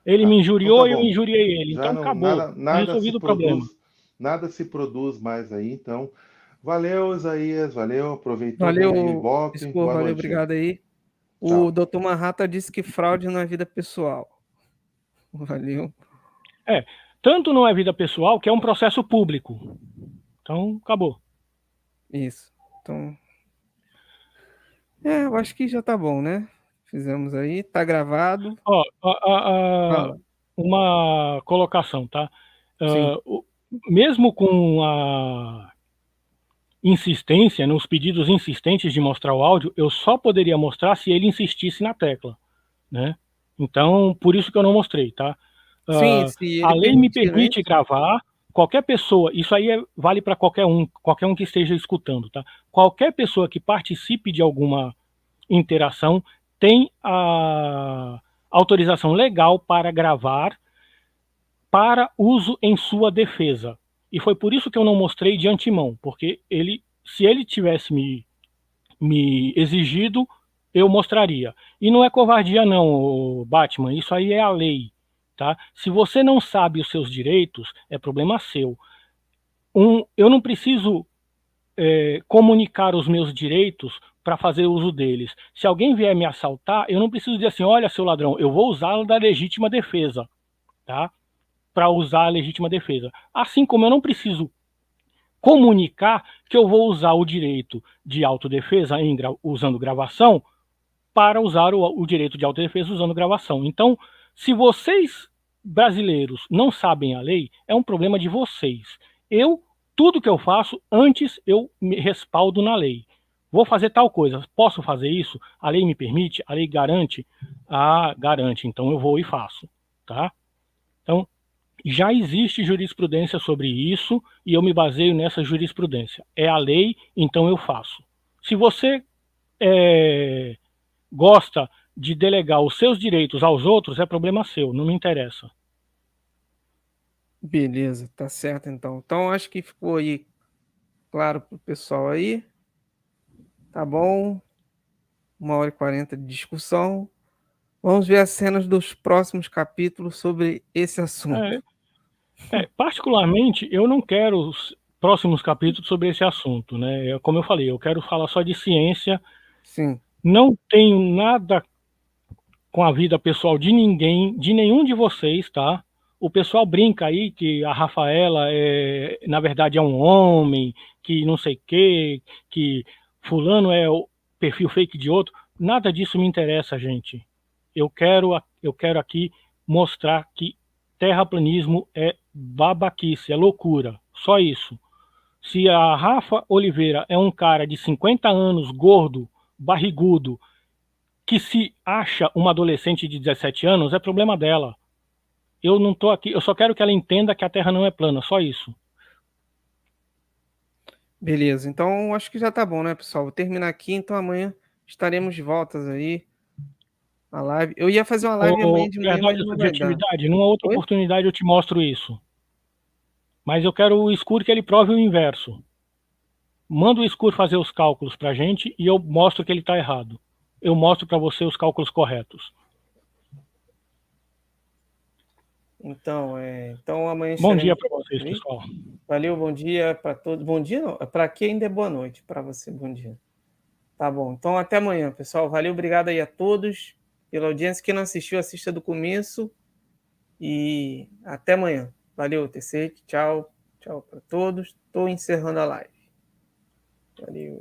S3: Ele me injuriou e eu injuriei ele. Então acabou. Resolvido o problema.
S6: Nada se produz mais aí, então. Valeu, Isaías. Valeu. Aproveitou.
S1: Valeu, valeu, obrigado aí. O Dr. Marrata disse que fraude não é vida pessoal. Valeu.
S3: Tanto não é vida pessoal, que é um processo público. Então, acabou.
S1: Isso. Então... eu acho que já tá bom, né? Fizemos aí, tá gravado.
S3: Uma colocação, tá? Mesmo com a insistência, nos pedidos insistentes de mostrar o áudio, eu só poderia mostrar se ele insistisse na tecla, né? Então, por isso que eu não mostrei, tá? A lei me permite gravar, qualquer pessoa, isso aí vale para qualquer um que esteja escutando, tá? Qualquer pessoa que participe de alguma interação tem a autorização legal para gravar para uso em sua defesa. E foi por isso que eu não mostrei de antemão, porque se ele tivesse me exigido, eu mostraria. E não é covardia não, Batman, isso aí é a lei, tá? Se você não sabe os seus direitos, é problema seu. Eu não preciso comunicar os meus direitos para fazer uso deles. Se alguém vier me assaltar, eu não preciso dizer assim, olha, seu ladrão, eu vou usá-lo da legítima defesa, tá? Para usar a legítima defesa. Assim como eu não preciso comunicar que eu vou usar o direito de autodefesa usando gravação para usar o direito de autodefesa usando gravação. Então, se vocês brasileiros não sabem a lei, é um problema de vocês. Tudo que eu faço, antes eu me respaldo na lei. Vou fazer tal coisa, posso fazer isso? A lei me permite? A lei garante? Ah, garante, então eu vou e faço, tá? Então, já existe jurisprudência sobre isso e eu me baseio nessa jurisprudência. É a lei, então eu faço. Se você gosta de delegar os seus direitos aos outros, é problema seu, não me interessa.
S1: Beleza, tá certo então. Então acho que ficou aí claro pro pessoal aí. Tá bom? 1h40 de discussão. Vamos ver as cenas dos próximos capítulos sobre esse assunto.
S3: Particularmente, eu não quero os próximos capítulos sobre esse assunto, né? Como eu falei, eu quero falar só de ciência.
S1: Sim.
S3: Não tenho nada com a vida pessoal de ninguém, de nenhum de vocês, tá? O pessoal brinca aí que a Rafaela na verdade é um homem, que não sei o quê, que fulano é o perfil fake de outro. Nada disso me interessa, gente. Eu quero aqui mostrar que terraplanismo é babaquice, é loucura. Só isso. Se a Rafa Oliveira é um cara de 50 anos, gordo, barrigudo, que se acha uma adolescente de 17 anos, é problema dela. Eu não tô aqui, eu só quero que ela entenda que a Terra não é plana, só isso.
S1: Beleza, então acho que já tá bom, né, pessoal? Vou terminar aqui, então amanhã estaremos de voltas aí na live. Eu ia fazer uma live amanhã de manhã, mas
S3: Verdade,
S1: não vai dar.
S3: subjetividade, numa outra oportunidade eu te mostro isso. Mas eu quero o Escuro que ele prove o inverso. Manda o Escuro fazer os cálculos pra gente e eu mostro que ele tá errado. Eu mostro para você os cálculos corretos.
S1: Então, amanhã
S3: bom dia para vocês, pessoal.
S1: Valeu, bom dia para todos. Bom dia, não. Para quem ainda é boa noite. Para você, bom dia. Tá bom. Então, até amanhã, pessoal. Valeu, obrigado aí a todos pela audiência. Quem não assistiu, assista do começo. E até amanhã. Valeu, TC. Tchau. Tchau para todos. Estou encerrando a live. Valeu.